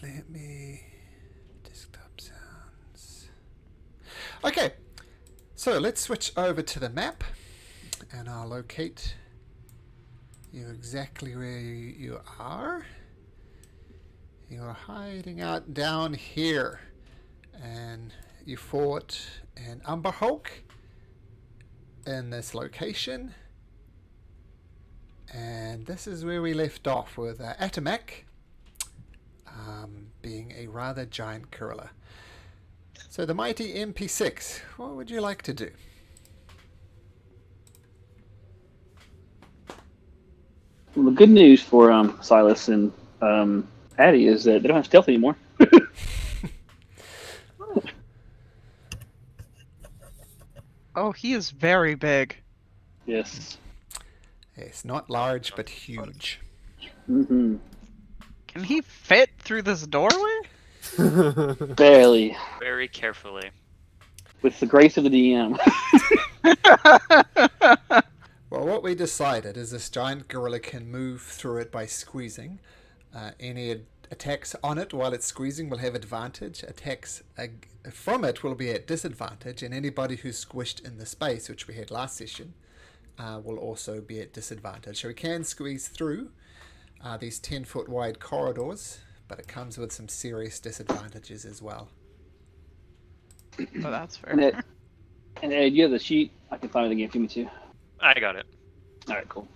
let me... Desktop sounds. Okay, so let's switch over to the map, and I'll locate you exactly where you are. You're hiding out down here, and you fought an Umber Hulk in this location, and this is where we left off with Atomac being a rather giant gorilla. So the Mighty MP6, what would you like to do? Well, the good news for Silas and Addie is that they don't have stealth anymore. Oh, he is very big. Yes. It's not large, but huge. Mm-hmm. Can he fit through this doorway? Barely. Very carefully. With the grace of the DM. Well, what we decided is this giant gorilla can move through it by squeezing. Any attacks on it while it's squeezing will have advantage. Attacks from it will be at disadvantage, and anybody who's squished in the space, which we had last session, will also be at disadvantage. So we can squeeze through these 10-foot wide corridors, but it comes with some serious disadvantages as well. Oh, that's fair. And Ed, you have the sheet. I can find it again if you need me to. I got it. Alright, cool.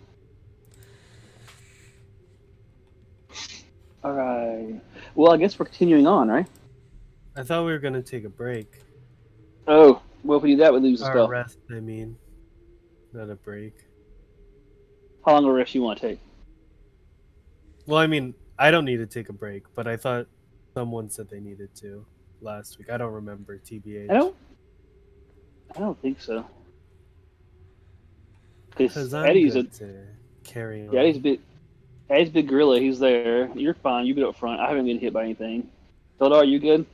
Alright. Well, I guess we're continuing on, right? I thought we were gonna take a break. Oh, well, if we do that, we lose the Or spell. a rest, I mean. Not a break. How long a rest you want to take? Well, I mean, I don't need to take a break, but I thought someone said they needed to last week. I don't remember, TBH. I don't think so. Because I'm Eddie's good to carry on. Yeah, Eddie's big gorilla. He's there. You're fine. You've been up front. I haven't been hit by anything. Eldar, you good?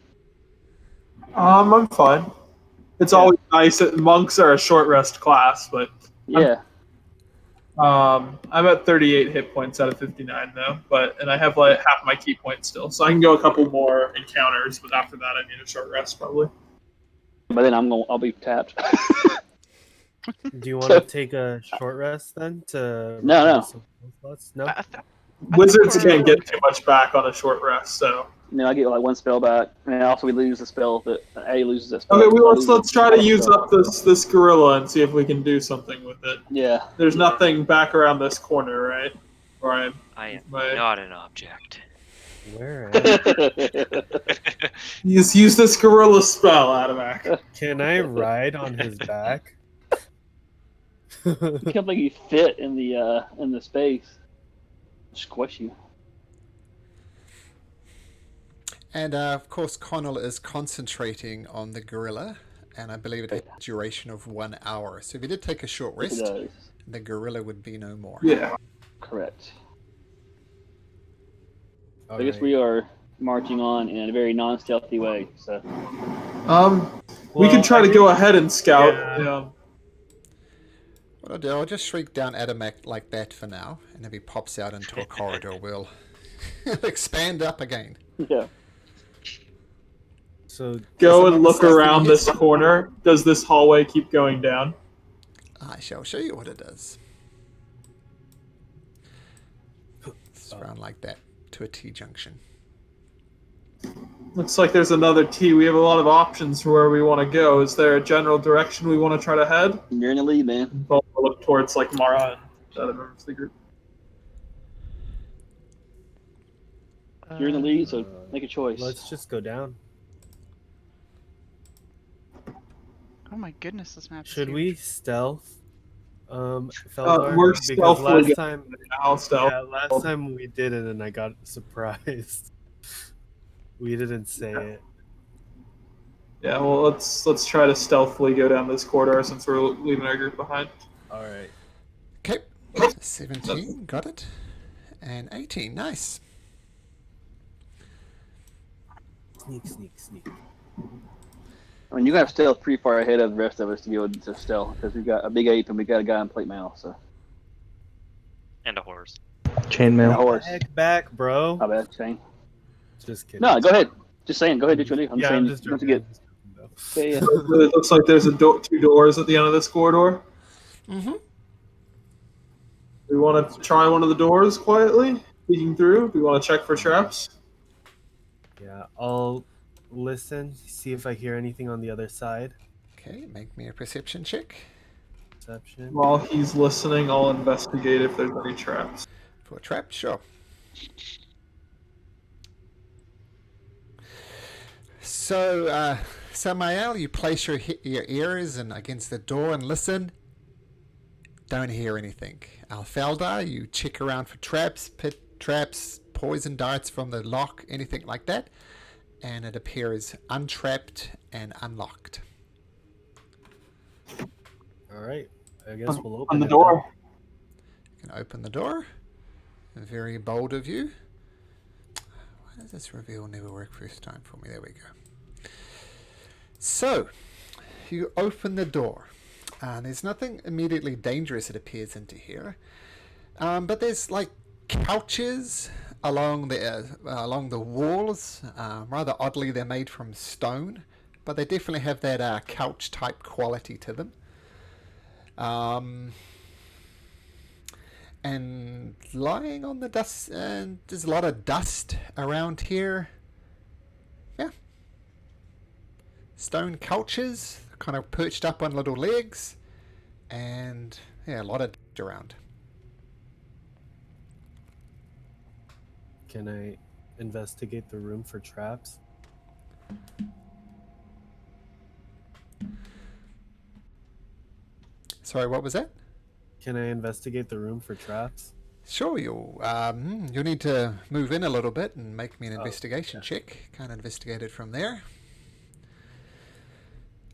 I'm fine. It's always nice that monks are a short rest class, but Yeah. I'm at 38 hit points out of 59 though, and I have like half my key points still, so I can go a couple more encounters, but after that I need a short rest probably. But then I'll be tapped. Do you want to take a short rest then? No. No? Wizards can't get too much back on a short rest, so. I get like one spell back, and also we lose the spell that Eddie loses that spell. Okay, let's try to use up this gorilla and see if we can do something with it. Yeah. There's nothing back around this corner, right? Or I am not an object. Where? Use this gorilla spell, Atomac. Can I ride on his back? You can't think you fit in the space. Squish you. And of course, Connell is concentrating on the gorilla, and I believe it has a duration of 1 hour. So if you did take a short rest, the gorilla would be no more. Yeah. Correct. All I guess right. we are marching on in a very non-stealthy way. So. We could try to go ahead and scout. Yeah. What I'll do, I'll just shrink down Atomac like that for now, and if he pops out into a corridor, we'll expand up again. Yeah. So Go and look around this corner. Does this hallway keep going down? I shall show you what it does. It's around like that to a T-junction. Looks like there's another T. We have a lot of options for where we want to go. Is there a general direction we want to try to head? You're in the lead, man. We'll look towards like Mara and the other members of the group. You're in the lead, so make a choice. let's just go down. Oh my goodness, this map is Should huge. we stealth? Feldar? We're Because stealth. last time, I'll stealth. yeah, last time we did it and I got surprised. We didn't say it. Yeah, well, let's try to stealthily go down this corridor since we're leaving our group behind. All right. Okay, 17, got it, and 18, nice. Sneak. I mean, you have stealth pretty far ahead of the rest of us to be able to stealth, because we've got a big ape and we got a guy in plate mail, so. And a horse. A Chainmail. horse. Heck back, bro. My bad, Shane. Just kidding. No, go ahead. Just saying. Go ahead, Julie. I'm Yeah, saying I'm just don't joking. you get. Yeah, yeah. It looks like there's two doors at the end of this corridor. Mm-hmm. We want to try one of the doors quietly, peeking through. We want to check for traps. Yeah, I'll listen, see if I hear anything on the other side. Okay, make me a perception check. Perception. While he's listening, I'll investigate if there's any traps. For a trap, sure. So, Samael, you place your ears and against the door and listen. Don't hear anything. Alfelda, you check around for traps, pit traps, poison darts from the lock, anything like that. And it appears untrapped and unlocked. All right. I guess we'll open On the it door. You can open the door. Very bold of you. Why does this reveal never work first time for me? There we go. So, you open the door. There's nothing immediately dangerous, it appears, into here. But there's like couches along the walls. Rather oddly, they're made from stone, but they definitely have that couch type quality to them. And lying on the dust, and there's a lot of dust around here. Yeah. Stone couches, kind of perched up on little legs, and yeah, a lot of dust around. Can I investigate the room for traps? Sorry, what was that? Can I investigate the room for traps? Sure, you'll need to move in a little bit and make me an Oh, investigation check. Can't investigate it from there.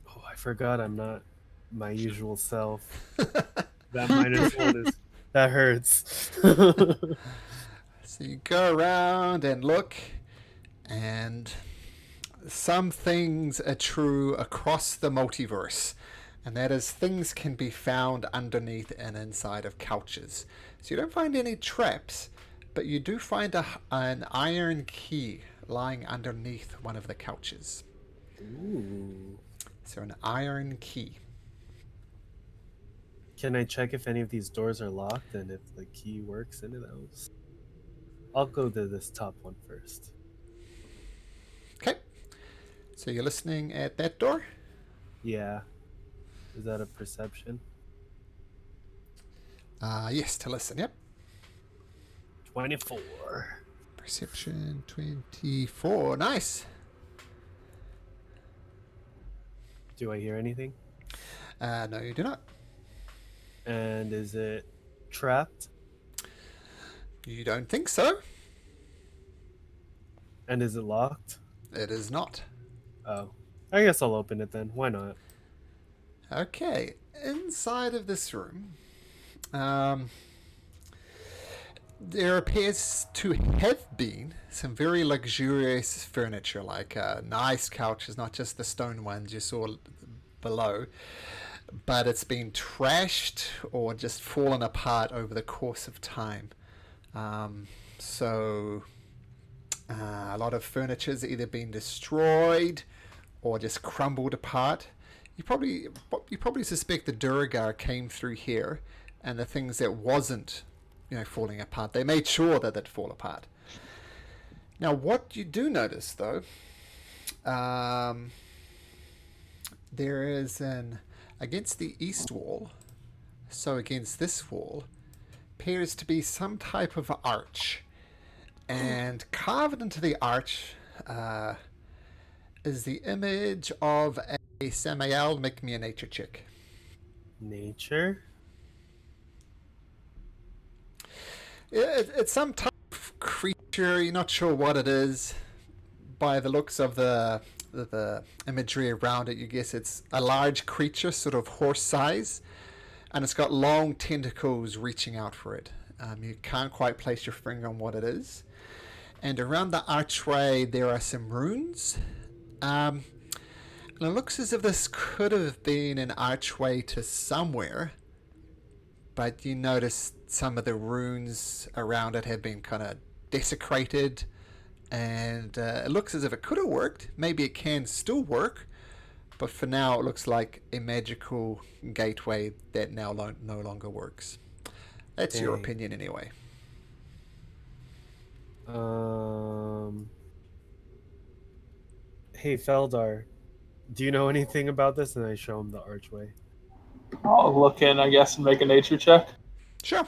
Oh, I forgot I'm not my usual self. That -1 is that hurts. So you go around and look, and some things are true across the multiverse, and that is things can be found underneath and inside of couches. So you don't find any traps, but you do find an iron key lying underneath one of the couches. Ooh. So an iron key. Can I check if any of these doors are locked and if the key works into those? I'll go to this top one first. Okay. So you're listening at that door? Yeah. Is that a perception? Yes, to listen, yep. 24. Perception 24. Nice. Do I hear anything? No, you do not. And is it trapped? You don't think so? And is it locked? It is not. Oh. I guess I'll open it then. Why not? Okay, inside of this room, there appears to have been some very luxurious furniture, like nice couches, not just the stone ones you saw below, but it's been trashed or just fallen apart over the course of time. So a lot of furniture's either been destroyed or just crumbled apart. You probably suspect the Durgar came through here, and the things that wasn't, falling apart, they made sure that they'd fall apart. Now, what you do notice, though, there is against the east wall, so against this wall, appears to be some type of arch, and carved into the arch is the image of a Samael. Make me a nature check. Nature? It's some type of creature. You're not sure what it is. By the looks of the imagery around it, you guess it's a large creature, sort of horse size, and it's got long tentacles reaching out for it. You can't quite place your finger on what it is. And around the archway, there are some runes. And it looks as if this could have been an archway to somewhere, but you notice some of the runes around it have been kind of desecrated, and it looks as if it could have worked. Maybe it can still work, but for now it looks like a magical gateway that now no longer works. That's your Dang. opinion anyway. Hey Feldar, do you know anything about this? And I show him the archway. I'll look in, I guess, and make a nature check. Sure.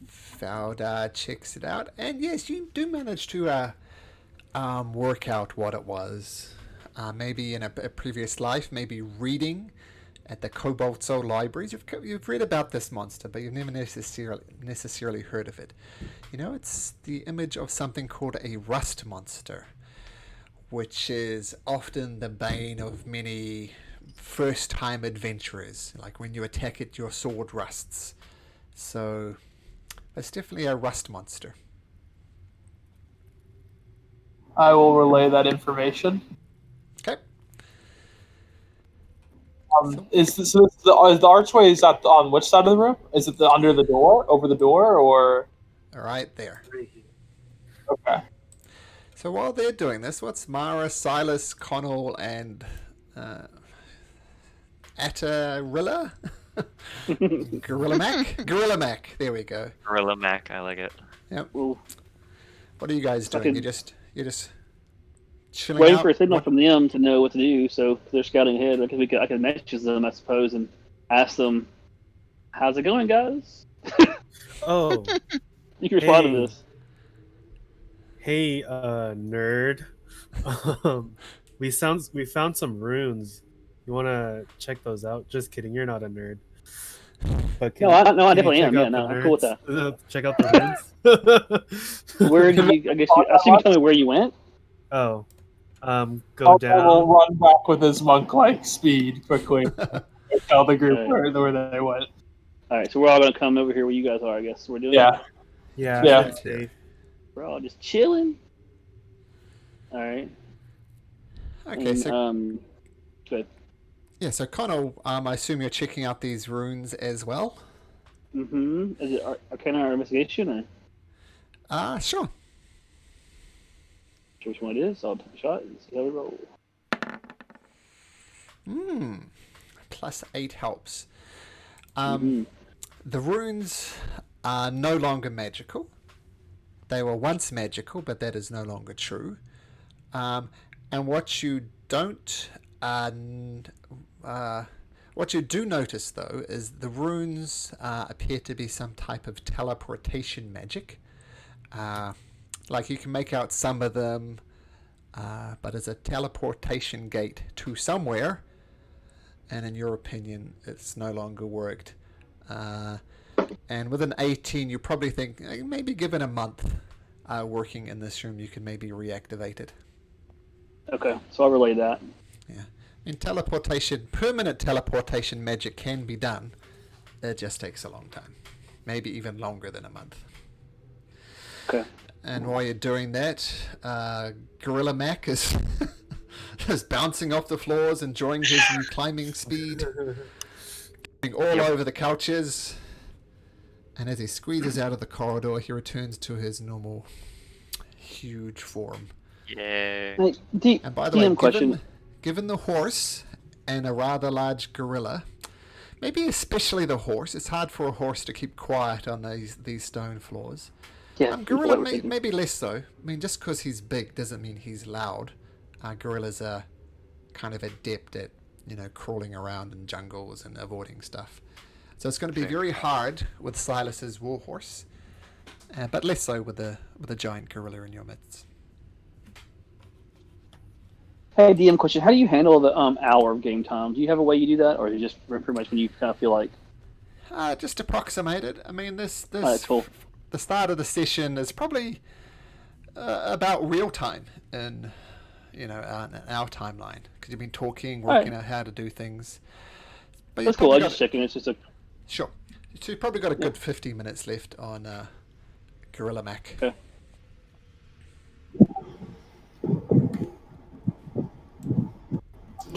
Feldar checks it out, and yes, you do manage to work out what it was. Maybe in a previous life, maybe reading at the Cobalt Soul libraries. You've read about this monster, but you've never necessarily heard of it. You know, it's the image of something called a rust monster, which is often the bane of many first-time adventurers. Like when you attack it, your sword rusts. So it's definitely a rust monster. I will relay that information. Okay. Is the archway is that on which side of the room? Is it under the door, over the door, or Right there. okay? So while they're doing this, what's Mara, Silas, Connell, and Atarilla? Gorilla Mac? Gorilla Mac. There we go. Gorilla Mac, I like it. Yep. Well, What are you guys doing? You're just chilling waiting out? for a signal from them to know what to do. So they're scouting ahead. I could message them, I suppose, and ask them, "How's it going, guys?" Oh, You can respond to Hey. this. hey, nerd. We found some runes. You want to check those out? Just kidding. You're not a nerd. But No, I can you definitely check am. Yeah, out no, the I'm cool with that. nerds? Check out the runes. Where do you? I assume you tell me where you went. Oh, go I'll down. run back with his monk-like speed quickly. Tell the group Right. where they went. All right, so we're all gonna come over here where you guys are. I guess we're doing. Yeah. Yeah, Yeah. that's safe. We're all just chilling. All right. Okay, And, so good. yeah, so Connell, I assume you're checking out these runes as well. Mm-hmm. Is it Arcana or Investigation or Sure. which one it is? I'll take a shot and see how we roll. +8 helps. Mm-hmm. The runes are no longer magical. They were once magical, but that is no longer true. And what you don't, what you do notice though, is the runes appear to be some type of teleportation magic. Like you can make out some of them, but it's a teleportation gate to somewhere. And in your opinion, it's no longer worked. And with an 18, you probably think maybe given a month working in this room, you can maybe reactivate it. Okay, so I'll relay that. Yeah. In teleportation, permanent teleportation magic can be done. It just takes a long time. Maybe even longer than a month. Okay. And while you're doing that, Gorilla Mac is is bouncing off the floors, enjoying his new climbing speed, getting all over the couches. And as he squeezes out of the corridor, he returns to his normal, huge form. Yay. Hey, And by the DM way, question. given the horse and a rather large gorilla, maybe especially the horse, it's hard for a horse to keep quiet on these stone floors. Yeah, Gorilla maybe less so. I mean, just because he's big doesn't mean he's loud. Gorillas are kind of adept at, crawling around in jungles and avoiding stuff. So it's going to be very hard with Silas's warhorse, but less so with a giant gorilla in your midst. Hey, DM question. How do you handle the hour of game time? Do you have a way you do that, or is it just pretty much when you kind of feel like? Just approximate it. I mean, this Cool. the start of the session is probably about real time in our timeline, because you've been talking, working out how to do things. But That's cool. I was just checking. It's just a sure. So you've probably got a good 50 minutes left on Gorilla Mac. Okay.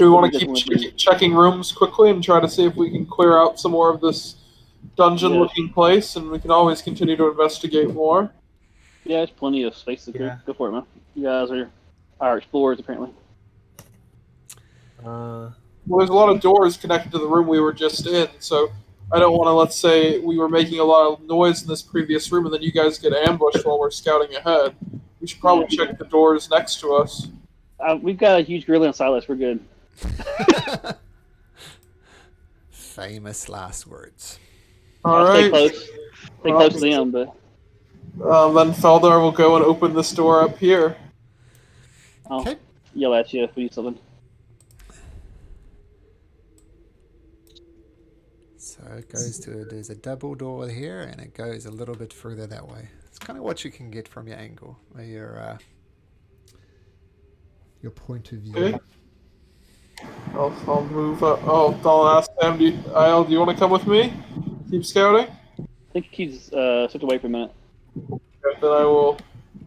Do we want to keep checking rooms quickly and try to see if we can clear out some more of this dungeon-looking place, and we can always continue to investigate more? Yeah, there's plenty of space to go for it, man. You guys are explorers, apparently. Well, there's a lot of doors connected to the room we were just in, so I don't want to, let's say, we were making a lot of noise in this previous room, and then you guys get ambushed while we're scouting ahead. We should probably check the doors next to us. We've got a huge gorilla and Silas. We're good. Famous last words. All right. Stay close to them, but. Then Feldar will go and open this door up here. I'll yell at you if we need something. So it goes to, there's a double door here, and it goes a little bit further that way. It's kind of what you can get from your angle, or your point of view. Okay. I'll move up. I'll ask Sam, do you want to come with me? Keep scouting? I think he's stepped away for a minute. Okay, then I will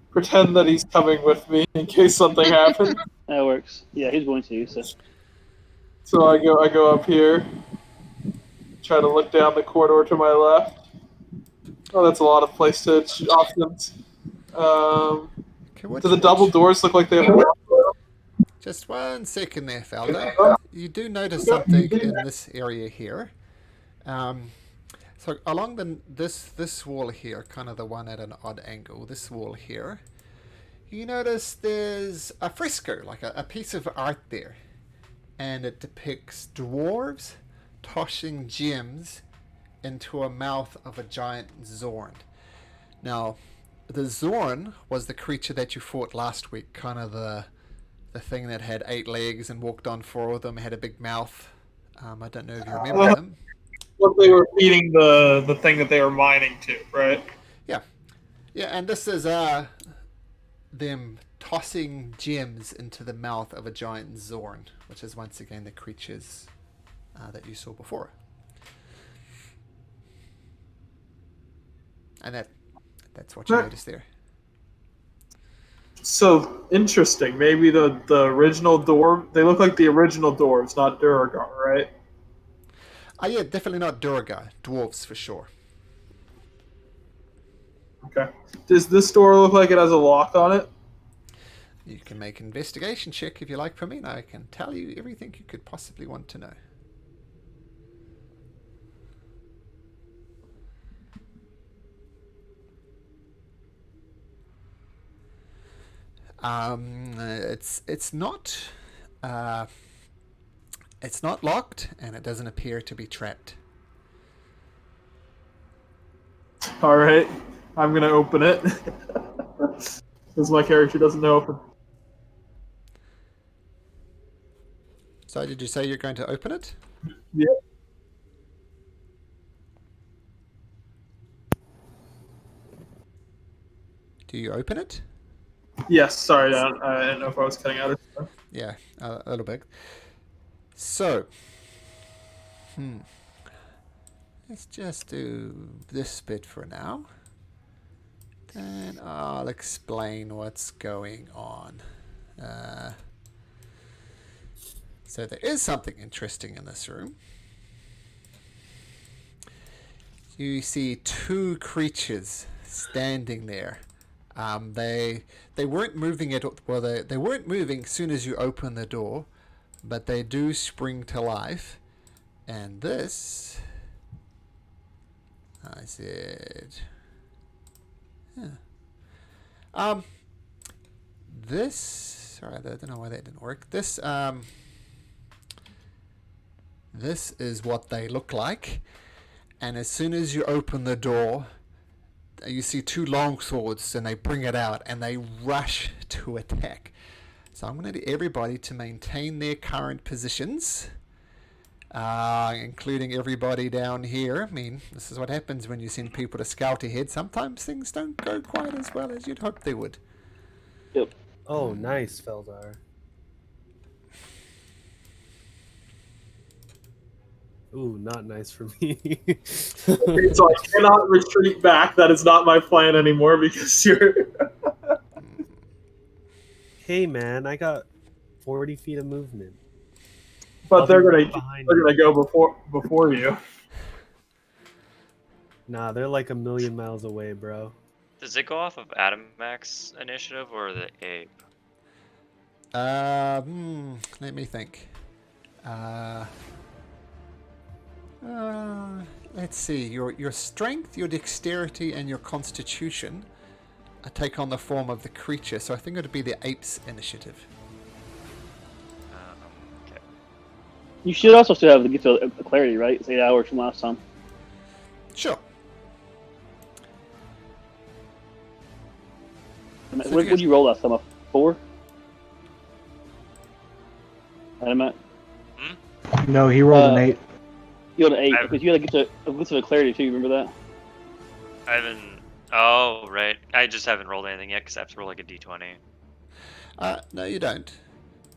pretend that he's coming with me in case something happens. That works. Yeah, he's going to. So I go up here. Try to look down the corridor to my left. Oh, that's a lot of place options. Do the double doors look like they have... Just 1 second there, Felder. You do notice something in this area here. So along this wall here, kind of the one at an odd angle, this wall here, you notice there's a fresco, like a piece of art there. And it depicts dwarves tossing gems into a mouth of a giant Zorn. Now, the Zorn was the creature that you fought last week, kind of the thing that had 8 legs and walked on 4 of them, had a big mouth. I don't know if you remember them. What they were feeding the thing that they were mining to, right? Yeah. Yeah, and this is them tossing gems into the mouth of a giant Zorn, which is once again the creatures that you saw before. And that's what you noticed there. So, interesting. Maybe the original dwarf, they look like the original dwarves, not Duragar, right? Yeah, definitely not Duragar. Dwarves for sure. Okay. Does this door look like it has a lock on it? You can make an investigation check if you like from me, and I can tell you everything you could possibly want to know. It's not locked, and it doesn't appear to be trapped. All right, I'm gonna open it because my character doesn't know open. So, did you say you're going to open it? Yeah. Do you open it? Yes, sorry, I didn't know if I was cutting out or something. Yeah, a little bit. So, let's just do this bit for now. Then I'll explain what's going on. So there is something interesting in this room. You see 2 creatures standing there. They weren't moving at all. Well, they weren't moving as soon as you open the door, but they do spring to life. And this, I said, this. Sorry, I don't know why that didn't work. This is what they look like. And as soon as you open the door, you see 2 long swords, and they bring it out and they rush to attack. So I'm going to need everybody to maintain their current positions, including everybody down here. I mean, this is what happens when you send people to scout ahead. Sometimes things don't go quite as well as you'd hope they would. Yep. Oh, nice, Feldar. Ooh, not nice for me. So I cannot retreat back. That is not my plan anymore because you're... Hey, man, I got 40 feet of movement. But they're gonna behind they're you. gonna go before you. Nah, they're like a million miles away, bro. Does it go off of Adam Mac's initiative or the ape? Let me think. Uh, let's see. Your strength, your dexterity, and your constitution take on the form of the creature. So I think it would be the ape's initiative. Okay. You should also still have the gift of clarity, right? It's 8 hours from last time. Sure. What did you roll last time? A 4? Adam, Matt? No, he rolled an 8. You had an 8 I've- because you had a gift of clarity too. Remember that? I haven't. Oh, right. I just haven't rolled anything yet because I have to roll like a d20. No, you don't.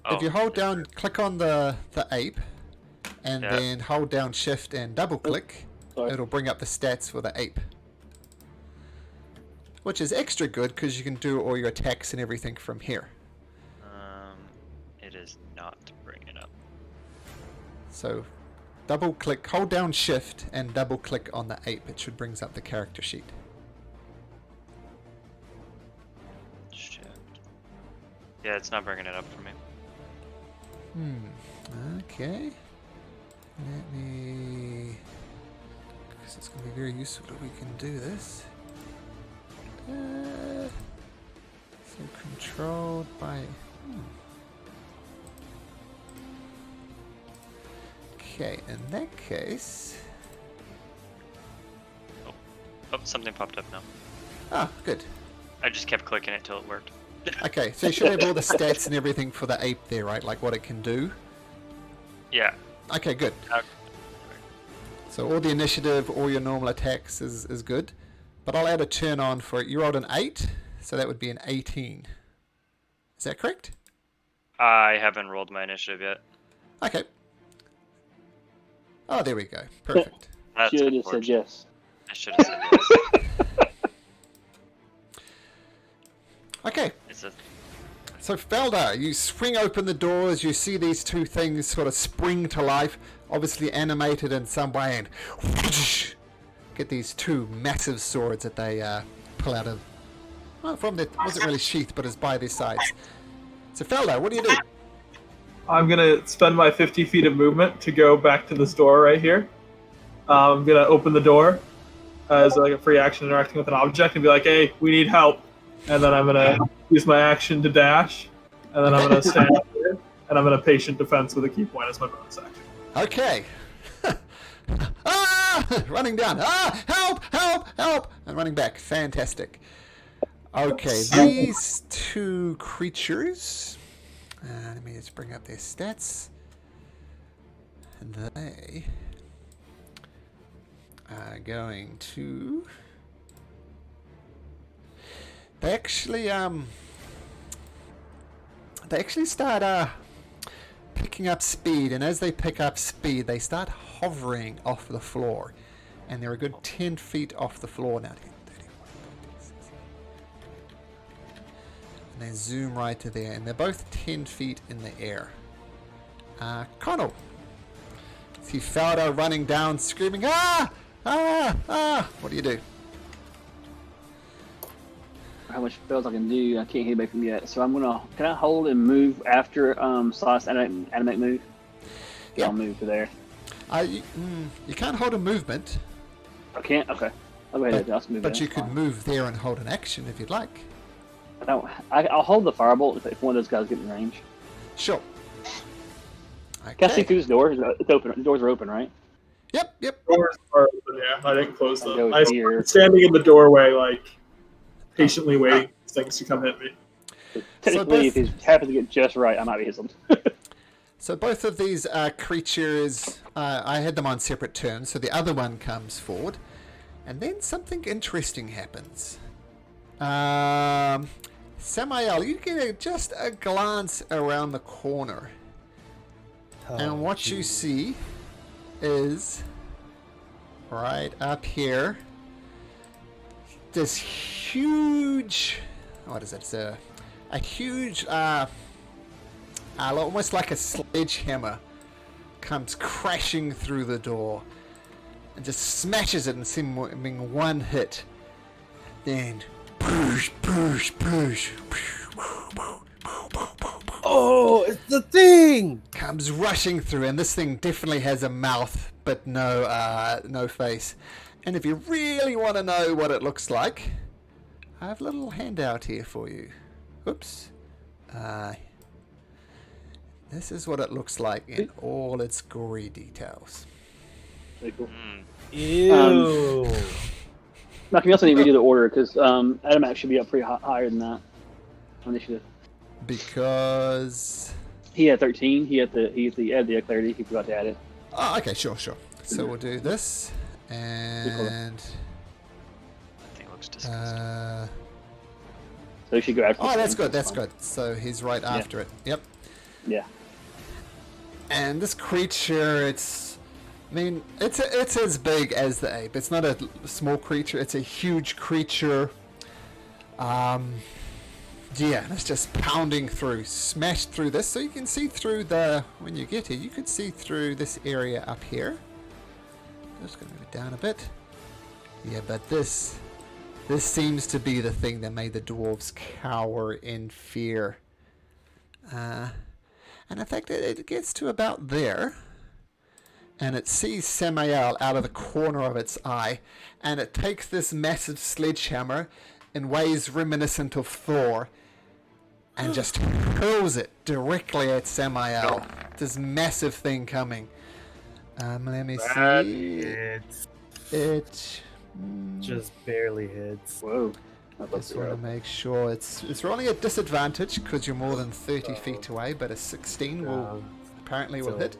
Oh, If you hold down, click on the ape, and Yeah. then hold down shift and double click, Sorry. it'll bring up the stats for the ape. Which is extra good because you can do all your attacks and everything from here. It is not bringing it up. So double click, hold down shift and double click on the ape. It should brings up the character sheet. Shit. Yeah, it's not bringing it up for me. Okay. Let me... Because it's going to be very useful if we can do this. So controlled by... Okay, in that case... Oh, something popped up now. Ah, good. I just kept clicking it till it worked. Okay, so you should have all the stats and everything for the ape there, right? Like what it can do. Yeah. Okay, good. So all the initiative, all your normal attacks is good. But I'll add a turn on for it. You rolled an 8, so that would be an 18. Is that correct? I haven't rolled my initiative yet. Okay. Oh, there we go. Perfect. That's Should have just said unfortunate. yes. I should have said yes. Okay. It's a So Felder, you swing open the doors, you see these two things sort of spring to life, obviously animated in some way, and whoosh, get these two massive swords that they pull out of, well, from their, wasn't really sheath, but is by their sides. So Felder, what do you do? I'm gonna spend my 50 feet of movement to go back to this door right here. I'm gonna open the door as like a free action interacting with an object and be like, "Hey, we need help." And then I'm gonna use my action to dash, and then I'm gonna stand here, and I'm gonna patient defense with a key point as my bonus action. Okay. Ah! Running down. Ah! Help! Help! Help! And running back. Fantastic. Okay, these two creatures. Let me just bring up their stats. And they are going to. They actually start picking up speed, and as they pick up speed, they start hovering off the floor, and they're a good 10 feet off the floor now. 10, 31, 36. And they zoom right to there, and they're both 10 feet in the air. Connell. See Felder running down, screaming, "Ah! Ah! Ah!" What do you do? How much spells I can do? I can't hit anybody from yet. So I'm gonna. Can I hold and move after Sauce animate move? Yeah. I'll move to there. You can't hold a movement, I can't. Okay. I'll go ahead. I'll move. but there. you could move there and hold an action if you'd like. I'll hold the firebolt if one of those guys get in range. Sure. Can I see Okay. through this door? It's open. The doors are open, right? Yep. Doors are open, yeah. I didn't close I'll them. go I'm here. standing in the doorway, like patiently waiting for things to come hit me. Technically, both- if he happens to get just right, I might be hit something. So both of these creatures, I had them on separate turns. So the other one comes forward, and then something interesting happens. Samael, you get just a glance around the corner, and what you see is right up here this huge, what is it? It's a huge, almost like a sledgehammer, comes crashing through the door and just smashes it and seeming one hit. Then push. Oh, it's the thing! Comes rushing through, and this thing definitely has a mouth, but no face. And if you really want to know what it looks like, I have a little handout here for you. Oops. This is what it looks like in all its gory details. Very cool. Ew. Malcolm, you also need to redo the order because Adam should be up pretty higher than that on initiative. Because He had 13. He had the clarity. He forgot to add it. oh, okay, sure. So we'll do this, and That thing looks disgusting. So you should go after. oh, that's him. good. So he's right after it. Yep. Yeah. And this creature, it's as big as the ape. It's not a small creature. It's a huge creature. Yeah, and it's just pounding through, smashed through this. So you can see through when you get here, you can see through this area up here. I'm just going to move it down a bit. Yeah, but this seems to be the thing that made the dwarves cower in fear. And in fact, it gets to about there, and it sees Samael out of the corner of its eye, and it takes this massive sledgehammer in ways reminiscent of Thor, and just hurls it directly at Samael. This massive thing coming. Let me see. Hits. It Just barely hits. Whoa. just want to make sure it's rolling at disadvantage because you're more than 30 feet away, but a 16 will apparently will hit.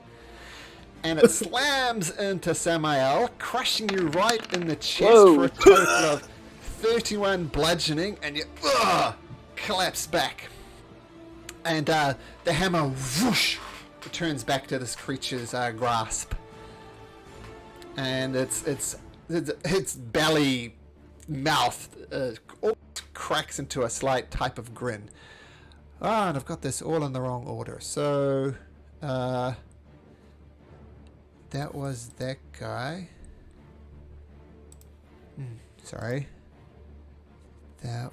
And it slams into Samael, crushing you right in the chest for a total of 31 bludgeoning, and you collapse back. And the hammer whoosh returns back to this creature's grasp, and its belly, mouth all cracks into a slight type of grin. And I've got this all in the wrong order. So that was that guy. Sorry.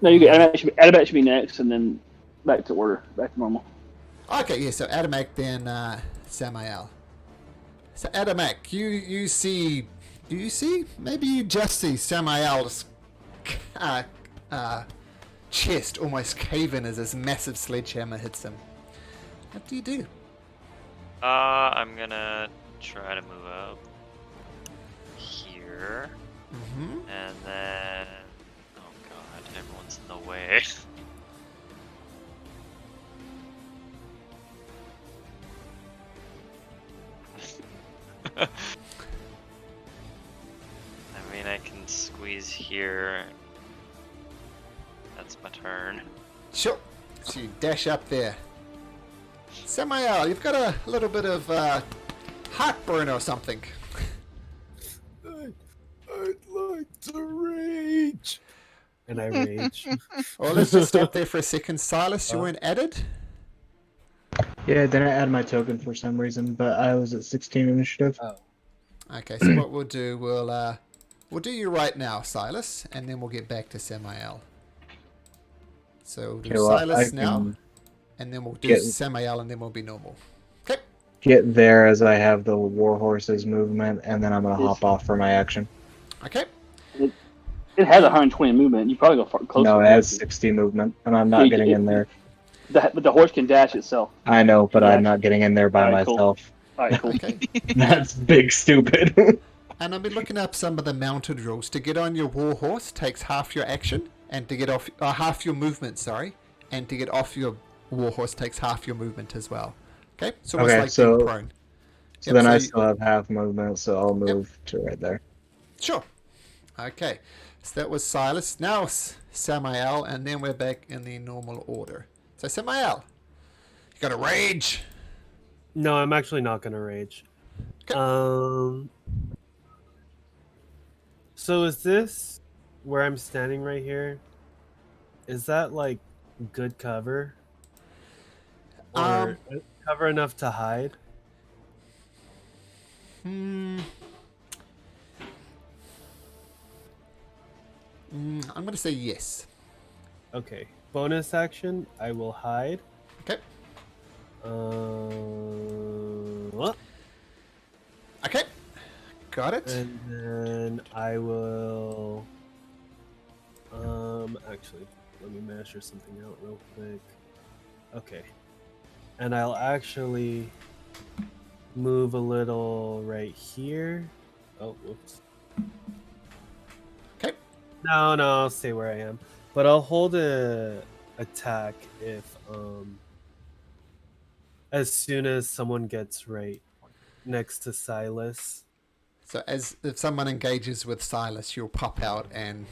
No, you get Adamat should be next, and then back to order, back to normal. Okay, yeah. So Adamak, then Samael. So Adamak, you see? Do you see? Maybe you just see Samael's chest almost cave in as this massive sledgehammer hits him. What do you do? I'm gonna try to move up here, and then oh god, everyone's in the way. I mean, I can squeeze here. That's my turn. Sure. So you dash up there. Samael, you've got a little bit of heartburn or something. I'd like to rage. And I rage. Well, let's just stop there for a second. Silas, you weren't added? Yeah, then I add my token for some reason, but I was at 16 initiative. Okay, so what we'll do, we'll do you right now, Silas, and then we'll get back to Samael. So we'll do Silas now, and then we'll do Samael, and then we'll be normal. Okay. Get there as I have the war horse's movement, and then I'm gonna hop off for my action. Okay. It has 120 movement. You probably go far closer. No, it has 60 movement, and I'm not getting in there. But the horse can dash itself. I know, but I'm not getting in there by Alright, cool. myself. Alright, cool. Okay. That's big stupid. And I've been looking up some of the mounted rules. To get on your war horse takes half your action, and to get off half your movement. Sorry, and to get off your war horse takes half your movement as well. Okay, so it's like being prone. So then I still have half movement, so I'll move to right there. Sure. Okay, so that was Silas. Now Samael, and then we're back in the normal order. So Samael, you got a rage? No, I'm actually not gonna rage. Okay. So is this where I'm standing right here? Is that like good cover? Or cover enough to hide? I'm going to say yes. Okay. Bonus action, I will hide. Okay. What? Okay. Got it. And then I will. Actually, let me measure something out real quick. Okay. And I'll actually move a little right here. Oh, whoops. Okay. No, I'll stay where I am. But I'll hold a attack if as soon as someone gets right next to Silas. So if someone engages with Silas, you'll pop out and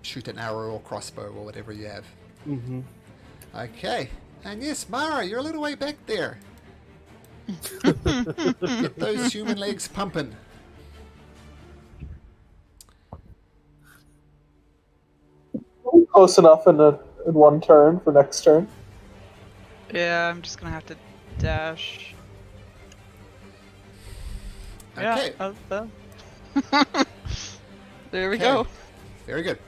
shoot an arrow or crossbow or whatever you have. Mm-hmm. Okay. And yes, Mara, you're a little way back there. Get those human legs pumping. Close enough in one turn for next turn. Yeah, I'm just gonna have to dash. Okay. Yeah. There we Okay. go. Very good.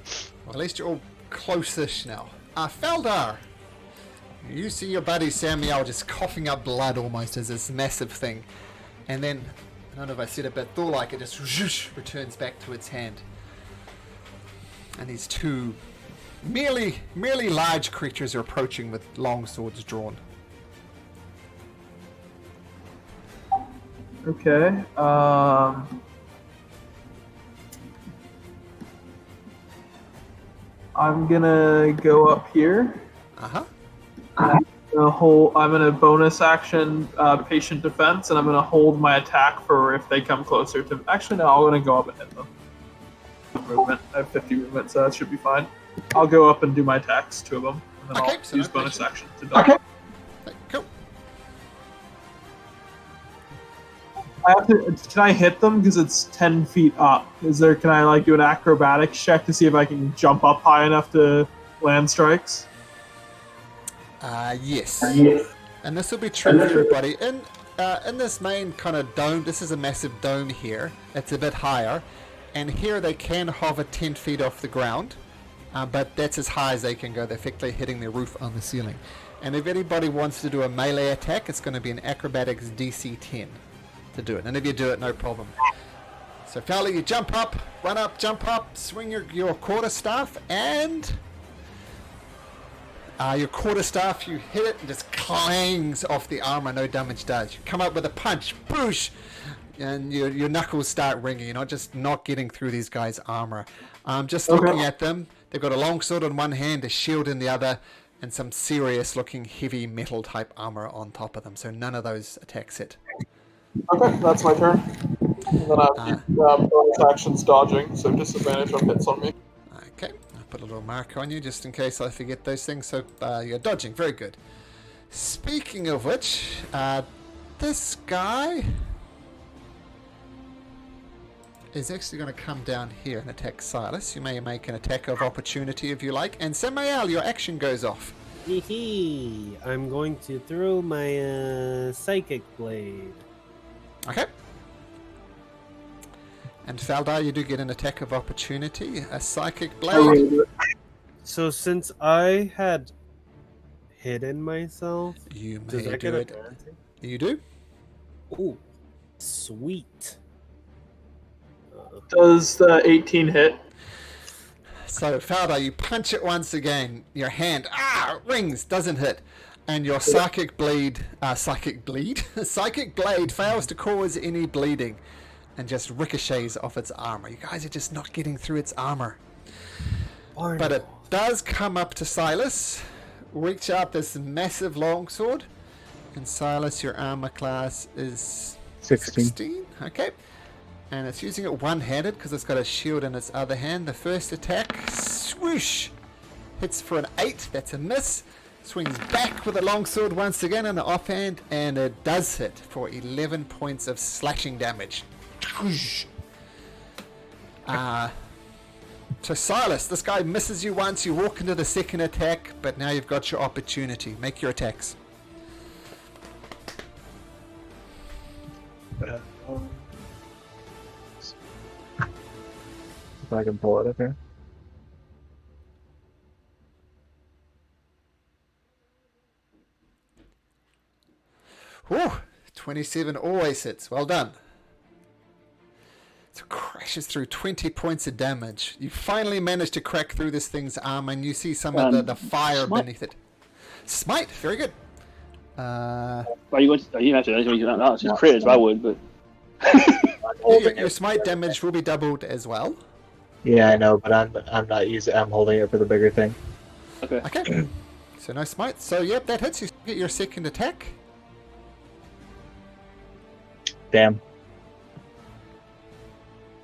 Well, at least you're all close-ish now. Feldar, you see your buddy Samuel just coughing up blood almost as this massive thing. And then, I don't know if I said it, but Thor-like, it just whoosh, returns back to its hand. And these two merely large creatures are approaching with long swords drawn. Okay. I'm gonna go up here. Uh-huh. I'm gonna bonus action patient defense, and I'm gonna hold my attack for if they come closer to. Actually, no, I'm gonna go up and hit them. Movement. I have 50 movement, so that should be fine. I'll go up and do my attacks, 2 of them, and then Okay, I'll so use no bonus patient. action to dodge. Cool. I have to. Can I hit them because it's 10 feet up? Can I do an acrobatics check to see if I can jump up high enough to land strikes? Yes. And this will be true for everybody. In this main kind of dome, this is a massive dome here. It's a bit higher. And here they can hover 10 feet off the ground. But that's as high as they can go. They're effectively hitting the roof on the ceiling. And if anybody wants to do a melee attack, it's going to be an acrobatics DC 10 to do it. And if you do it, no problem. So Fowler, you jump up, run up, jump up, swing your quarterstaff, and your quarterstaff, you hit it and just clangs off the armor, no damage does. You come up with a punch, boosh, and your knuckles start ringing. You're not getting through these guys' armor. Just looking at them, they've got a long sword in one hand, a shield in the other, and some serious looking heavy metal type armor on top of them. So none of those attacks hit. Okay, that's my turn. And then I have bonus actions dodging, so disadvantage on hits on me. Okay, I'll put a little marker on you just in case I forget those things. So you're dodging, very good. Speaking of which, this guy is actually going to come down here and attack Silas. You may make an attack of opportunity if you like. And Samael, your action goes off. Hee. I'm going to throw my psychic blade. Okay. And Faldar, you do get an attack of opportunity, a psychic blade. So since I had hidden myself, You does may that do get it. advantage? You do? Ooh, sweet. Does the 18 hit? So Faldar, you punch it once again. Your hand, it rings, doesn't hit. And your psychic blade fails to cause any bleeding and just ricochets off its armor. You guys are just not getting through its armor. But it does come up to Silas, reach out this massive longsword. And Silas, your armor class is 16. Okay. And it's using it one-handed because it's got a shield in its other hand. The first attack, swoosh, hits for an 8. That's a miss. Swings back with a longsword once again on the offhand, and it does hit for 11 points of slashing damage. So Silas, this guy misses you once, you walk into the second attack, but now you've got your opportunity. Make your attacks. so I can pull it up here. Whew, 27 always hits. Well done. So crashes through 20 points of damage. You finally managed to crack through this thing's arm, and you see some of the fire smite. beneath it. Smite, very good. Are you going to? You have to. It's just crits. I would, but. Your smite damage will be doubled as well. Yeah, I know, but I'm not using. I'm holding it for the bigger thing. Okay. Okay. So no smite. So yep, that hits. You get your second attack. Damn.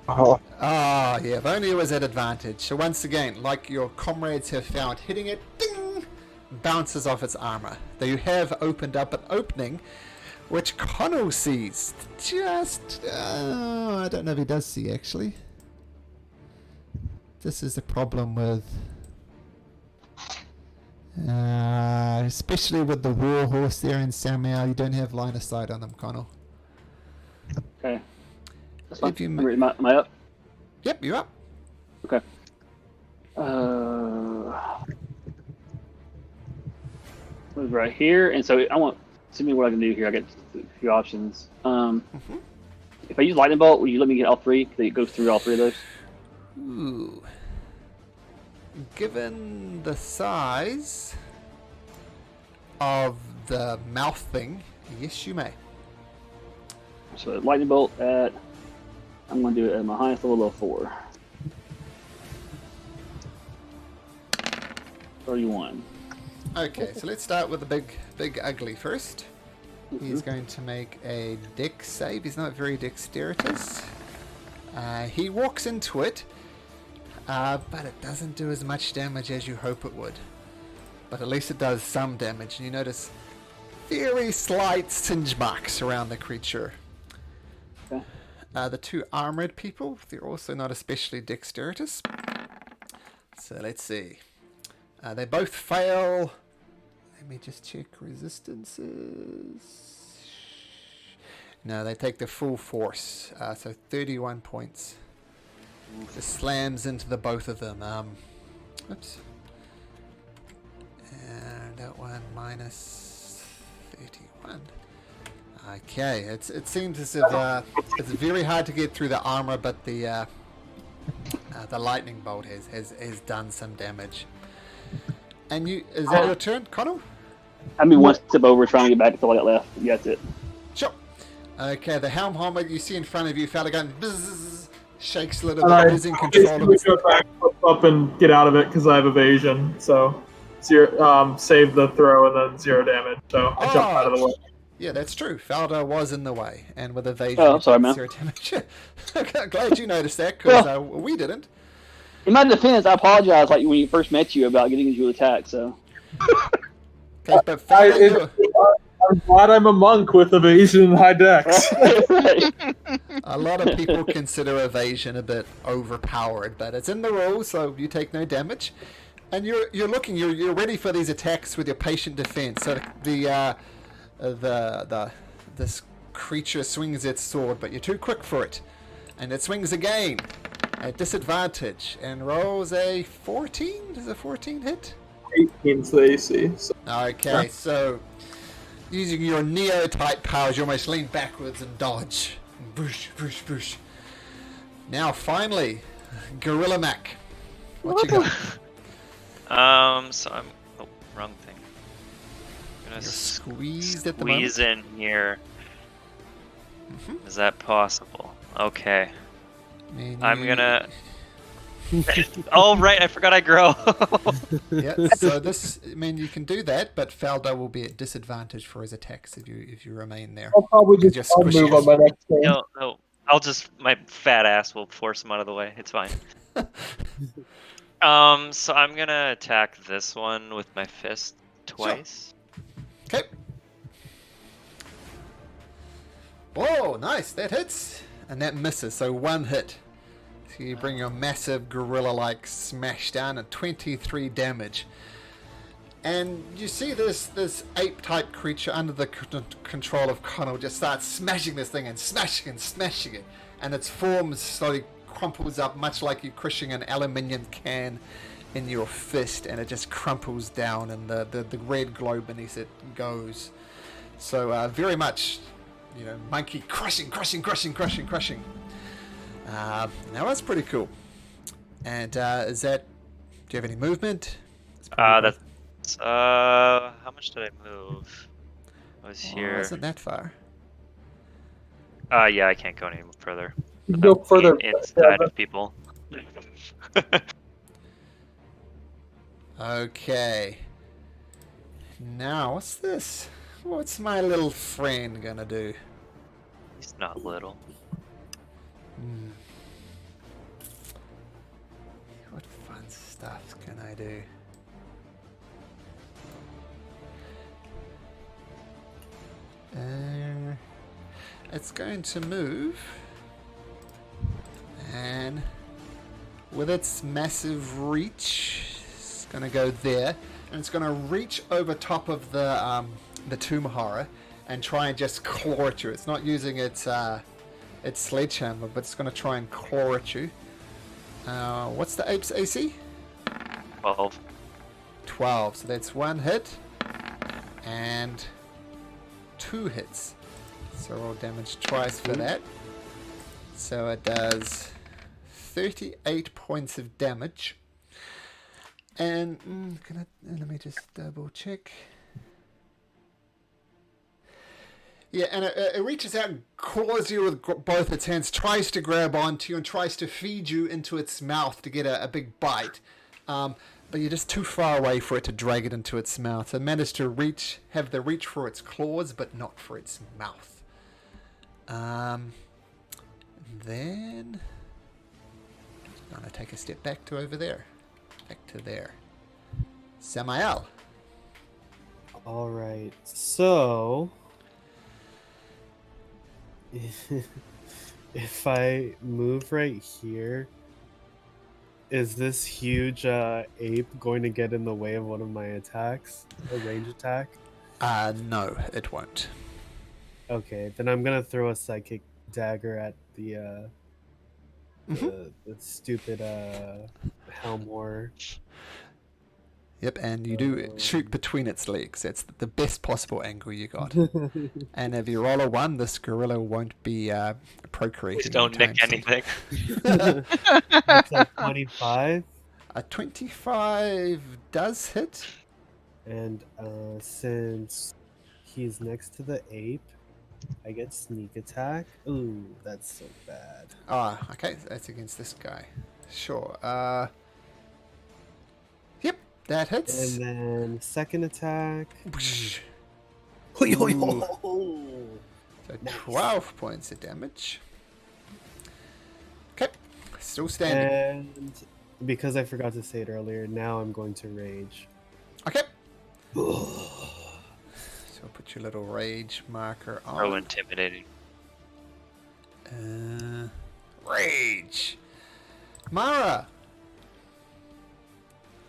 Oh, Ah, yeah, if only it was at advantage. So once again, like your comrades have found, hitting it, ding, bounces off its armor. Though you have opened up an opening, which Connell sees. Just, I don't know if he does see, actually. This is the problem with... especially with the war horse there in Samuel, you don't have line of sight on them, Connell. Okay. That's fine. If you Am I up? Yep, you're up. Okay. Move right here, and so I want. See me what I can do here. I get a few options. If I use lightning bolt, will you let me get all three? Because it goes through all three of those. Ooh. Given the size of the mouth thing, yes, you may. So lightning bolt at. I'm going to do it at my highest level of 4. 31. Okay, so let's start with the big ugly first. He's going to make a dex save. He's not very dexterous. He walks into it, but it doesn't do as much damage as you hope it would. But at least it does some damage, and you notice very slight singe marks around the creature. Okay. The two armored people, they're also not especially dexterous. So let's see. They both fail. Let me just check resistances. No, they take the full force. So 31 points. Just slams into the both of them. Oops. And that one minus 31. Okay, it seems as if it's very hard to get through the armor, but the lightning bolt has done some damage. And is that your turn, Connell? I'm one step over, trying to get back until I got left. Yeah, that's it. Sure. Okay, the helm helmet you see in front of you, Falagun, bzzz, shakes a little bit, losing control of it. Go back, flip up, and get out of it because I have evasion. So, save the throw and then 0 damage. So I jump out of the way. Yeah, that's true. Faldo was in the way, and with evasion, Oh, I'm sorry, man. 0 damage. Glad you noticed that, because we didn't. In my defense, I apologize. Like when you first met you about getting you attacked. So. Okay, but Faldo, I'm glad I'm a monk with evasion and high dex. a lot of people consider evasion a bit overpowered, but it's in the rules, so you take no damage. And you're ready for these attacks with your patient defense. So this creature swings its sword, but you're too quick for it, and it swings again at disadvantage and rolls a 14. Does a 14 hit? 18's the AC. So. Okay, so using your Neo-type powers, you almost lean backwards and dodge. Boosh, boosh, boosh. Now, finally, Gorilla Mac. What you got? So I'm... Oh, wrong thing. I'm gonna You're squeezed at the moment. squeeze in here. Is that possible? Okay. I'm gonna... Oh, right, I forgot I grow. Yeah, so this, you can do that, but Faldo will be at disadvantage for his attacks if you remain there. I'll probably Because just you're move squishy. on my next turn. No, I'll just... My fat ass will force him out of the way. It's fine. So I'm gonna attack this one with my fist twice. Okay. Whoa, nice. That hits. And that misses, so 1 hit. So you bring your massive gorilla-like smash down at 23 damage. And you see this ape-type creature under the control of Connell just starts smashing this thing and smashing it. And its form slowly crumples up, much like you're crushing an aluminium can in your fist, and it just crumples down, and the red glow beneath it goes. So very much, monkey crushing. Now that's pretty cool. And is that? Do you have any movement? That's how much did I move? I was here. Wasn't that far? Yeah, I can't go any further. You can go further Inside of people. Okay. Now, what's this? What's my little friend gonna do? He's not little. What fun stuff can I do? It's going to move, and with its massive reach, it's going to go there, and it's going to reach over top of the tomb horror and try and just claw at you. It's not using its sledgehammer, but it's going to try and claw at you. What's the ape's AC? 12. 12. So that's 1 hit and 2 hits. So roll damage twice for that. So it does 38 points of damage. And let me just double check. Yeah, and it reaches out and claws you with both its hands, tries to grab onto you and tries to feed you into its mouth to get a big bite. But you're just too far away for it to drag it into its mouth. It managed to have the reach for its claws, but not for its mouth. Then I'm gonna take a step back to over there. Back to there. Samael. Alright, so if I move right here, is this huge ape going to get in the way of one of my attacks? A range attack? No, it won't. Okay, then I'm gonna throw a psychic dagger at the stupid helm horror. Yep, and you do shoot between its legs. That's the best possible angle you got. And if you roll a 1, this gorilla won't be procreating. Please don't nick anything. It's a 25. A 25 does hit. And since he's next to the ape, I get sneak attack. Ooh, that's so bad. Okay, that's against this guy. Sure. Yep, that hits. And then second attack. Ooh. So Nice. 12 points of damage. Okay, still standing. And because I forgot to say it earlier, now I'm going to rage. Okay. So I'll put your little rage marker on. So intimidating. Rage. Mara.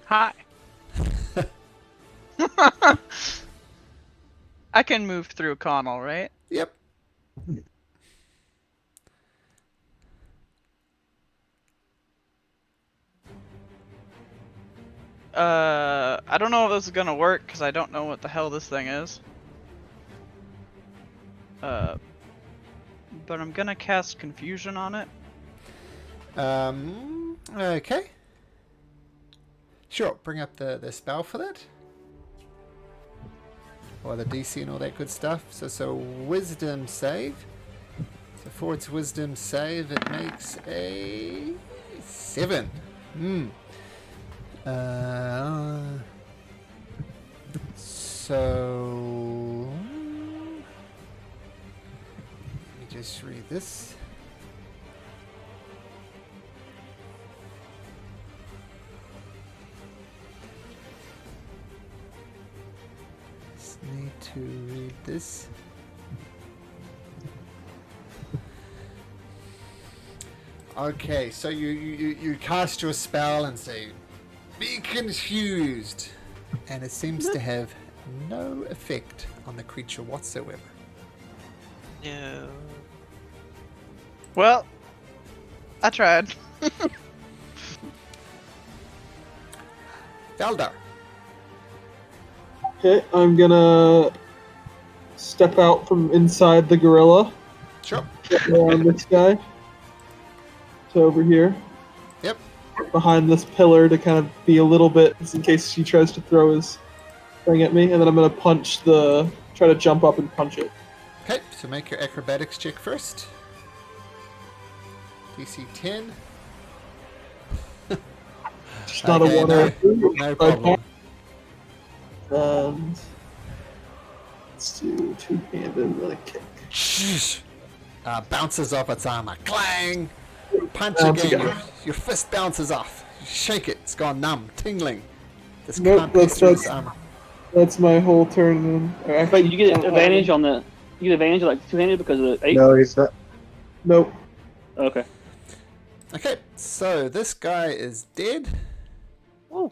Hi. I can move through Connell, right? Yep. I don't know if this is gonna work because I don't know what the hell this thing is. But I'm gonna cast confusion on it. Okay. Sure, bring up the spell for that. Or the DC and all that good stuff. So wisdom save. So for its wisdom save, it makes a 7. So let me just read this. Just need to read this. Okay, so you cast your spell and say, "Be confused," and it seems to have no effect on the creature whatsoever. No. Well, I tried. Valdar. Okay, I'm gonna step out from inside the gorilla. Sure. Get around this guy. To over here. Yep. Behind this pillar to kind of be a little bit, just in case she tries to throw his thing at me, and then I'm gonna try to jump up and punch it. Okay, so make your acrobatics check first. DC 10. Just not a Okay, one or a two. No problem. And let's do two-handed and then a kick. Bounces off its armor. Clang! Punch Bounce again. again. Your fist bounces off. You shake it. It's gone numb. Tingling. This Nope, can't pierce through its armor. That's my whole turn. Then. Wait, you get advantage on the. You get advantage like two-handed because of the 8? No, he's not. Nope. Okay. Okay, so this guy is dead. Oh.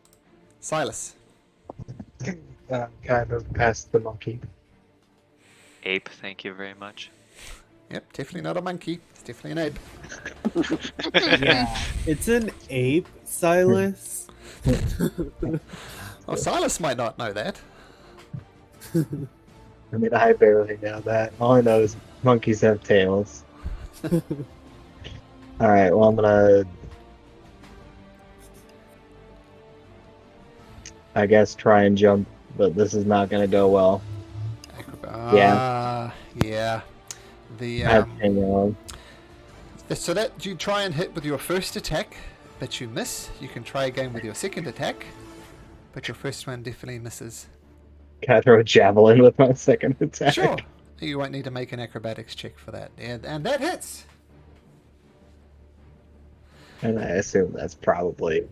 Silas. Kind of past the monkey. Ape, thank you very much. Yep, definitely not a monkey. It's definitely an ape. Yeah, it's an ape, Silas. Oh, Silas might not know that. I mean, I barely know that. All I know is monkeys have tails. Alright, well, I'm gonna... I guess try and jump, but this is not gonna go well. Yeah. The Hang on. so that you try and hit with your first attack, but you miss. You can try again with your second attack, but your first one definitely misses. Can I throw a javelin with my second attack? Sure. You won't need to make an acrobatics check for that. And that hits. And I assume that's probably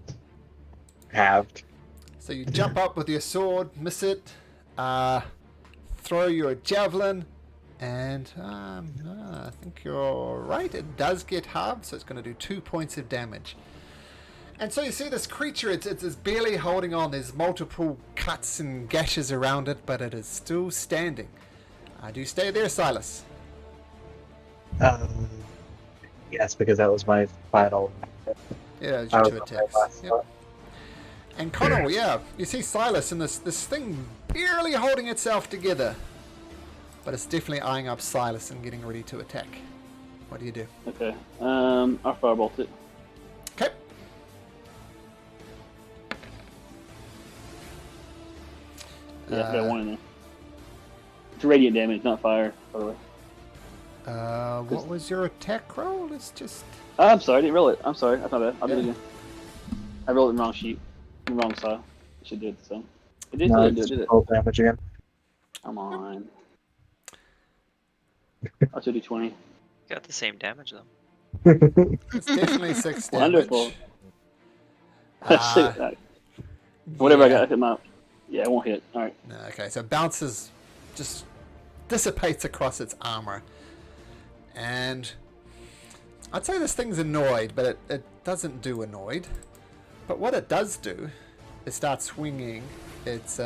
halved. So you jump up with your sword, miss it, throw your javelin, and I think you're right. It does get halved, so it's going to do 2 points of damage. And so you see this creature, it's barely holding on. There's multiple cuts and gashes around it, but it is still standing. Do you stay there, Silas? Yes, because that was my final. Yeah, it's I your was 2 on my attacks. last Yep. one. And Connell, yeah, you see Silas and this thing barely holding itself together. But it's definitely eyeing up Silas and getting ready to attack. What do you do? Okay. I'll firebolt it. Okay. Yeah, I got one in there. It's radiant damage, not fire, by the way. What was your attack roll? It's just... I'm sorry, I didn't roll it. I'm sorry, that's not bad. I'll do it again. I rolled it in the wrong sheet. In the wrong style. I should do it so. It did, No, it did, just did it. roll damage again. Come on. I'll do 20. Got the same damage though. It's definitely 6 damage. Wonderful. Uh, Whatever I yeah. got, I hit my. Yeah, it won't hit. Alright. No, okay, so bounces, just dissipates across its armor. And I'd say this thing's annoyed, but it doesn't do annoyed. But what it does do is start swinging its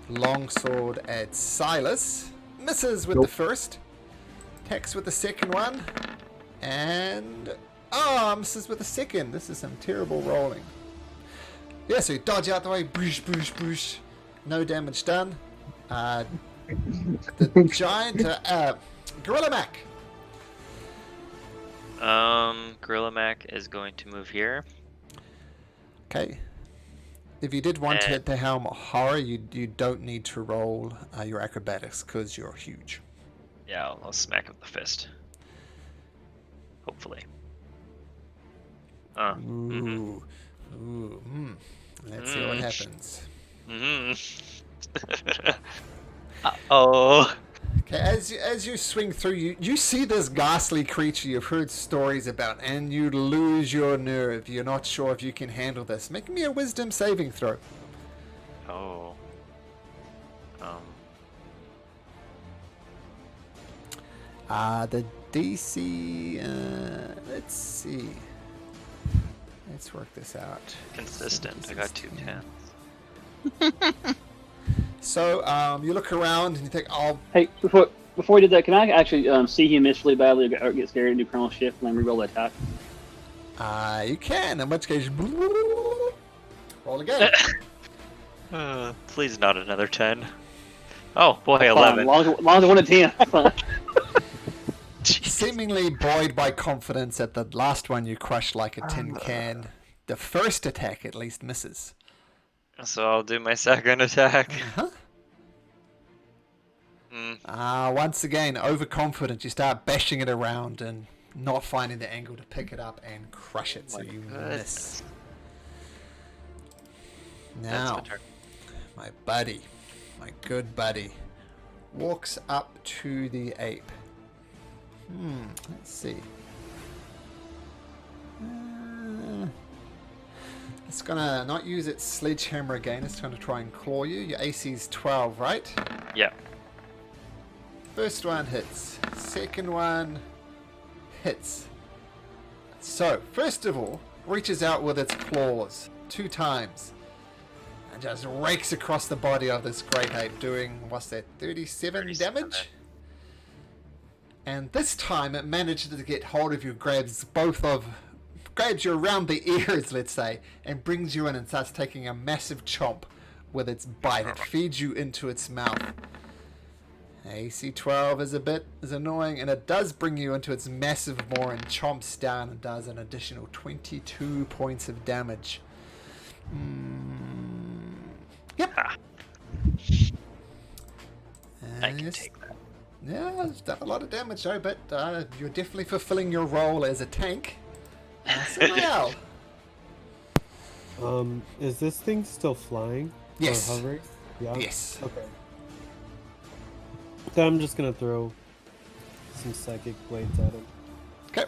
longsword at Silas. Misses with the first. Attacks with the second one. And... misses with the second. This is some terrible rolling. Yeah, so you dodge out the way. Boosh, boosh, boosh. No damage done. The giant... Gorilla Mac. Gorilla Mac is going to move here. Okay. If you did want to hit the helm horror, you don't need to roll your acrobatics because you're huge. Yeah, I'll smack him with the fist. Hopefully. Ooh. Ooh. Let's see what happens. Uh-oh. Okay, as you swing through, you see this ghastly creature you've heard stories about, and you lose your nerve. You're not sure if you can handle this. Make me a wisdom saving throw. Oh. The DC, let's see. Let's work this out. Consistent. I got 2 10s. So, you look around and you think, oh, Hey, before we did that, can I actually see him miss really badly or get scared and do Colonel Shift and then reroll the attack? You can, in which case... Roll again. Please not another 10. Oh boy, Fine, 11. long as I won a 10. Fine. Seemingly buoyed by confidence at the last one you crushed like a tin can, the first attack at least misses. So I'll do my second attack. Once again, overconfident, you start bashing it around and not finding the angle to pick it up and crush it, so you miss. Now, my buddy, my good buddy, walks up to the ape. Let's see. It's gonna not use its sledgehammer again. It's gonna try and claw you. Your AC is 12, right? Yeah. First one hits. Second one hits. So, first of all, reaches out with its claws 2 times and just rakes across the body of this great ape, doing, what's that, 37 damage? And this time it manages to get hold of you, grabs you around the ears, let's say, and brings you in and starts taking a massive chomp with its bite. It feeds you into its mouth. AC 12 is annoying, and it does bring you into its massive maw and chomps down and does an additional 22 points of damage. Yep. I can take that. Yeah, it's done a lot of damage though, but you're definitely fulfilling your role as a tank. So Is this thing still flying? Yes. Or hovering? Yeah. Yes. Okay. So I'm just gonna throw some psychic blades at him. Okay.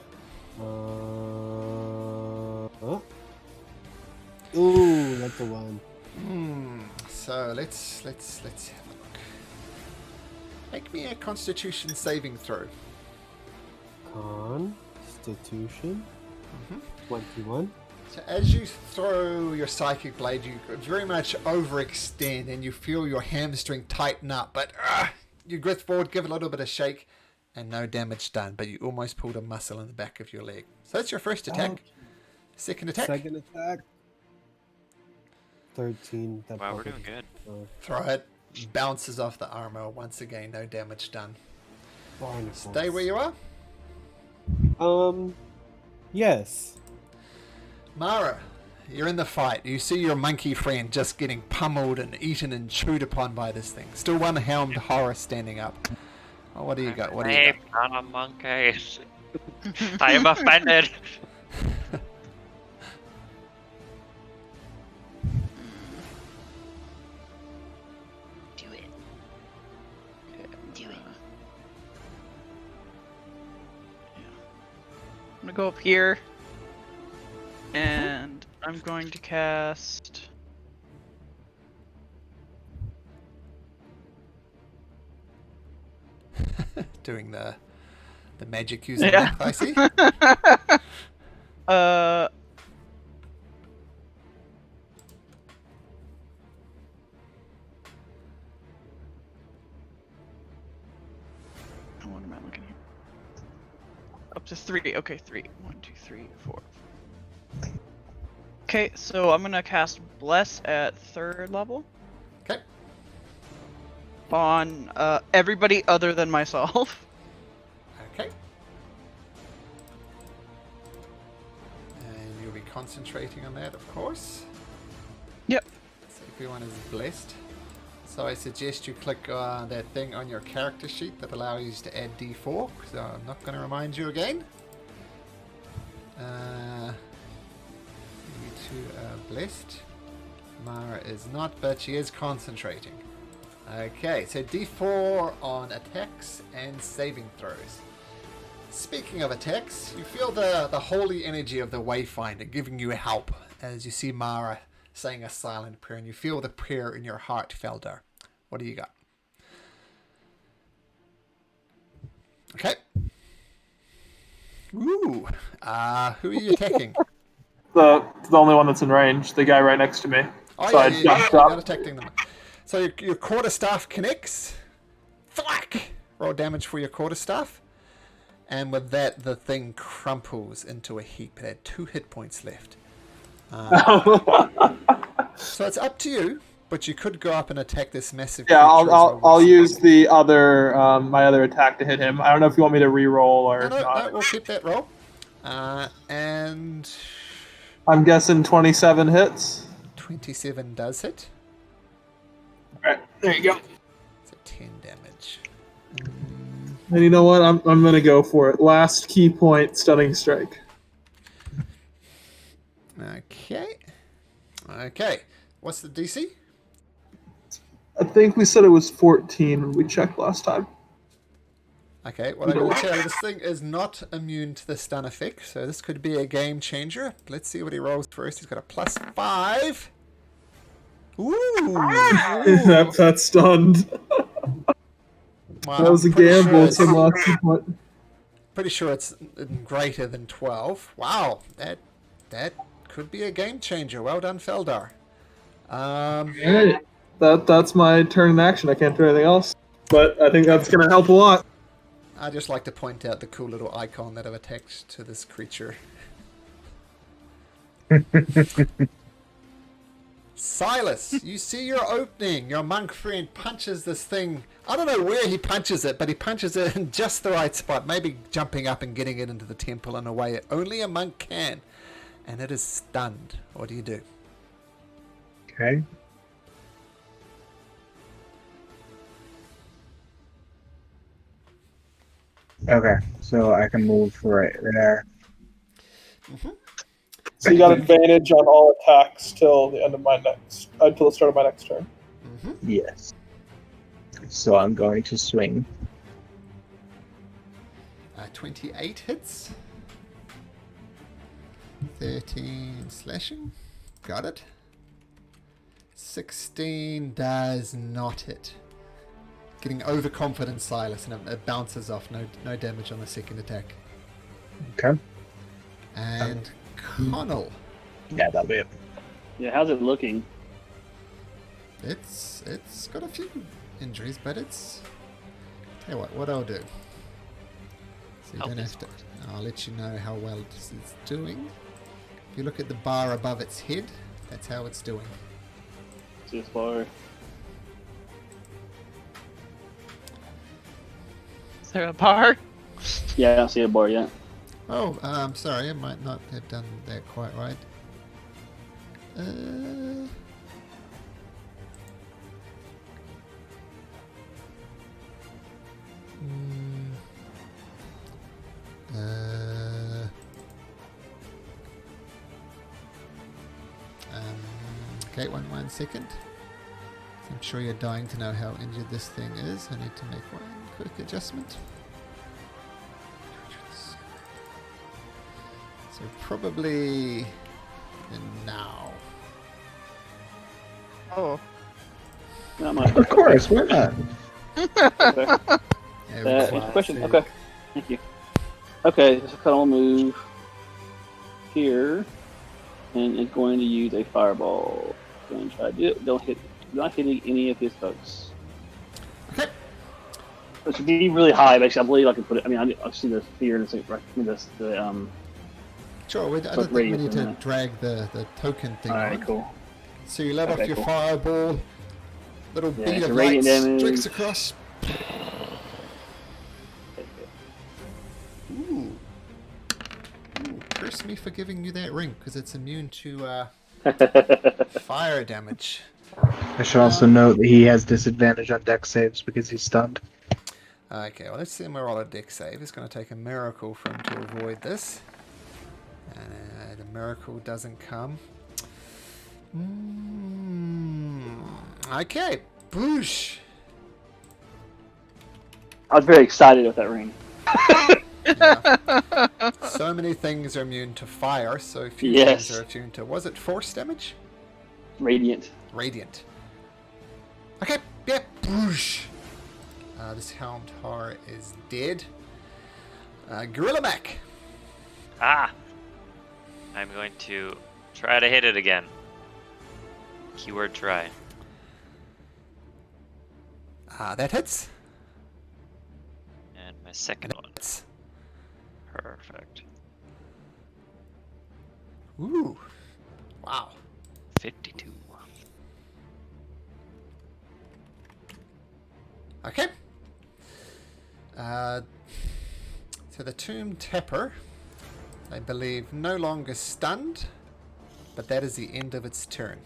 Ooh, that's a 1. So let's have a look. Make me a Constitution saving throw. Constitution. 21. So as you throw your psychic blade, you very much overextend, and you feel your hamstring tighten up. But you grip forward, give it a little bit of shake, and no damage done. But you almost pulled a muscle in the back of your leg. So that's your first attack. Okay. Second attack. Second attack. 13. That Wow, we're probably- doing good. Throw it. Bounces off the armor. Once again, no damage done. Barnacles. Stay where you are. Yes. Mara, you're in the fight. You see your monkey friend just getting pummeled and eaten and chewed upon by this thing. Still one helmed horror standing up. Oh, what do you got? What do you Ape, not a monkey. I am offended. Do it. Do it. I'm gonna go up here, and I'm going to cast. Doing the magic using Yeah. I see. What am I looking here? Up to 3. Okay, 3. 1, 2, 3, 4. Okay, so I'm gonna cast Bless at 3rd level Okay. on everybody other than myself. Okay. And you'll be concentrating on that, of course. Yep. So everyone is blessed. So I suggest you click that thing on your character sheet that allows you to add D4, so I'm not going to remind you again. You two are blessed. Mara is not, but she is concentrating. Okay, so D4 on attacks and saving throws. Speaking of attacks, you feel the holy energy of the Wayfinder giving you help as you see Mara saying a silent prayer, and you feel the prayer in your heart, Felder. What do you got? Okay. Ooh. Who are you attacking? The only one that's in range, the guy right next to me. Oh, So I yeah, jumped you're up. not attacking them. So your quarterstaff connects. Thwack! Roll damage for your quarterstaff. And with that, the thing crumples into a heap. It had 2 hit points left. So it's up to you, but you could go up and attack this massive Yeah, creature. I'll use the other my other attack to hit him. I don't know if you want me to re-roll or No, not. we'll keep that roll. And I'm guessing 27 hits. 27 does hit. Alright, there you go. It's a 10 damage. And you know what? I'm gonna go for it. Last key point, stunning strike. Okay. What's the DC? I think we said it was 14 when we checked last time. Okay, well, I'm going to tell you, this thing is not immune to the stun effect, so this could be a game changer. Let's see what he rolls first. He's got a +5. Ooh! That's stunned. Wow, That was a gamble. Some last key point. Pretty sure it's greater than 12. Wow, that could be a game changer. Well done, Feldar. Hey, that's my turn in action. I can't do anything else. But I think that's going to help a lot. I'd just like to point out the cool little icon that I've attached to this creature. Silas, you see your opening. Your monk friend punches this thing. I don't know where he punches it, but he punches it in just the right spot. Maybe jumping up and getting it into the temple in a way only a monk can. And it is stunned. What do you do? Okay. Okay, so I can move right there. So you got advantage on all attacks till the end of until the start of my next turn. Yes. So I'm going to swing. 28 hits. 13 slashing. Got it. 16 does not hit. Getting overconfident, Silas, and it bounces off. No damage on the second attack. Okay. And Connell. Yeah, that'll be it. Yeah, how's it looking? It's got a few injuries, but it's... Tell you what I'll do. So you don't have to... I'll let you know how well it's doing. If you look at the bar above its head, that's how it's doing. See this bar? Is there a bar? Yeah, I don't see a bar yet. Oh, I'm sorry, I might not have done that quite right. Okay, one second. I'm sure you're dying to know how injured this thing is. I need to make one quick adjustment. So probably now. Oh. Not much. Of course, why not? Any question? Okay. Thank you. Okay, so Connell will move here, and it's going to use a fireball. Going to try to do it. Don't hit. Not hitting any of his folks. Okay. It should be really high. Actually, I believe I can put it. I mean, I've seen the fear and the Sure, I don't think we need to drag the token thing on. Alright, cool. So you let off your cool. fireball, little bead so of radiant light damage. streaks across. Ooh. Curse me for giving you that ring, because it's immune to fire damage. I should also note that he has disadvantage on dex saves because he's stunned. Okay, well, let's see him roll a dex save. It's going to take a miracle for him to avoid this. And the miracle doesn't come. Okay, boosh. I was very excited with that ring. Yeah. So many things are immune to fire, so few things are immune to... Was it force damage? Radiant. Radiant. Okay, yeah, boosh. This Hound Har is dead. Gorilla Mac. Ah! I'm going to try to hit it again. Keyword try. That hits. And my second one. Hits. Perfect. Ooh. Wow. 52. Okay. So the Tomb Tapper, I believe, no longer stunned, but that is the end of its turn.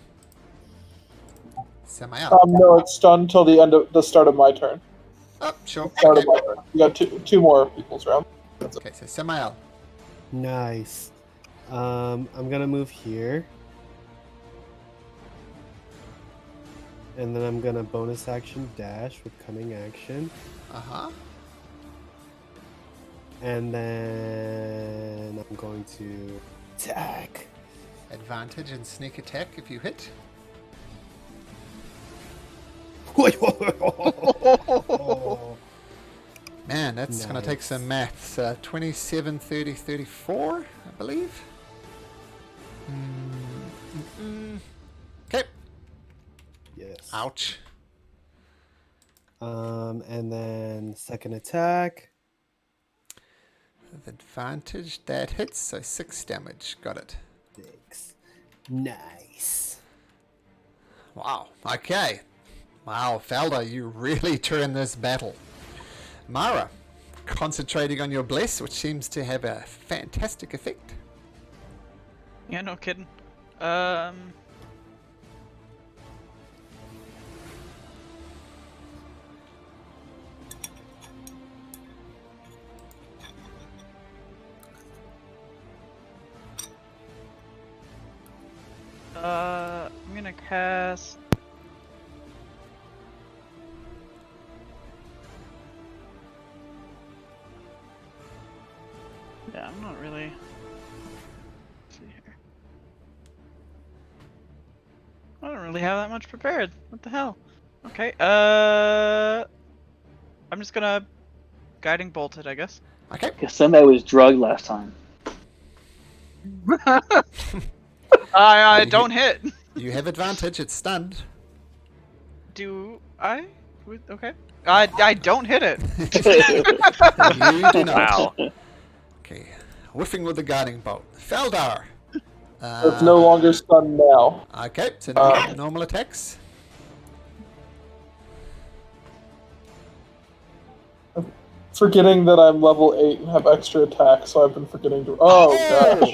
Samael. No, it's done till the start of my turn. Oh, sure. Start Okay. of my turn. You got two more people's round. Okay, so Samael. Nice. I'm gonna move here. And then I'm gonna bonus action dash with cunning action. Uh-huh. And then I'm going to attack. Advantage and sneak attack if you hit. Man, that's going to take some maths. 27, 30, 34, I believe. Okay. Yes. Ouch. And then second attack. With advantage, that hits, so 6 damage. Got it. 6. Nice. Wow. Okay. Wow, Felder, you really turned this battle. Mara, concentrating on your bless, which seems to have a fantastic effect. Yeah, no kidding. I'm gonna cast. Yeah, I'm not really. Let's see here. I don't really have that much prepared. What the hell? Okay. I'm just gonna guiding bolt it, I guess. Okay. Because somebody was drugged last time. I don't hit. You have advantage, it's stunned. Do I? Okay. I don't hit it. You do not. Wow. Okay. Whiffing with the guiding bolt. Feldar. It's no longer stunned now. Okay, so normal attacks. Forgetting that I'm level 8 and have extra attack, so I've been forgetting to. Oh, gosh.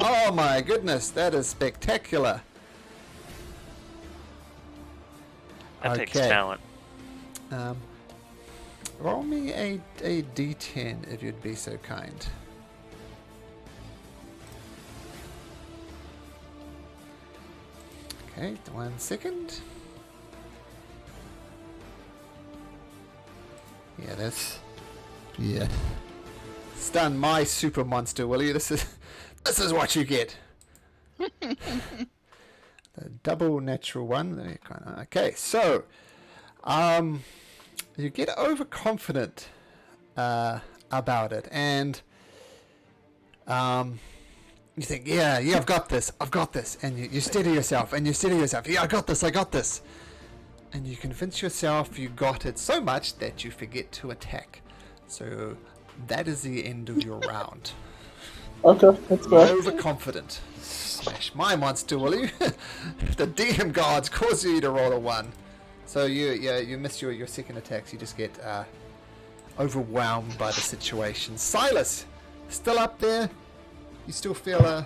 Oh my goodness, that is spectacular. That takes Okay. talent. Roll me a d10 if you'd be so kind. Okay, 1 second. Yeah, that's... Yeah. Stun my super monster, will you? This is what you get. The double natural one. Okay, so you get overconfident about it, and you think, yeah, I've got this, and you steady yourself, yeah, I got this, and you convince yourself you got it so much that you forget to attack. So that is the end of your round. Okay, that's good. Overconfident. Smash my monster, will you? The DM gods cause you to roll a 1. So you miss your second attacks. You just get overwhelmed by the situation. Silas, still up there? You still feel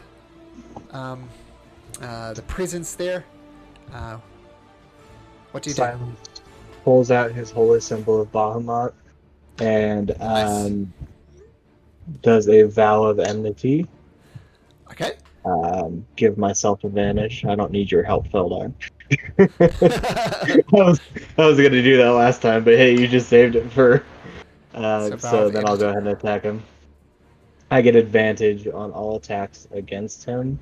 the presence there? What do you do? Silence pulls out his holy symbol of Bahamut and does a vow of enmity. Okay. Give myself advantage. I don't need your help, Feldar. I was gonna do that last time, but hey, you just saved it for. So then I'll go ahead and attack him. I get advantage on all attacks against him.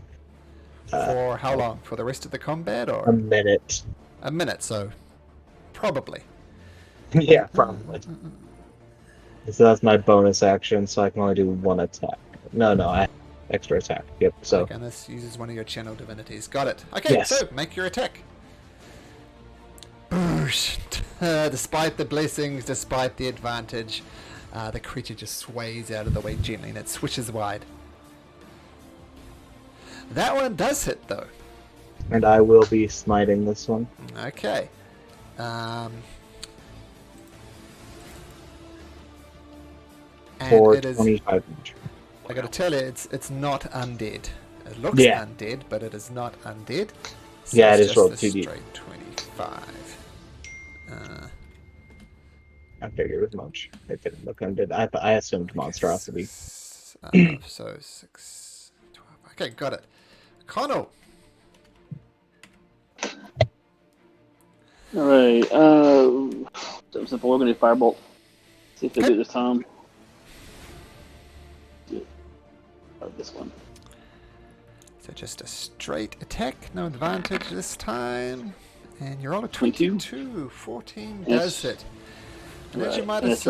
For how long? For the rest of the combat, or a minute? A minute, so probably. Yeah, probably. So that's my bonus action, so I can only do 1 attack. No, I have extra attack. Yep. So. Okay, and this uses one of your channel divinities. Got it. Okay, yes. So make your attack. Despite the blessings, despite the advantage, The creature just sways out of the way gently and it swishes wide. That one does hit, though. And I will be smiting this one. Okay. For it is, 25 damage. I gotta tell you, it's not undead. It looks Yeah. undead, but it is not undead. So Yeah, it it's is just rolled a 2d. straight 25. I figured it was much. It didn't look undead. I assumed monstrosity. So 6, 12. Okay, got it. Connell. Alright, so simple. We're going to firebolt. See if they do it this time. Yeah. This one. So just a straight attack, no advantage this time. And you're all a 22. 14 does hit. And as you might have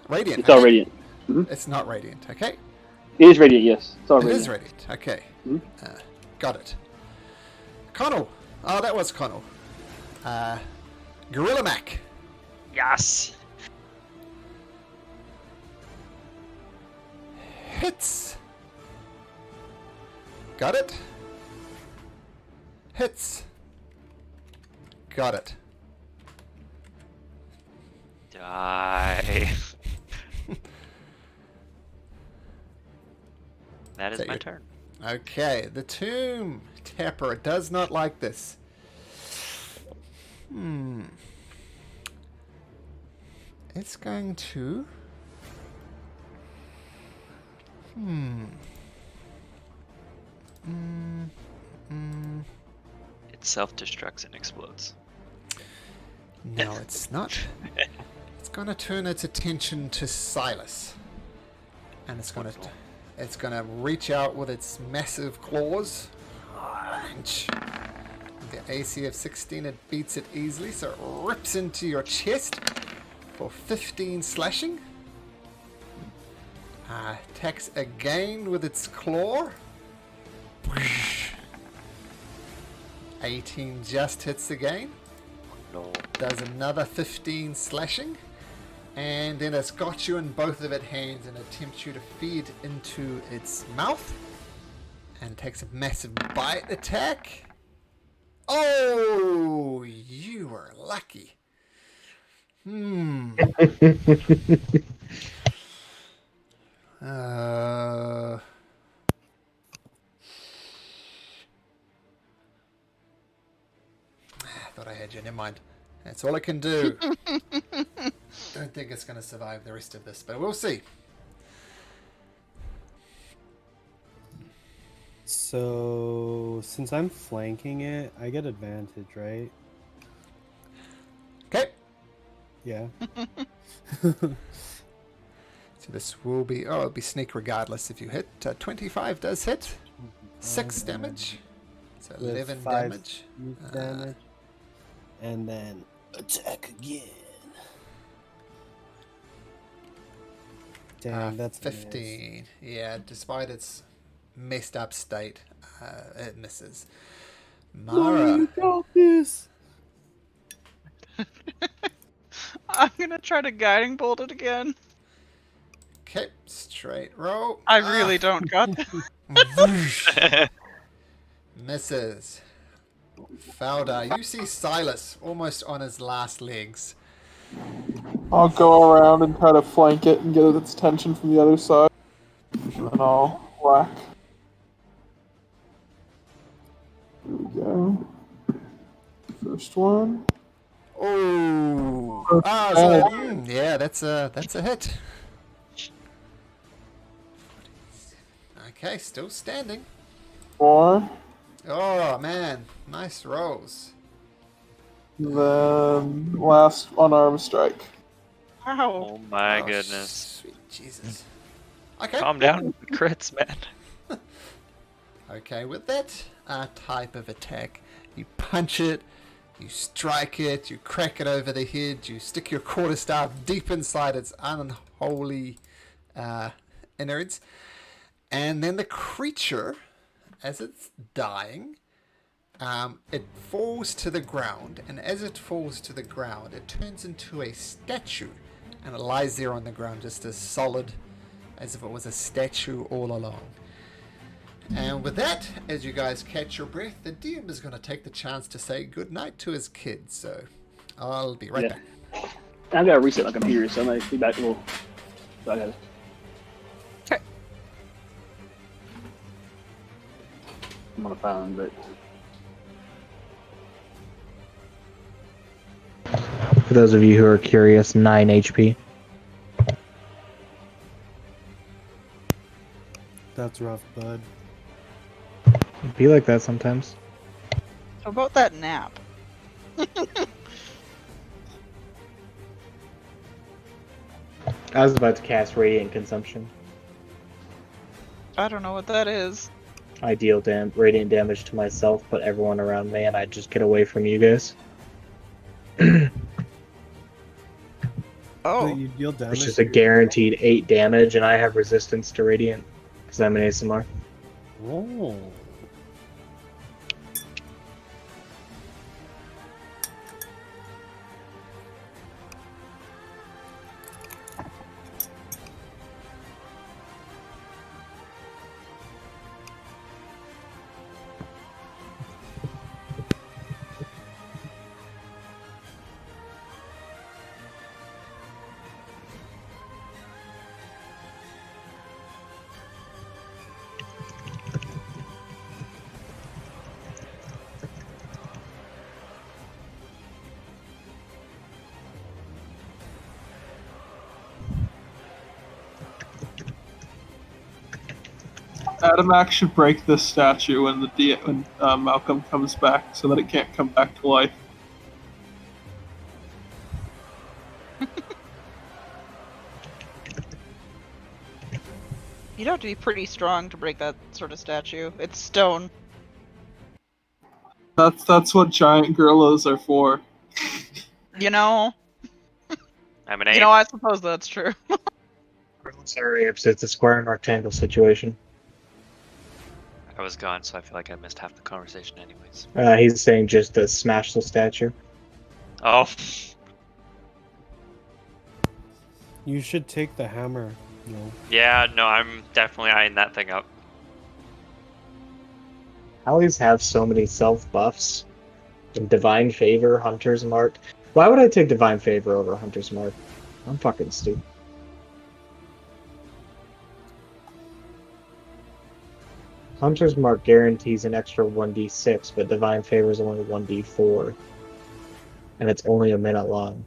radiant. It's all radiant. Mm-hmm. It's not radiant, okay? It is radiant, yes. It's all radiant. It is radiant, okay. Mm-hmm. Got it. Connell. Oh, that was Connell. Gorilla Mac. Yes. Hits. Got it. Hits. Got it. Die. That is Is that my your turn. Okay, the Tomb Tapper does not like this. It's going to... It self-destructs and explodes. No, it's not. It's going to turn its attention to Silas. And it's going to reach out with its massive claws. With the AC of 16, it beats it easily, so it rips into your chest for 15 slashing. Attacks again with its claw. 18 just hits again. No. Does another 15 slashing. And then it's got you in both of its hands and attempts you to feed into its mouth. And takes a massive bite attack. Oh, you were lucky. I thought I had you. Never mind. That's all I can do. Don't think it's going to survive the rest of this, but we'll see. So, since I'm flanking it, I get advantage, right? Okay. Yeah. So this will be... Oh, it'll be sneak regardless if you hit. 25 does hit. 6 damage. So 11 damage. Damage. And then attack again. Damn, that's 15. Yeah, despite its messed up state, it misses. Mara. You got this. I'm gonna try to guiding bolt it again. Okay, straight roll. I really don't got that. Misses. Fauda, you see Silas almost on his last legs. I'll go around and try to flank it and get its attention from the other side. And then I'll whack. Here we go. First one. Oh, yeah, that's a hit. Okay, still standing. 4. Oh man, nice rolls. Then last unarmed strike. Wow. Oh my goodness. Sweet Jesus. Okay. Calm down, crits, man. Okay, with that type of attack, you punch it, you strike it, you crack it over the head, you stick your quarterstaff deep inside its unholy innards, and then the creature, as it's dying, it falls to the ground, and as it falls to the ground, it turns into a statue, and it lies there on the ground just as solid as if it was a statue all along. And with that, as you guys catch your breath, the DM is going to take the chance to say goodnight to his kids, so I'll be right back. I've got to reset my computer, so I might be back a little. So I got it. Okay. I'm on the phone, but. For those of you who are curious, 9 HP. That's rough, bud. It'd be like that sometimes. How about that nap? I was about to cast Radiant Consumption. I don't know what that is. I deal radiant damage to myself, but everyone around me, and I just get away from you guys. Oh. You deal damage. It's just a guaranteed 8 damage, and I have resistance to radiant because I'm an ASMR. Oh. Adamac should break this statue when Malcolm comes back, so that it can't come back to life. You'd have to be pretty strong to break that sort of statue. It's stone. That's what giant gorillas are for. You know? I'm an 8. You know, I suppose that's true. Sorry, it's a square and rectangle situation. I was gone, so I feel like I missed half the conversation anyways. He's saying just to smash the statue. Oh. You should take the hammer. No. Yeah, no, I'm definitely eyeing that thing up. Allies have so many self buffs. Divine Favor, Hunter's Mark. Why would I take Divine Favor over Hunter's Mark? I'm fucking stupid. Hunter's Mark guarantees an extra 1d6, but Divine Favor is only 1d4. And it's only a minute long.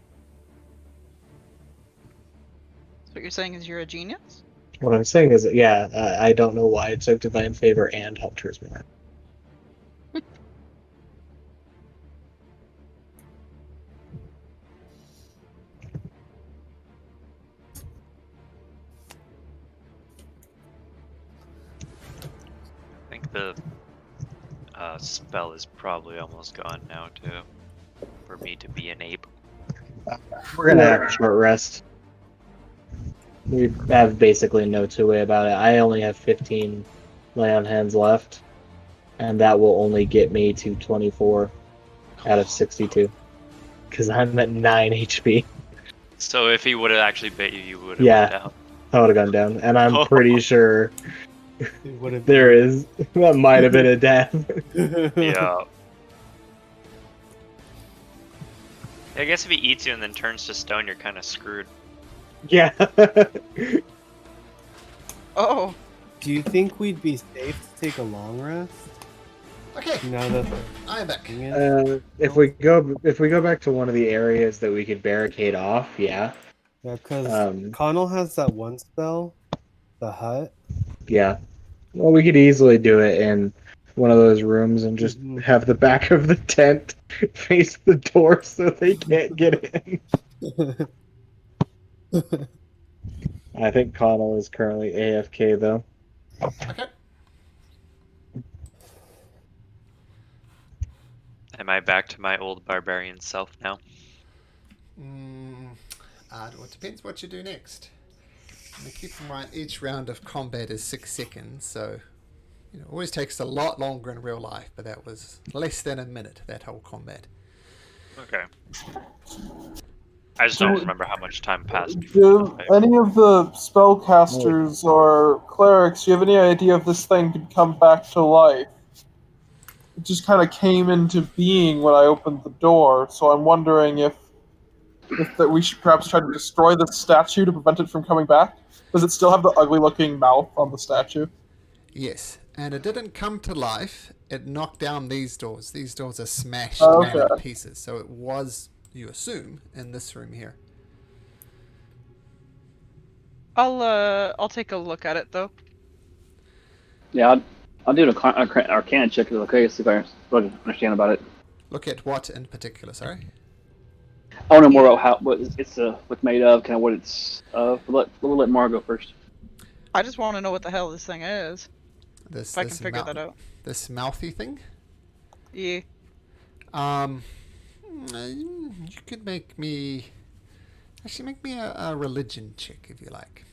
So what you're saying is you're a genius? What I'm saying is, yeah, I don't know why I took Divine Favor and Hunter's Mark. I think the spell is probably almost gone now, too. For me to be an ape. We're gonna have a short rest. We have basically no two-way about it. I only have 15 lay on hands left, and that will only get me to 24 out of 62. Because I'm at 9 HP. So if he would have actually bit you, you would have Yeah. went down. I would have gone down, and I'm Oh. pretty sure What if there is. That might have been a death. Yeah. I guess if he eats you and then turns to stone, you're kind of screwed. Yeah. Oh. Do you think we'd be safe to take a long rest? Okay, Now that I'm back. If we go back to one of the areas that we could barricade off, yeah. yeah, because Connell has that one spell, the hut. Yeah. Well, we could easily do it in one of those rooms and just have the back of the tent face the door so they can't get in. I think Connell is currently AFK though. Okay. Am I back to my old barbarian self now? It depends what you do next. And keep in mind, each round of combat is 6 seconds, so it always takes a lot longer in real life, but that was less than a minute, that whole combat. Okay. I just don't remember how much time passed. Do any of the spellcasters or clerics, do you have any idea if this thing could come back to life? It just kind of came into being when I opened the door, so I'm wondering if that we should perhaps try to destroy the statue to prevent it from coming back. Does it still have the ugly-looking mouth on the statue? Yes, and it didn't come to life. It knocked down these doors. These doors are smashed down in pieces. So it was, you assume, in this room here. I'll take a look at it though. Yeah, I'll do an arcana check. Okay, see if I understand about it. Look at what in particular, sorry? I want to know more about what it's what's made of, kind of what it's of. We'll let Mara go first. I just want to know what the hell this thing is. If I can figure that out. This mouthy thing? Yeah. You could make me a religion check if you like.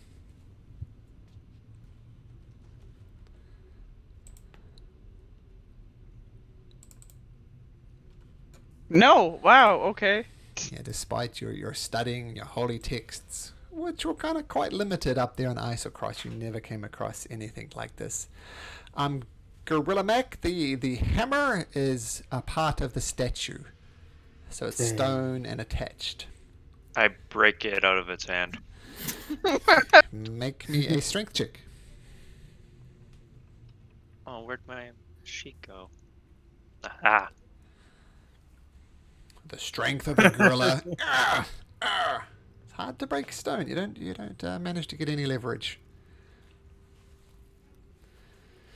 No. Wow. Okay. Yeah, despite your studying your holy texts, which were kind of quite limited up there on Isocross, you never came across anything like this. Gorilla Mac, the hammer is a part of the statue, so it's stone and attached. I break it out of its hand. Make me a strength check. Oh, where'd my sheet go? Ah. The strength of the gorilla. It's hard to break stone. You don't manage to get any leverage.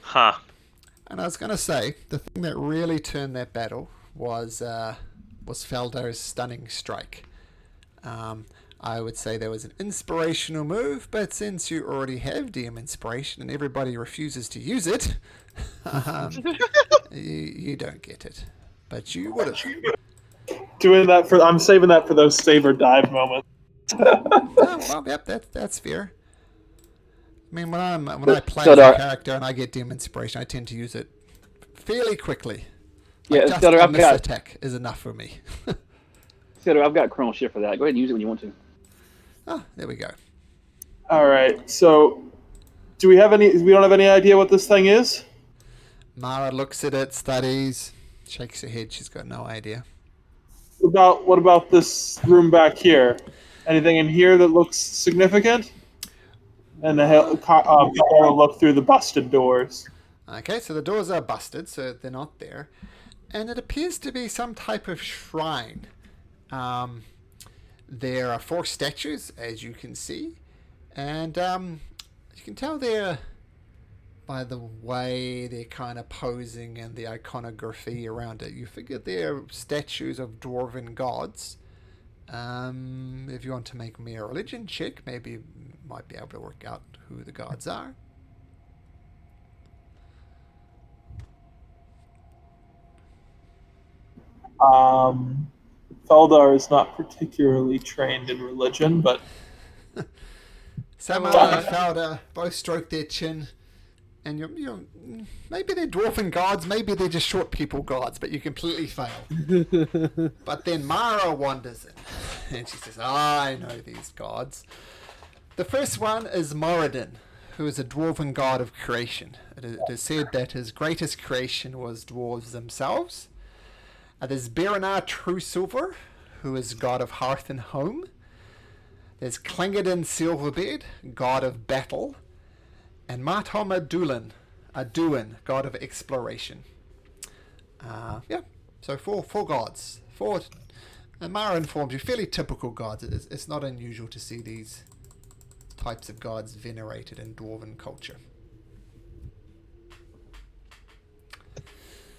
Huh. And I was going to say, the thing that really turned that battle was Feldo's stunning strike. I would say there was an inspirational move, but since you already have DM inspiration and everybody refuses to use it, you don't get it. But you would have. I'm saving that for those save or dive moments. Well, yep, that's fair. I mean, when I play as a character and I get DM inspiration, I tend to use it fairly quickly. Like just a miss attack is enough for me. Theodore, I've got Chronal Shift for that. Go ahead and use it when you want to. Oh, there we go. All right. So, we don't have any idea what this thing is? Mara looks at it, studies, shakes her head. She's got no idea. What about this room back here? Anything in here that looks significant? And I'll look through the busted doors. Okay, so the doors are busted, so they're not there. And it appears to be some type of shrine. There are 4 statues, as you can see. And you can tell they're, by the way they're kind of posing and the iconography around it, you figure they're statues of dwarven gods. If you want to make me a religion check, maybe you might be able to work out who the gods are. Feldar is not particularly trained in religion, but Samara and Felder both stroke their chin, and you're maybe they're dwarven gods, maybe they're just short people gods, but you completely fail. But then Mara wanders in, and she says, I know these gods. The first one is Moradin, who is a dwarven god of creation. It is said that his greatest creation was dwarves themselves. There's Beranar Truesilver, who is god of hearth and home. There's Clingadin Silverbed, god of battle. And Martom Aduin, god of exploration. So four gods. And Mara informs you, fairly typical gods. It's not unusual to see these types of gods venerated in dwarven culture.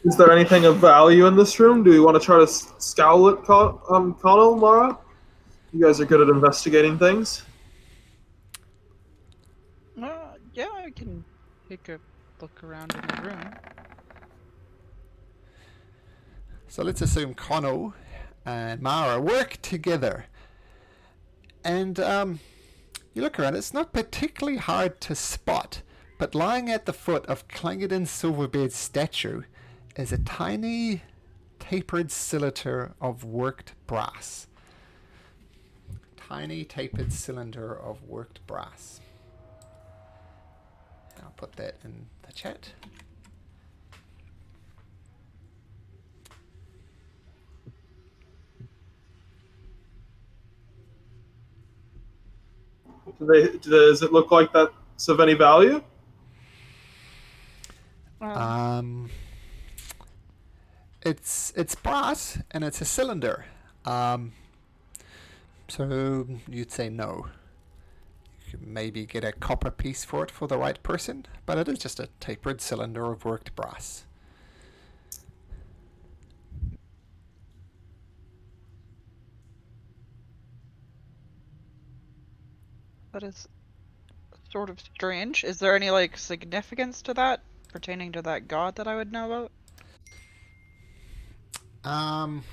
Is there anything of value in this room? Do we want to try to scowl it, Connell, Mara? You guys are good at investigating things. Yeah, I can take a look around in the room. So let's assume Connell and Mara work together. And you look around, it's not particularly hard to spot, but lying at the foot of Clingadin Silverbed's statue is a tiny tapered cylinder of worked brass. tiny tapered cylinder of worked brass. I'll put that in the chat. Does it look like that's of any value? It's brass and it's a cylinder. So you'd say no. You could maybe get a copper piece for it for the right person, but it is just a tapered cylinder of worked brass. That is sort of strange. Is there any like significance to that pertaining to that god that I would know about?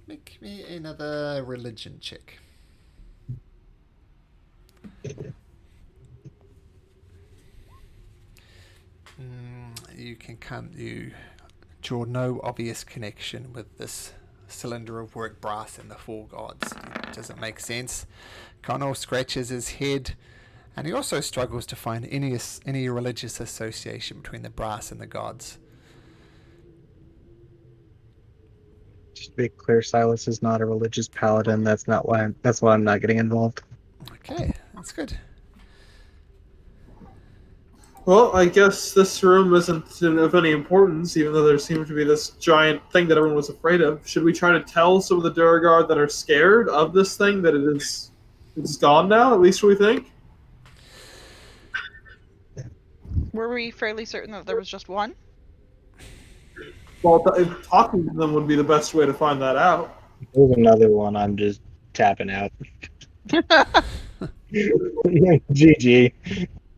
Make me another religion check. You draw no obvious connection with this cylinder of worked brass and the four gods. It doesn't make sense. Connell scratches his head, and he also struggles to find any religious association between the brass and the gods. Just to be clear, Silas is not a religious paladin. That's why I'm not getting involved. Okay, that's good. Well, I guess this room isn't of any importance, even though there seems to be this giant thing that everyone was afraid of. Should we try to tell some of the Duragard that are scared of this thing that it's gone now, at least we think? Were we fairly certain that there was just one? Well, talking to them would be the best way to find that out. There's another one. I'm just tapping out. GG.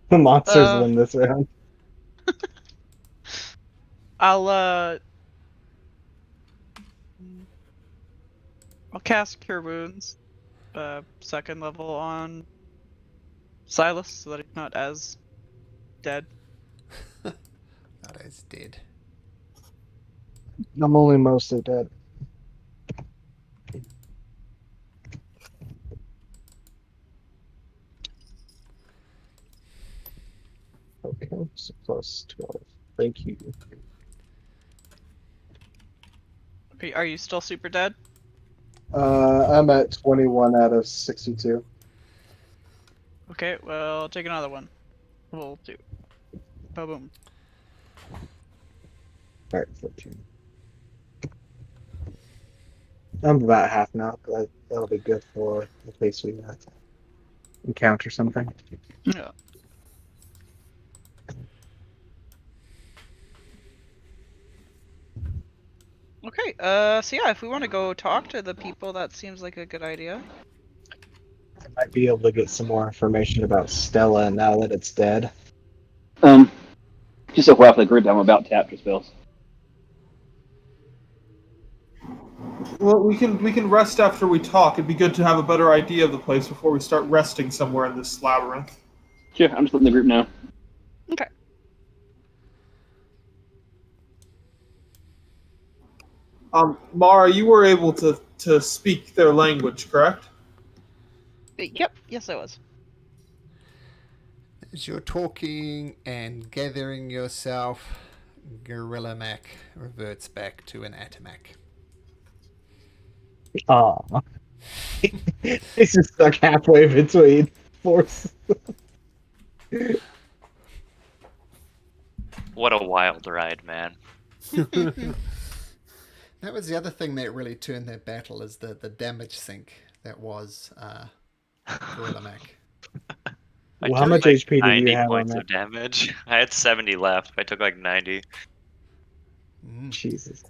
The monsters win this round. I'll cast Cure Wounds, second level on Silas, so that he's not as dead. Not as dead. I'm only mostly dead. Okay, so plus 12. Thank you. Are you still super dead? I'm at 21 out of 62. Okay, well, take another one. Level 2. Boom. Alright, 14. I'm about half now, but that'll be good for the case we encounter something. Yeah. Okay, so yeah, if we want to go talk to the people, that seems like a good idea. I might be able to get some more information about Stella now that it's dead. Just so half the group, I'm about to after spells. Well, we can rest after we talk. It'd be good to have a better idea of the place before we start resting somewhere in this labyrinth. Sure, I'm just letting the group know. Okay. Mara, you were able to speak their language, correct? Yep, yes I was. As you're talking and gathering yourself, Gorilla Mac reverts back to an Atomac. Aw. He's just stuck halfway between forces. What a wild ride, man. That was the other thing that really turned that battle, is the damage sink that was Gorilla Mac. Well, how much HP do you have on points that? of damage. I had 70 left. I took like 90. Jesus.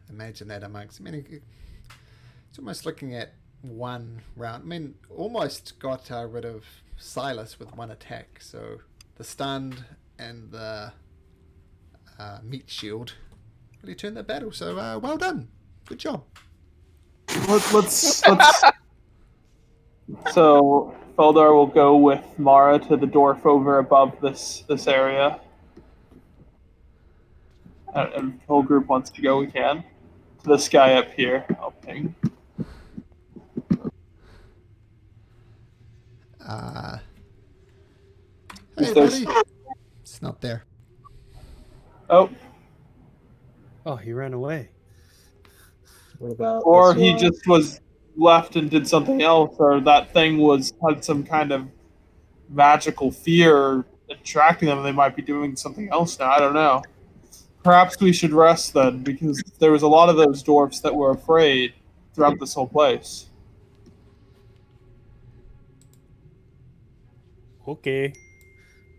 Imagine that amongst. I mean, it's almost looking at one round. I mean, almost got rid of Silas with one attack. So the stunned and the meat shield really turned the battle. So well done. Good job. Let's So Feldar will go with Mara to the dwarf over above this area. And the whole group wants to go, we can. To this guy up here. I'll ping. Hey, buddy. It's not there. Oh, Oh, he ran away. What about or this he one? just was left and did something else, or that thing had some kind of magical fear attracting them. They might be doing something else now. I don't know. Perhaps we should rest then, because there was a lot of those dwarfs that were afraid throughout this whole place. Okay.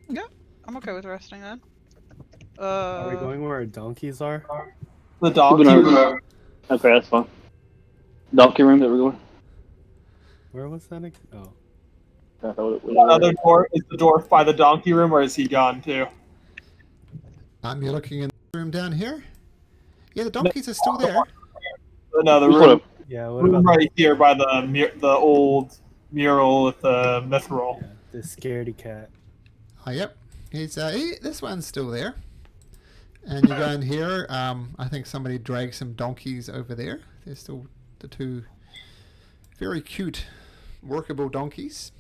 Yeah, I'm okay with resting then. Are we going where our donkeys are? The donkey. Okay, that's fine. Donkey room that we're going. Where was that again? Oh. I thought it was Another dwarf is the dwarf by the donkey room, or is he gone too? You're looking in the room down here? Yeah, the donkeys are still there. No, the Which room, one? Yeah, what room about right here by the old mural with the mithril. yeah, the scaredy cat? Oh, yep. This one's still there. And you go in here. I think somebody dragged some donkeys over there. They're still the two very cute, workable donkeys.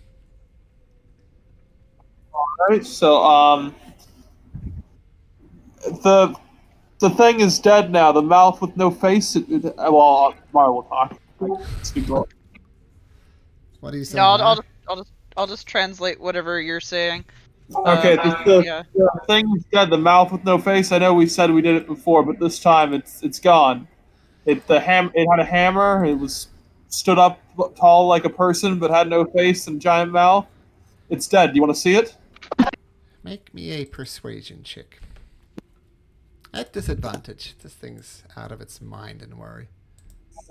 Alright, so the thing is dead now. The mouth with no face. Well, Mara will talk. Speak more. What are you saying? No, Mara? I'll just translate whatever you're saying. Okay, Yeah. the thing is dead. The mouth with no face. I know we said we did it before, but this time it's gone. It had a hammer. It was stood up tall like a person, but had no face and giant mouth. It's dead. Do you want to see it? Make me a persuasion check. At disadvantage. This thing's out of its mind and worry.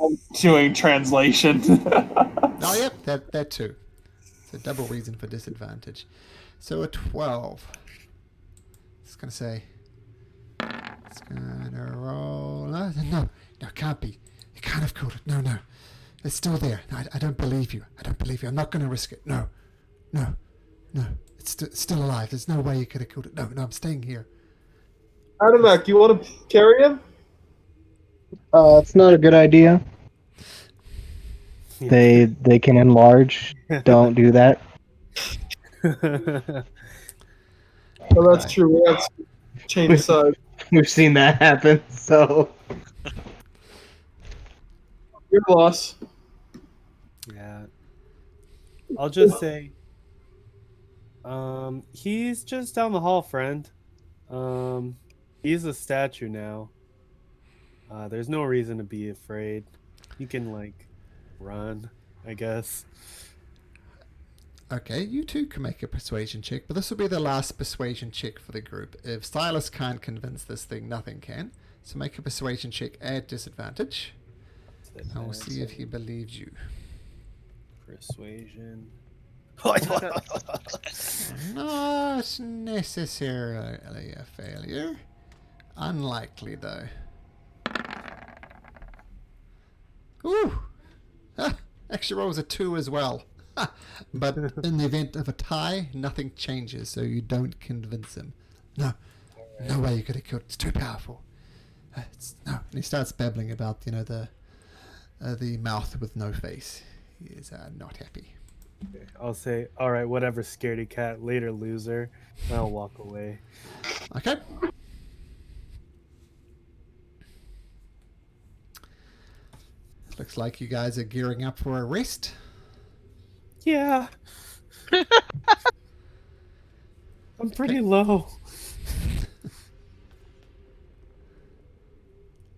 I'm doing translation. Oh, yep, that too. It's a double reason for disadvantage. So a 12. It's going to say... It's going to roll... No, it can't be. You can't have killed it. No. It's still there. No, I don't believe you. I'm not going to risk it. No. It's still alive. There's no way you could have killed it. No, I'm staying here. Artemak, you want to carry him? It's not a good idea. They can enlarge. Don't do that. Oh, that's true. We have to change size. We've seen that happen, so Your loss. Yeah. I'll just say he's just down the hall, friend. He's a statue now. There's no reason to be afraid. You can like run, I guess. Okay, you two can make a persuasion check, but this will be the last persuasion check for the group. If Silas can't convince this thing, nothing can. So make a persuasion check at disadvantage. And we'll see if he believes you. Persuasion. Not necessarily a failure. Unlikely, though. Ooh! Actually rolls a 2 as well. But in the event of a tie, nothing changes, so you don't convince him. No way you could have killed it. It's too powerful. No. And he starts babbling about, the mouth with no face. He is not happy. I'll say, all right, whatever, scaredy cat. Later, loser. And I'll walk away. Okay. Looks like you guys are gearing up for a rest. Yeah. I'm pretty low.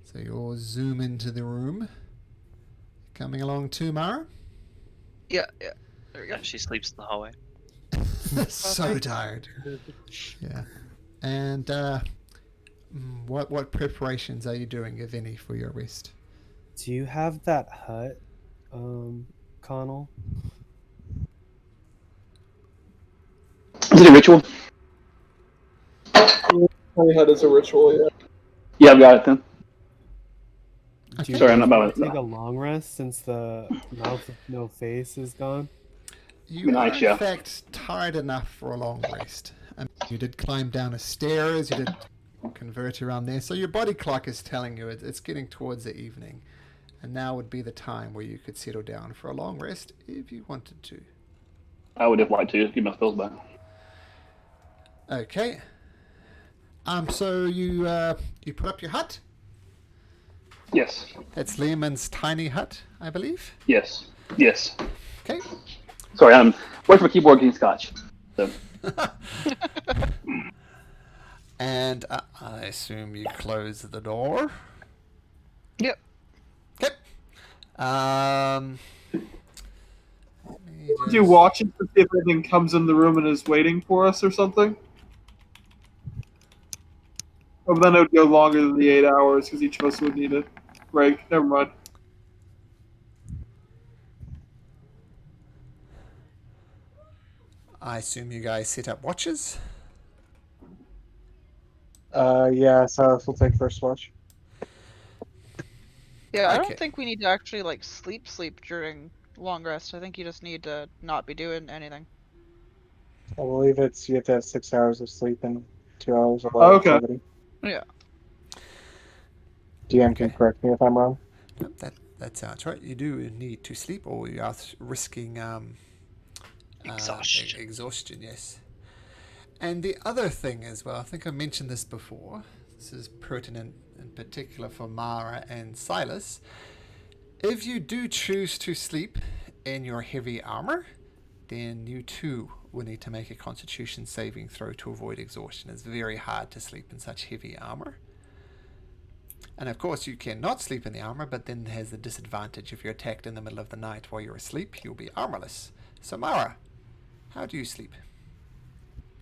So you'll zoom into the room. Coming along too, Mara? Yeah. There we go. Yeah, she sleeps in the hallway. So tired. Yeah. And what preparations are you doing, if any, for your rest? Do you have that hut, Connell? Is it a ritual? My head is a ritual, yeah. Yeah, I've got it then. Okay. Sorry, I'm not about it. Take a long rest since the mouth with no face is gone. You Nice, are, yeah. in fact, tired enough for a long rest. You did climb down the stairs, you did convert around there, so your body clock is telling you it's getting towards the evening. And now would be the time where you could settle down for a long rest if you wanted to. I would have liked to get my spells back. Okay. So you put up your hut? Yes. It's Lehman's tiny hut, I believe. Yes. Yes. Okay. Sorry, I'm working for keyboard getting scotch. So. And I assume you close the door. Yep. Okay. Do you watch it to see if anything comes in the room and is waiting for us or something? Oh, but then it would go longer than the 8 hours because each of us would need a break. Never mind. I assume you guys set up watches. Yeah, Silas will take first watch. Yeah, I Okay. don't think we need to actually like sleep during long rest. I think you just need to not be doing anything. I believe you have to have 6 hours of sleep and 2 hours of Okay. activity. Yeah. DM can correct me if I'm wrong. Nope, that sounds right. You do need to sleep, or you are risking Exhaustion. Exhaustion, yes. And the other thing as well, I think I mentioned this before. This is pertinent in particular for Mara and Silas. If you do choose to sleep in your heavy armor, then you too will need to make a Constitution saving throw to avoid exhaustion. It's very hard to sleep in such heavy armor. And of course, you cannot sleep in the armor, but then there's the disadvantage. If you're attacked in the middle of the night while you're asleep, you'll be armorless. So Mara, how do you sleep?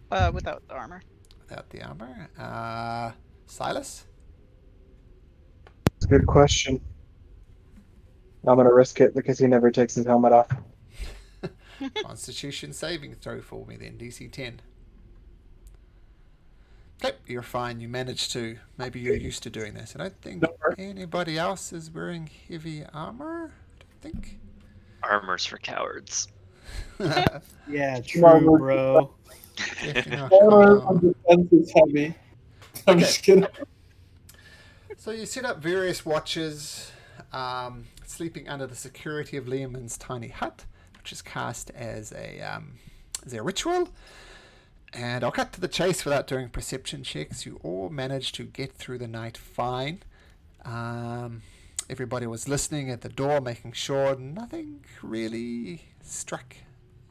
Without the armor. Without the armor. Silas? It's a good question. I'm going to risk it because he never takes his helmet off. Constitution saving throw for me then, DC 10. Okay, you're fine. You managed to. Maybe you're used to doing this. I don't think anybody else is wearing heavy armor. I don't think. Armor's for cowards. Yeah, true, bro. Our defense is heavy. I'm just kidding. So you set up various watches, sleeping under the security of Lehman's tiny hut, which is cast as a ritual. And I'll cut to the chase without doing perception checks. You all managed to get through the night fine. Everybody was listening at the door, making sure nothing really struck.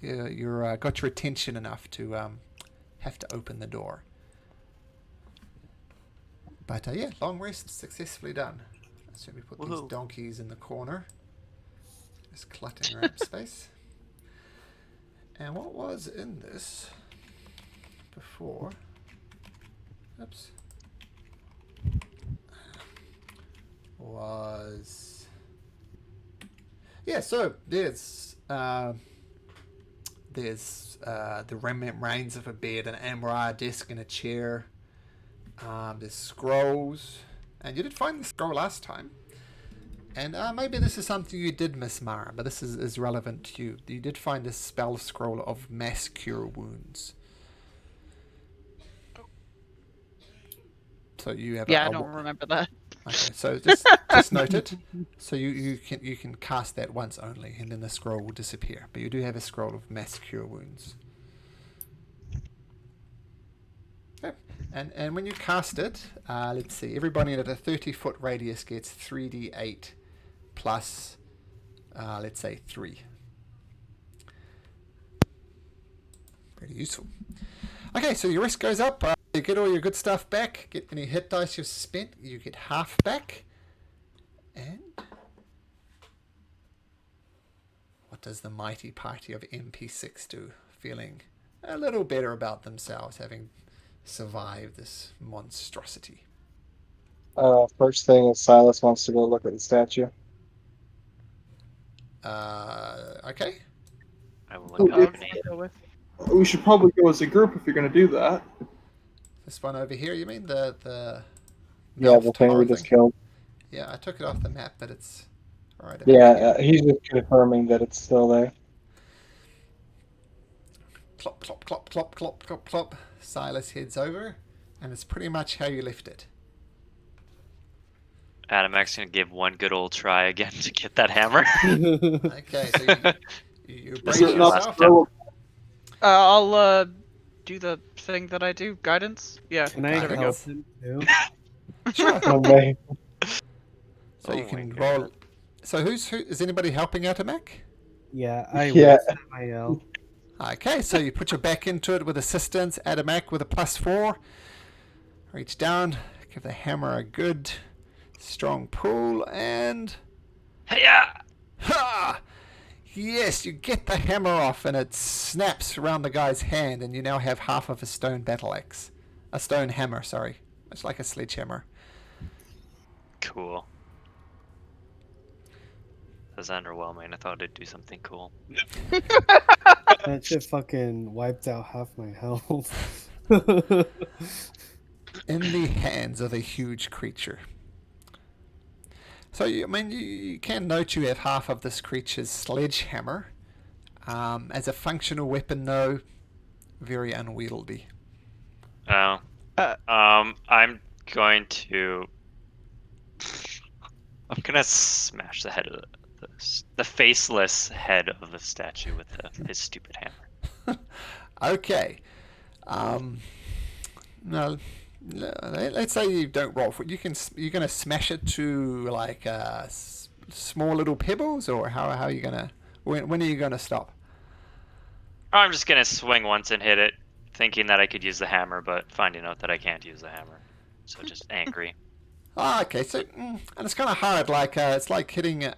You got your attention enough to have to open the door. But yeah, long rest successfully done. So we put these donkeys in the corner. Just cluttering around space. And what was in this before? Oops. Was so there's the remains of a bed, an Amrah desk and a chair. There's scrolls, and you did find the scroll last time. And maybe this is something you did miss, Mara, but this is relevant to you. You did find a spell scroll of mass cure wounds. So you have I don't remember that. Okay, so just note it. So you can cast that once only, and then the scroll will disappear. But you do have a scroll of mass cure wounds. Okay. And when you cast it, let's see, everybody at a 30-foot radius gets 3d8 plus, let's say 3. Pretty useful. Okay, so your risk goes up. You get all your good stuff back. Get any hit dice you've spent, you get half back. And what does the mighty party of MP6 do? Feeling a little better about themselves, having survived this monstrosity. First thing is Silas wants to go look at the statue. Okay. I will accompany. We should probably go as a group if you're going to do that. This one over here, you mean? The the thing we just killed. Yeah, I took it off the map, but it's alright. Yeah, he's just confirming that it's still there. Clop, clop, clop, clop, clop, clop, clop. Silas heads over, and it's pretty much how you left it. Adam, I'm actually going to give one good old try again to get that hammer. Okay, so you brace This is the last yourself. step. I'll do the thing that I do. Guidance. Yeah. Can I there we go. help him too? Sure. Oh, man. So Oh you my can God. roll. So who is anybody helping out a Mac? Yeah, I Yeah. will. IL. Okay, so you put your back into it with assistance, add a Mac with a +4. Reach down, give the hammer a good strong pull, and Yeah. ha! Yes, you get the hammer off, and it snaps around the guy's hand, and you now have half of a stone battle axe, a stone hammer. Sorry, it's like a sledgehammer. Cool. That was underwhelming. I thought it'd do something cool. That shit fucking wiped out half my health. In the hands of a huge creature. So, you can note you have half of this creature's sledgehammer. As a functional weapon, though, very unwieldy. Oh. I'm going to. I'm gonna smash the head of the faceless head of the statue with his stupid hammer. Okay. No, let's say you don't roll for it. You're gonna smash it to like small little pebbles, or how are you gonna? When are you gonna stop? I'm just gonna swing once and hit it, thinking that I could use the hammer, but finding out that I can't use the hammer. So just angry. Ah, okay. So, and it's kind of hard. Like it's like hitting, hitting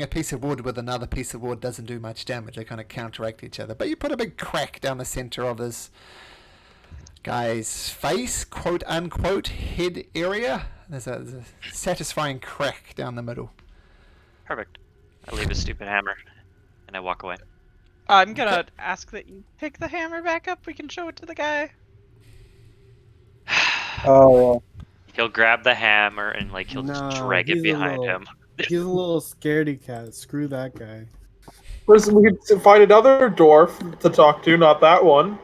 a piece of wood with another piece of wood doesn't do much damage. They kind of counteract each other. But you put a big crack down the center of this guy's face, quote unquote, head area. There's a satisfying crack down the middle. Perfect. I leave his stupid hammer, and I walk away. I'm gonna ask that you pick the hammer back up. We can show it to the guy. Oh, He'll grab the hammer and he'll just No, drag it he's a behind little- him. He's a little scaredy cat. Screw that guy. Listen, we could find another dwarf to talk to, not that one.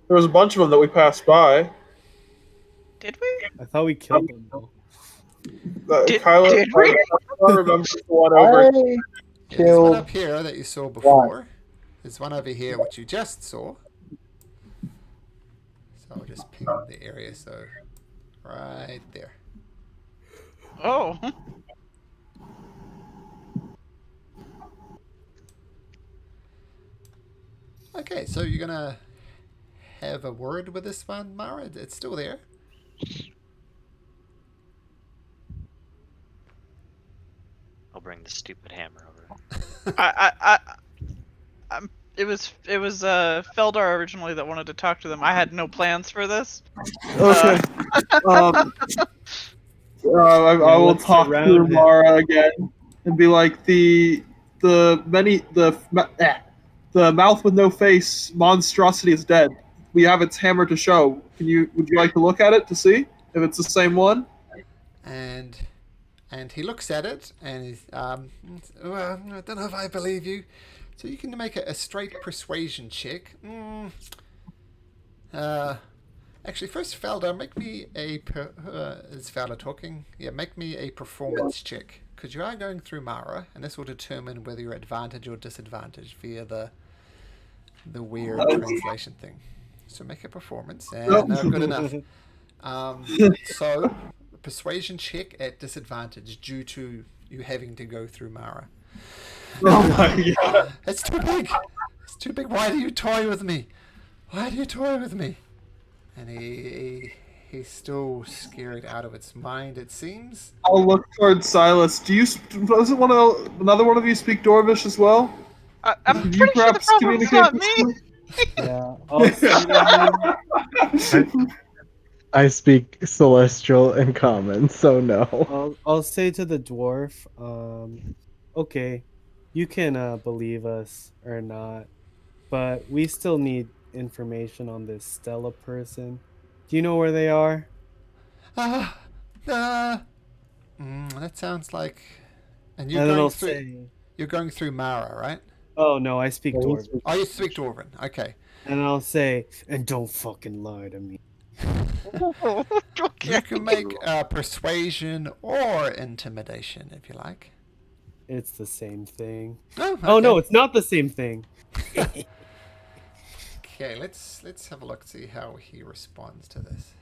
There was a bunch of them that we passed by. Did we? I thought we killed him though. Kyla, did we? I remember the one over. I There's one killed. up here that you saw before. There's one over here which you just saw. So I'll just ping the area. So right there. Oh. Okay, so you're gonna have a word with this one, Mara? It's still there. I'll bring the stupid hammer over. It was Feldar originally that wanted to talk to them. I had no plans for this. Okay. I will let's talk to surround him. Mara again and be like the mouth with no face monstrosity is dead. We have its hammer to show. Would you like to look at it to see if it's the same one? And he looks at it and he's well, I don't know if I believe you. So you can make a straight persuasion check. Actually, first, Felder, make me a is Felder talking? Yeah, make me a performance check, because you are going through Mara, and this will determine whether you're advantage or disadvantage via the weird translation thing. So make a performance, and no, good enough. So persuasion check at disadvantage due to you having to go through Mara. Oh my god! It's too big. It's too big. Why do you toy with me? Why do you toy with me? And he's still scared out of its mind, it seems. I'll look towards Silas. Doesn't another one of you speak Dwarvish as well? I'm Could pretty you sure the perhaps problem's not me. Yeah. I'll say to him, I speak Celestial and Common, so no. I'll say to the dwarf, okay, you can believe us or not, but we still need information on this Stella person. Do you know where they are? That sounds like. And And then I'll say, you're going through Mara, right? oh no, I speak Dwarven. Oh, you speak Dwarven. Okay. And I'll say, and don't fucking lie to me. You can make persuasion or intimidation if you like. It's the same thing. Oh, okay. Oh no, it's not the same thing. Okay, let's have a look, see how he responds to this.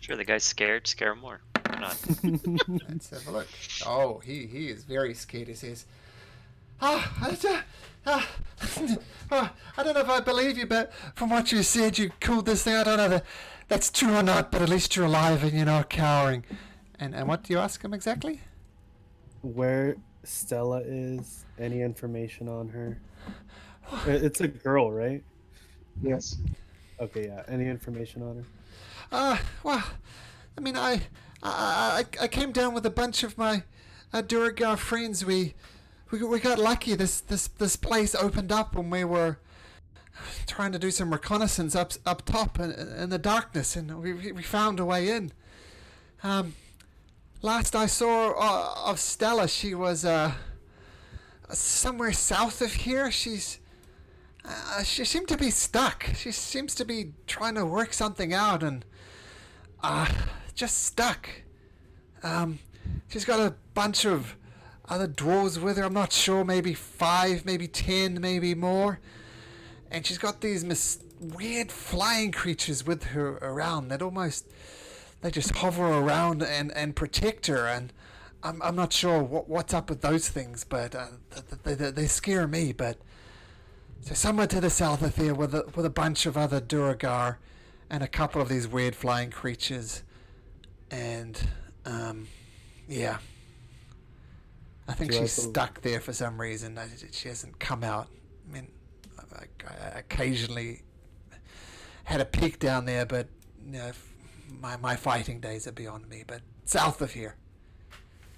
Sure, the guy's scared. Scare him more. Why not? Let's have a look. Oh, he is very scared. He says, I don't know if I believe you, but from what you said, you called this thing. I don't know if that's true or not, but at least you're alive and you're not cowering. And what do you ask him exactly? Where Stella is, any information on her? It's a girl, right? Yes. Okay, yeah. Any information on her? Well, I mean, I came down with a bunch of my Duragar friends. We got lucky. This place opened up when we were trying to do some reconnaissance up top in the darkness, and we found a way in. Last I saw of Stella, she was somewhere south of here. She seemed to be stuck. She seems to be trying to work something out and just stuck. She's got a bunch of other dwarves with her. I'm not sure, maybe 5, maybe 10, maybe more. And she's got these weird flying creatures with her around that they just hover around and protect her. And I'm not sure what's up with those things, but they scare me. But so somewhere to the south of here with a bunch of other Duragar and a couple of these weird flying creatures. And yeah, I think she's stuck there for some reason. She hasn't come out. I mean, I occasionally had a peek down there, but my fighting days are beyond me. But south of here.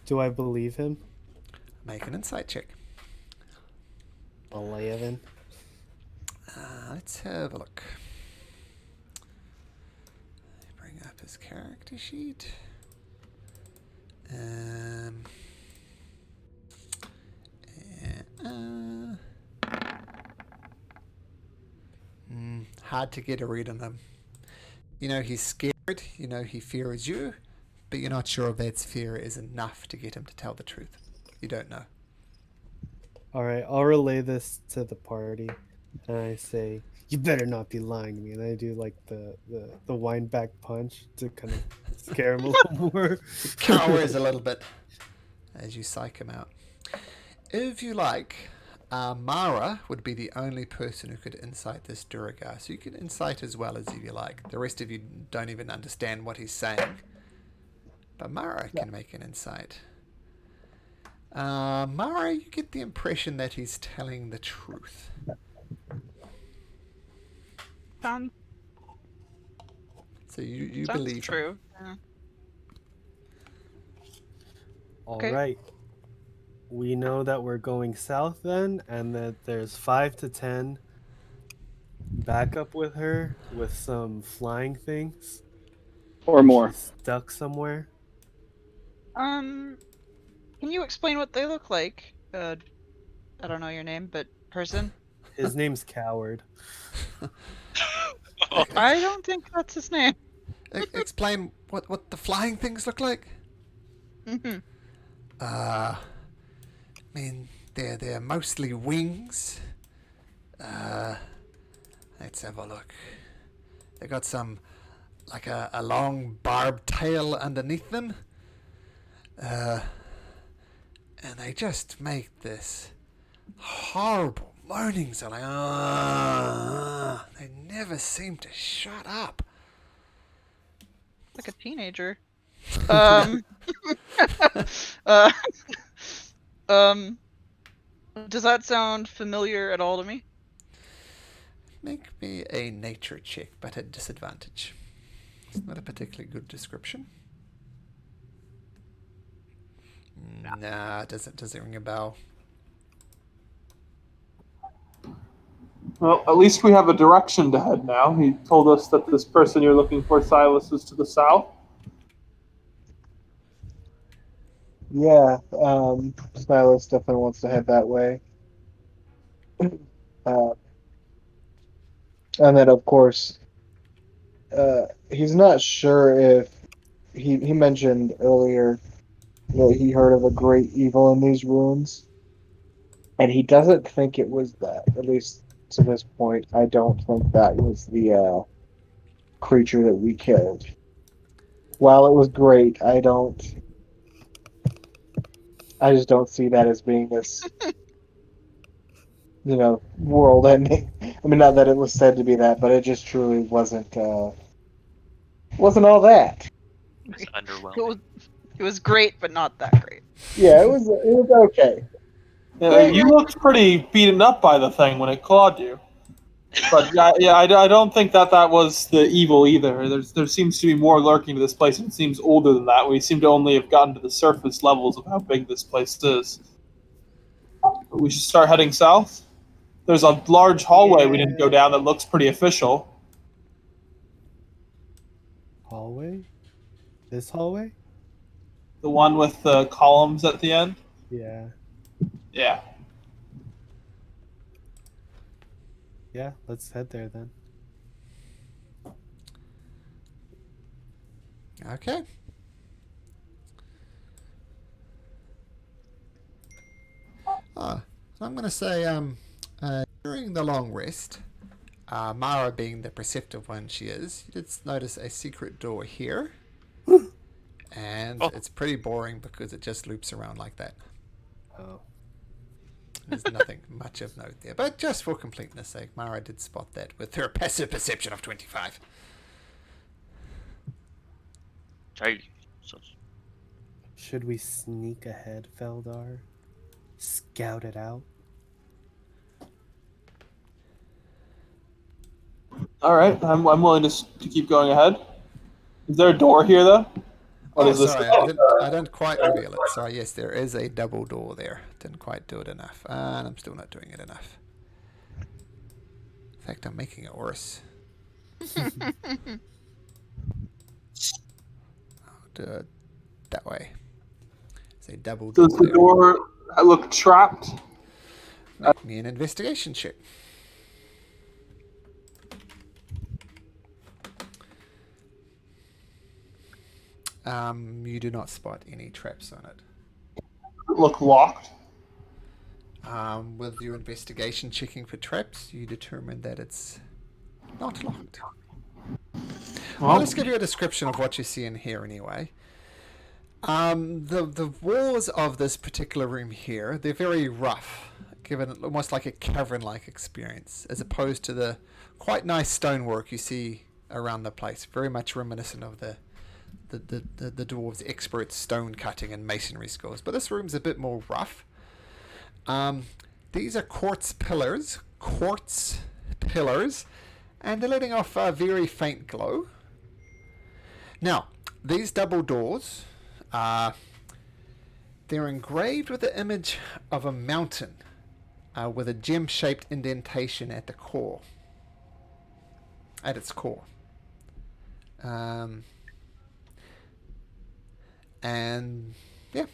Do I believe him? Make an insight check. 11. Let's have a look. Bring up his character sheet. Hard to get a read on him. He's scared. He fears you, but you're not sure if that fear is enough to get him to tell the truth. You don't know. All right, I'll relay this to the party, and I say, "You better not be lying to me." And I do like the wind back punch to kind of scare him a little more. Cowers a little bit as you psych him out. If you like, Mara would be the only person who could insight this Duragar. So you can insight as well as if you like. The rest of you don't even understand what he's saying. But Mara can make an insight. Mara, you get the impression that he's telling the truth. So you believe true. him. Yeah. All right. We know that we're going south then, and that there's 5 to 10 backup with her with some flying things. Or more. She's stuck somewhere. Can you explain what they look like? I don't know your name, but person? His name's Coward. I don't think that's his name. Explain what the flying things look like. I mean, they're mostly wings. Let's have a look. They got some, like a long barbed tail underneath them. And they just make this horrible moaning sound. They never seem to shut up. Like a teenager. Does that sound familiar at all to me? Make me a nature check, but at disadvantage. It's not a particularly good description. Nah, it doesn't ring a bell. Well, at least we have a direction to head now. He told us that this person you're looking for, Silas, is to the south. Yeah, Silas definitely wants to head that way. And then, of course, he's not sure if he mentioned earlier that he heard of a great evil in these ruins, and he doesn't think it was that. At least to this point, I don't think that was the creature that we killed. While it was great, I just don't see that as being this, world ending. I mean, not that it was said to be that, but it just truly wasn't all that. It's It underwhelming. was, it was great, but not that great. Yeah, it was okay. Yeah, you looked pretty beaten up by the thing when it clawed you. But I don't think that was the evil either. There seems to be more lurking to this place, and it seems older than that. We seem to only have gotten to the surface levels of how big this place is. But we should start heading south. There's a large hallway we didn't go down that looks pretty official. Hallway? This hallway? The one with the columns at the end. Yeah. Yeah. Yeah, let's head there then. Okay. I'm going to say during the long rest, Mara being the perceptive one she is, you did notice a secret door here. And it's pretty boring because it just loops around like that. Oh. There's nothing much of note there. But just for completeness sake, Mara did spot that with her passive perception of 25. Should we sneak ahead, Feldar? Scout it out? All right, I'm willing to keep going ahead. Is there a door here though? What is this? Sorry, I didn't quite reveal it. Sorry, yes, there is a double door there. Didn't quite do it enough. And I'm still not doing it enough. In fact, I'm making it worse. I'll do it that way. It's a double door. Does the door look trapped? Make me an investigation check. You do not spot any traps on it. Look locked. With your investigation checking for traps, you determine that it's not locked. Well, let's give you a description of what you see in here anyway. The walls of this particular room here, they're very rough, given almost like a cavern-like experience, as opposed to the quite nice stonework you see around the place. Very much reminiscent of the dwarves' expert stone cutting and masonry skills. But this room's a bit more rough. These are quartz pillars, and they're letting off a very faint glow. Now, these double doors, they're engraved with the image of a mountain with a gem-shaped indentation at the core. At its core. And yeah.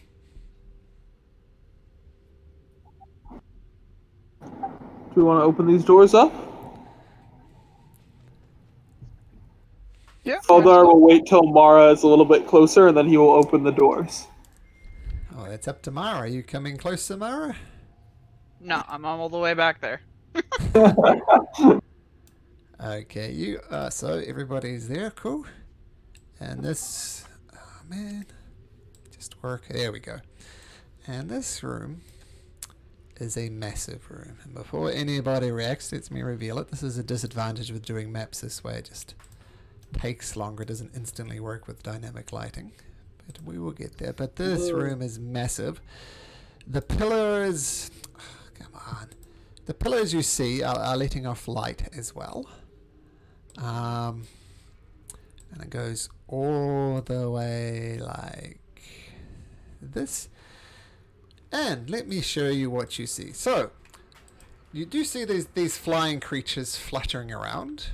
Do we want to open these doors up? Yeah. Feldar will wait till Mara is a little bit closer, and then he will open the doors. Oh, that's up to Mara. Are you coming close to Mara? No, I'm all the way back there. Okay, you. So everybody's there. Cool. And this. Oh man. Just work. There we go. And this room is a massive room. And before anybody reacts, let me reveal it. This is a disadvantage with doing maps this way. It just takes longer. It doesn't instantly work with dynamic lighting. But we will get there. But this room is massive. The pillars... Oh, come on. The pillars you see are letting off light as well. And it goes all the way like this. And let me show you what you see. So, you do see these flying creatures fluttering around.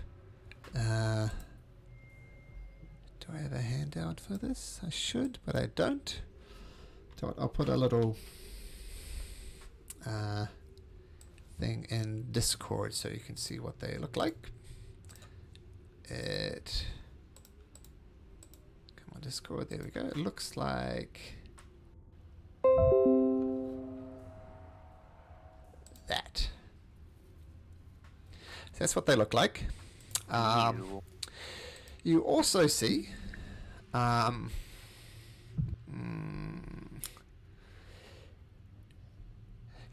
Do I have a handout for this? I should, but I don't. So I'll put a little thing in Discord so you can see what they look like. Come I'll just scroll. There we go. It looks like that. So that's what they look like. You also see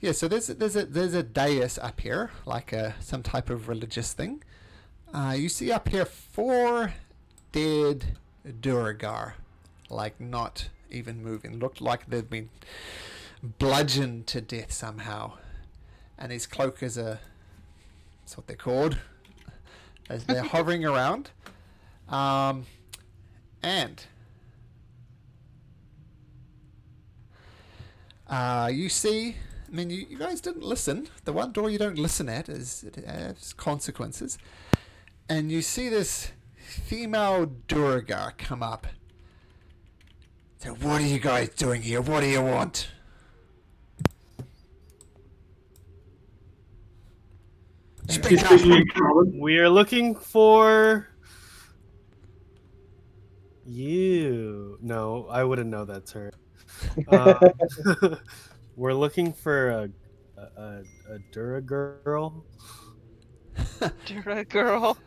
yeah, so there's a dais up here, like some type of religious thing. You see up here 4 dead Duragar, like not even moving. Looked like they've been bludgeoned to death somehow. And these cloakers are, that's what they're called, as they're hovering around. And you see, I mean, you guys didn't listen. The one door you don't listen at it has consequences. And you see this female Duragar come up. So, what are you guys doing here? What do you want? Speak up. We are looking for you. No, I wouldn't know that's her. We're looking for a Dura girl. Dura girl.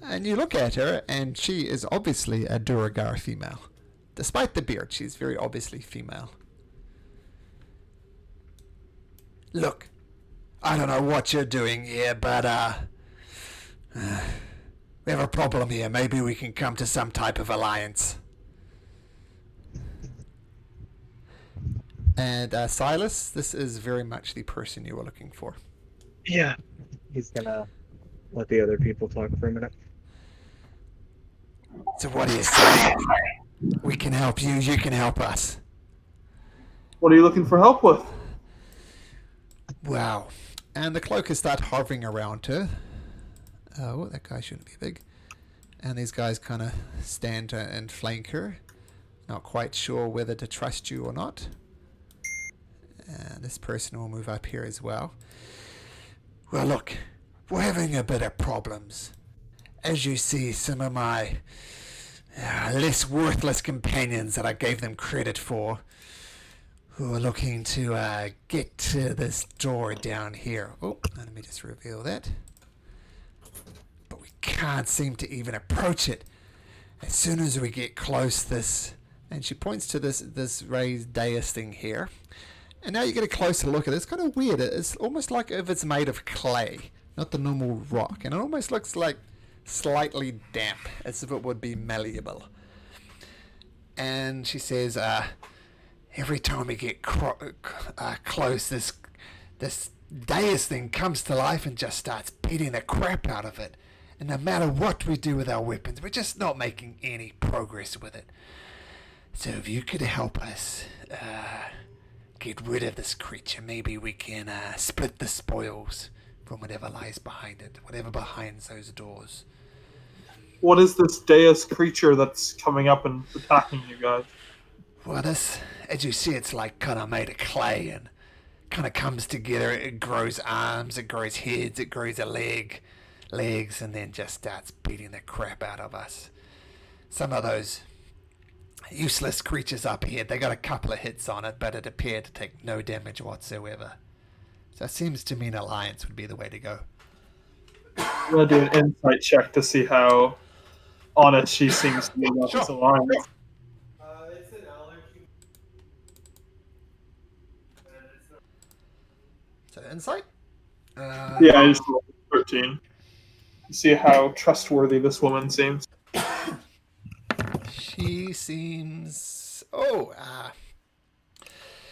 And you look at her, and she is obviously a Duragar female. Despite the beard, she's very obviously female. Look, I don't know what you're doing here, but we have a problem here. Maybe we can come to some type of alliance. And Silas, this is very much the person you were looking for. Yeah. He's gonna let the other people talk for a minute. So what do you say? We can help you, you can help us. What are you looking for help with? Wow. And the cloakers start hovering around her. Oh, that guy shouldn't be big. And these guys kind of stand and flank her. Not quite sure whether to trust you or not. And this person will move up here as well. Well, look, we're having a bit of problems. As you see, some of my less worthless companions that I gave them credit for, who are looking to get to this door down here. Oh, let me just reveal that. But we can't seem to even approach it. As soon as we get close, and she points to this raised dais thing here. And now you get a closer look at it. It's kind of weird. It's almost like if it's made of clay, not the normal rock. And it almost looks like slightly damp, as if it would be malleable. And she says, every time we get close, this dais thing comes to life and just starts beating the crap out of it. And no matter what we do with our weapons, we're just not making any progress with it. So if you could help us get rid of this creature, maybe we can split the spoils from whatever lies behind it, whatever behind those doors. What is this Deus creature that's coming up and attacking you guys? Well, this, as you see, it's like kind of made of clay and kind of comes together. It grows arms, it grows heads, it grows legs, and then just starts beating the crap out of us. Some of those useless creatures up here, they got a couple of hits on it, but it appeared to take no damage whatsoever. So it seems to me an alliance would be the way to go. I'm going to do an insight check to see how honest she seems to be about this alliance. It's an allergy. So insight? Yeah, I just rolled 13. See how trustworthy this woman seems. She seems...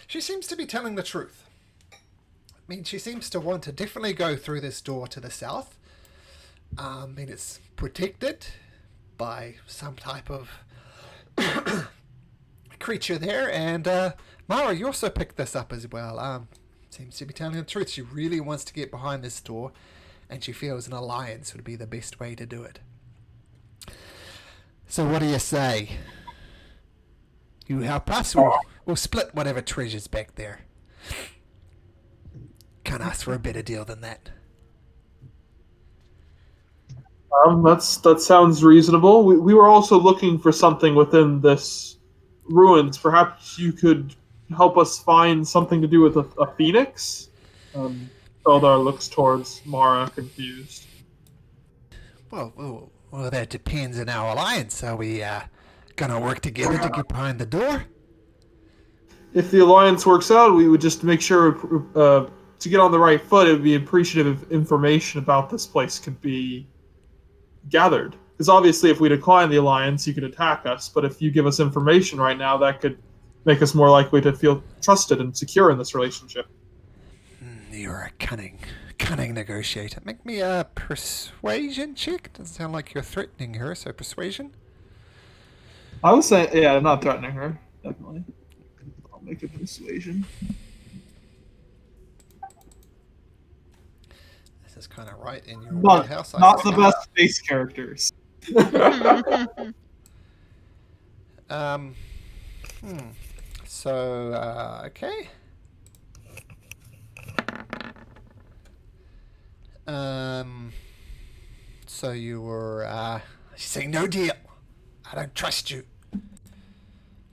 she seems to be telling the truth. I mean, she seems to want to definitely go through this door to the south. I mean, it's protected by some type of creature there. And Mara, you also picked this up as well. Seems to be telling the truth. She really wants to get behind this door, and she feels an alliance would be the best way to do it. So what do you say? You help us, we'll split whatever treasure's back there. Can't ask for a better deal than that. That sounds reasonable. We were also looking for something within this ruins. Perhaps you could help us find something to do with a phoenix? Eldar looks towards Mara, confused. Well, that depends on our alliance. Are we gonna work together to get behind the door? If the alliance works out, we would just make sure to get on the right foot. It would be appreciative if information about this place could be gathered. Because obviously, if we decline the alliance, you could attack us. But if you give us information right now, that could make us more likely to feel trusted and secure in this relationship. You're a cunning negotiator. Make me a persuasion check. Doesn't sound like you're threatening her, so persuasion. I would say, yeah, I'm not threatening her. Definitely. I'll make a persuasion. This is kind of right in your Not, wheelhouse. not the best face characters. So, okay. So you were, saying no deal. I don't trust you.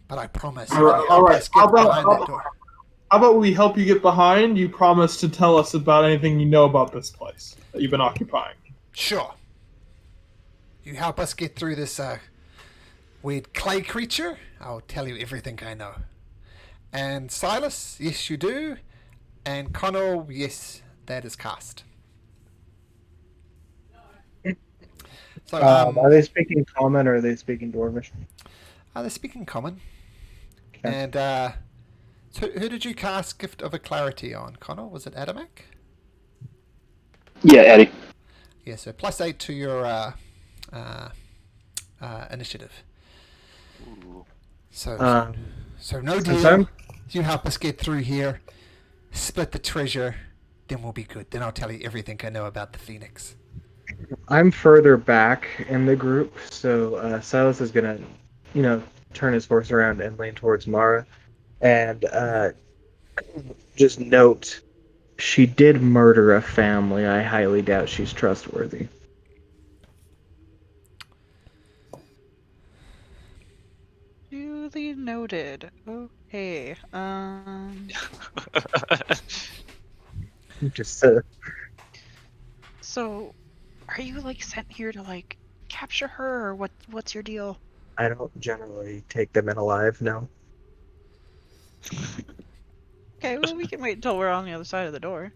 But I promise. All right. How about we help you get behind? You promise to tell us about anything you know about this place that you've been occupying. Sure. You help us get through this, weird clay creature? I'll tell you everything I know. And Silas, yes you do. And Connell, yes, that is cast. So, are they speaking common or are they speaking dwarvish? they're speaking common. Okay. And so who did you cast Gift of a Clarity on, Connell? Was it Adamak? Yeah, Eddie. Yeah, so +8 to your initiative. So no deal. You help us get through here, split the treasure, then we'll be good. Then I'll tell you everything I know about the Phoenix. I'm further back in the group, so Silas is gonna, turn his horse around and lean towards Mara, and just note, she did murder a family. I highly doubt she's trustworthy. Duly noted. Okay. Just So, are you sent here to capture her, or what's your deal? I don't generally take them in alive, no. Okay, well we can wait until we're on the other side of the door.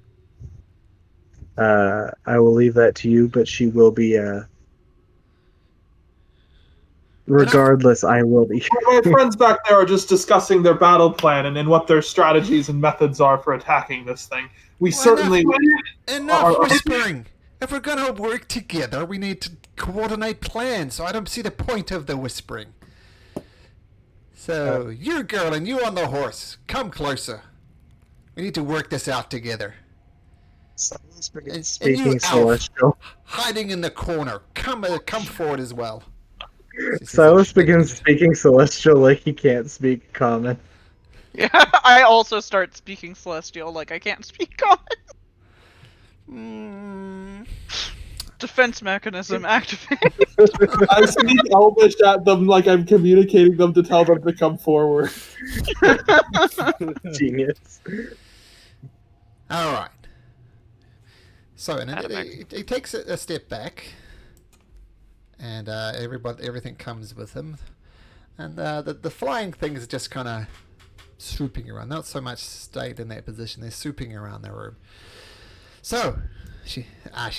I will leave that to you, but she will be, regardless, I will be. My friends back there are just discussing their battle plan and what their strategies and methods are for attacking this thing. Enough whispering! If we're gonna work together, we need to coordinate plans, so I don't see the point of the whispering. So, you girl and you on the horse, come closer. We need to work this out together. Speaking you, celestial. Elf, hiding in the corner, come forward as well. Silas begins speaking celestial like he can't speak common. Yeah, I also start speaking celestial like I can't speak common. Defense mechanism activate. I speak Elvish at them like I'm communicating them to tell them to come forward. Genius. All right. So, and he takes a step back, and everything comes with him, and the flying things are just kind of swooping around. Not so much stayed in that position; they're swooping around the room. So, she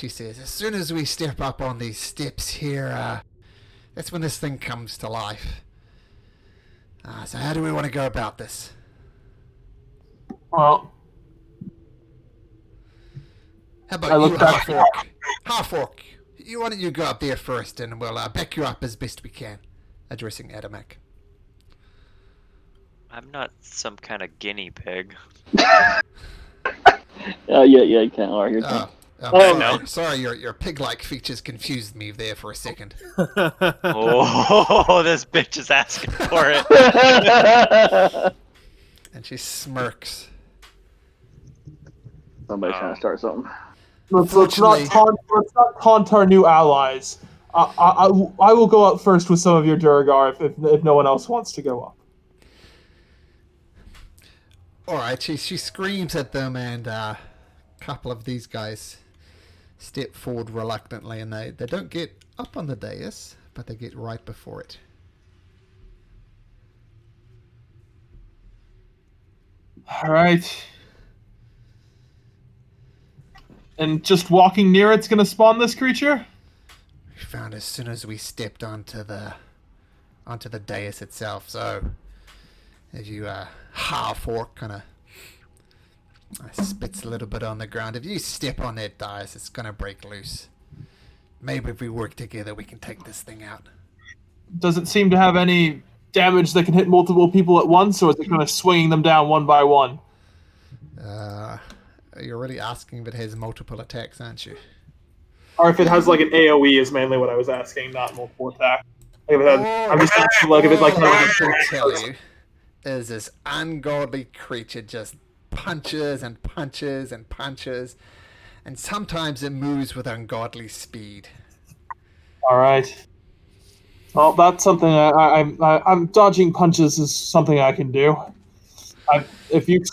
says, as soon as we step up on these steps here, that's when this thing comes to life. So how do we want to go about this? Well, how about you, Half-Orc? Half-Orc, why don't you go up there first, and we'll back you up as best we can, addressing Adamak. I'm not some kind of guinea pig. Yeah, you can. All right, you're done. Sorry, your pig-like features confused me there for a second. Oh, this bitch is asking for it. And she smirks. Somebody's trying to start something. Let's not taunt our new allies. I will go up first with some of your Duragar if no one else wants to go up. All right, she screams at them, and a couple of these guys step forward reluctantly, and they don't get up on the dais, but they get right before it. All right. And just walking near it's going to spawn this creature? We found as soon as we stepped onto the dais itself. So as you half orc kind of spits a little bit on the ground. If you step on that dais, it's going to break loose. Maybe if we work together, we can take this thing out. Does it seem to have any damage that can hit multiple people at once, or is it kind of swinging them down one by one? You're really asking if it has multiple attacks, aren't you? Or if it has like an AoE is mainly what I was asking, not multiple attacks. Like if it has, I'm just asking like if it like. I can tell you, is this ungodly creature just punches and punches and punches, and sometimes it moves with ungodly speed. All right. Well, that's something I'm dodging punches is something I can do. If you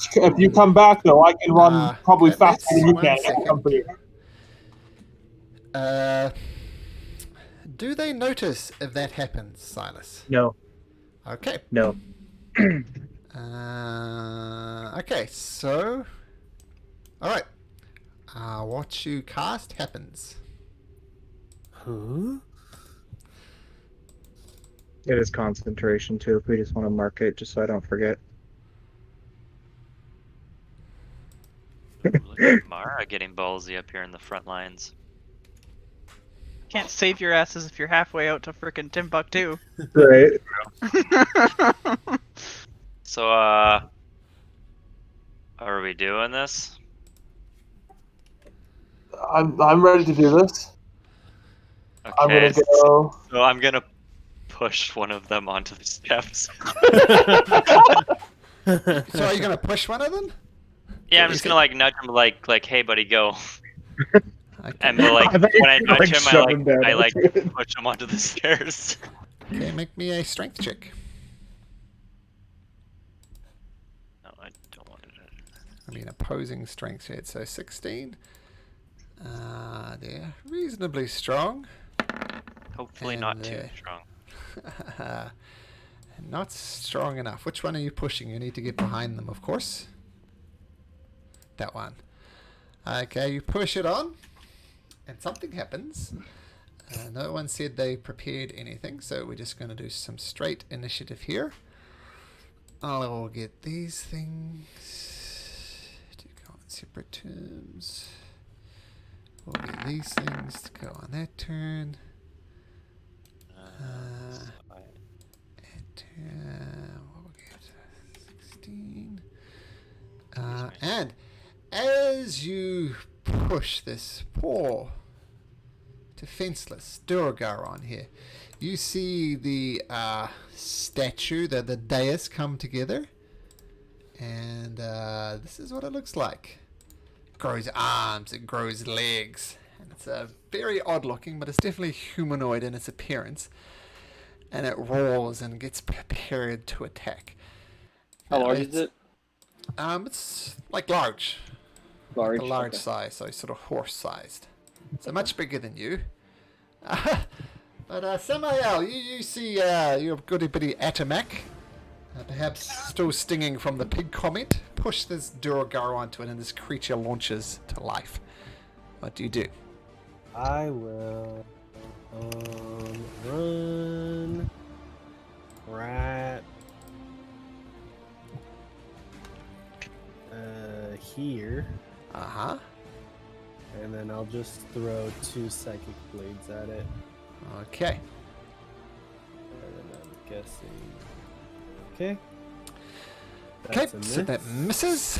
come back though, I can run probably faster than you can. I'll come for you. Do they notice if that happens, Silas? No. Okay. No. Okay, so... Alright. What you cast happens. Huh? It is concentration too, if we just want to mark it, just so I don't forget. Look at Mara getting ballsy up here in the front lines. Can't save your asses if you're halfway out to frickin' Timbuktu. Right. So, are we doing this? I'm ready to do this. Okay, I'm gonna go. so I'm gonna push one of them onto the steps. So are you going to push one of them? Yeah, I'm just gonna like nudge him, like, hey, buddy, go. Okay. And but, like when I nudge him, shove him down. I push him onto the stairs. Okay, make me a strength check. No, I don't want it. I mean, opposing strength check. So 16. They're reasonably strong. Hopefully And, not too strong. Not strong enough. Which one are you pushing? You need to get behind them, of course. That one. Okay, you push it on, and something happens. No one said they prepared anything, so we're just going to do some straight initiative here. I'll get these things to go on separate terms. We'll get these things to go on that turn. We'll get 16. And as you push this poor defenseless Duragar on here, you see the statue, the dais come together, and this is what it looks like. It grows arms, it grows legs, and it's very odd looking, but it's definitely humanoid in its appearance, and it roars and gets prepared to attack. How large is it? It's like large. Large. Like a large okay. size, so sort of horse-sized. So much bigger than you. But Samael, you see your goody bitty Atomac, perhaps still stinging from the pig comment. Push this Duragar onto it, and this creature launches to life. What do you do? I will run right here, Uh-huh. and then I'll just throw 2 psychic blades at it. Okay. And then I'm guessing. Okay. Okay, That's a so that misses.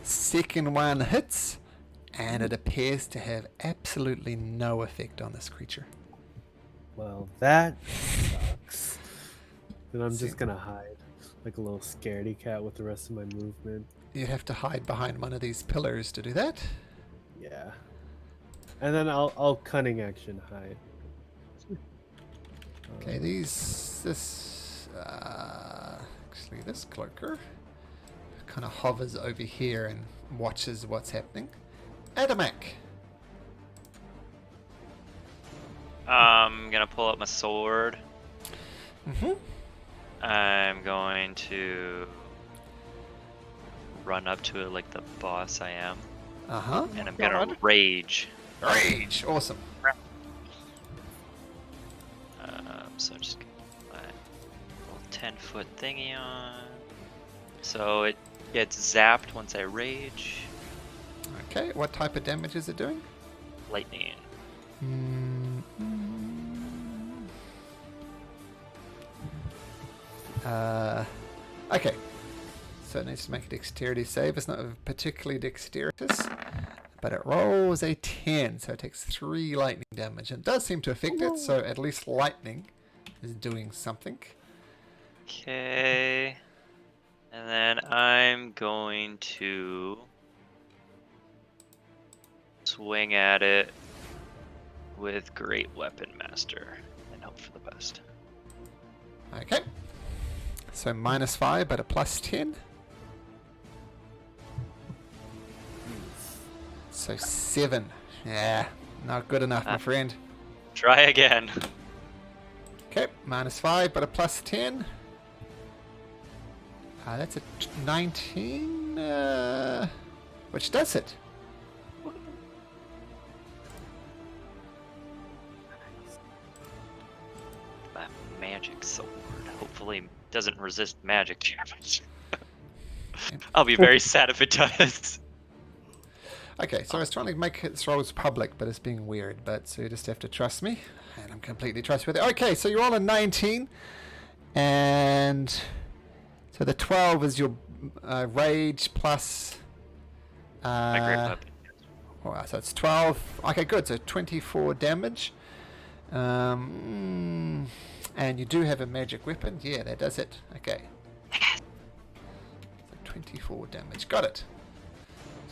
Second one hits, and it appears to have absolutely no effect on this creature. Well, that sucks. Then I'm See. just gonna hide like a little scaredy cat with the rest of my movement. You have to hide behind one of these pillars to do that. Yeah. And then I'll cunning action hide. Okay, actually this cloaker kind of hovers over here and watches what's happening. Adamak. I'm gonna pull up my sword. Mm-hmm. I'm going to run up to it like the boss I am. Uh-huh. And I'm gonna rage. Rage! Awesome. So just get my little 10-foot thingy on. So it gets zapped once I rage. Okay, what type of damage is it doing? Lightning. Okay. So it needs to make a dexterity save. It's not particularly dexterous, but it rolls a 10, so it takes 3 lightning damage. And it does seem to affect it, so at least lightning is doing something. Okay. And then I'm going to swing at it with Great Weapon Master and hope for the best. Okay. So -5, but a +10. So 7. Yeah, not good enough, my friend. Try again. Okay, -5, but a +10. That's a 19, which does it. My magic sword hopefully doesn't resist magic damage. I'll be very sad if it does. Okay, so I was trying to make its rolls public, but it's being weird. But so you just have to trust me, and I'm completely trustworthy. Okay, so you're all a 19, and so the 12 is your rage plus. My great weapon. Alright, so it's 12. Okay, good. So 24 damage. And you do have a magic weapon. Yeah, that does it. Okay. So 24 damage. Got it.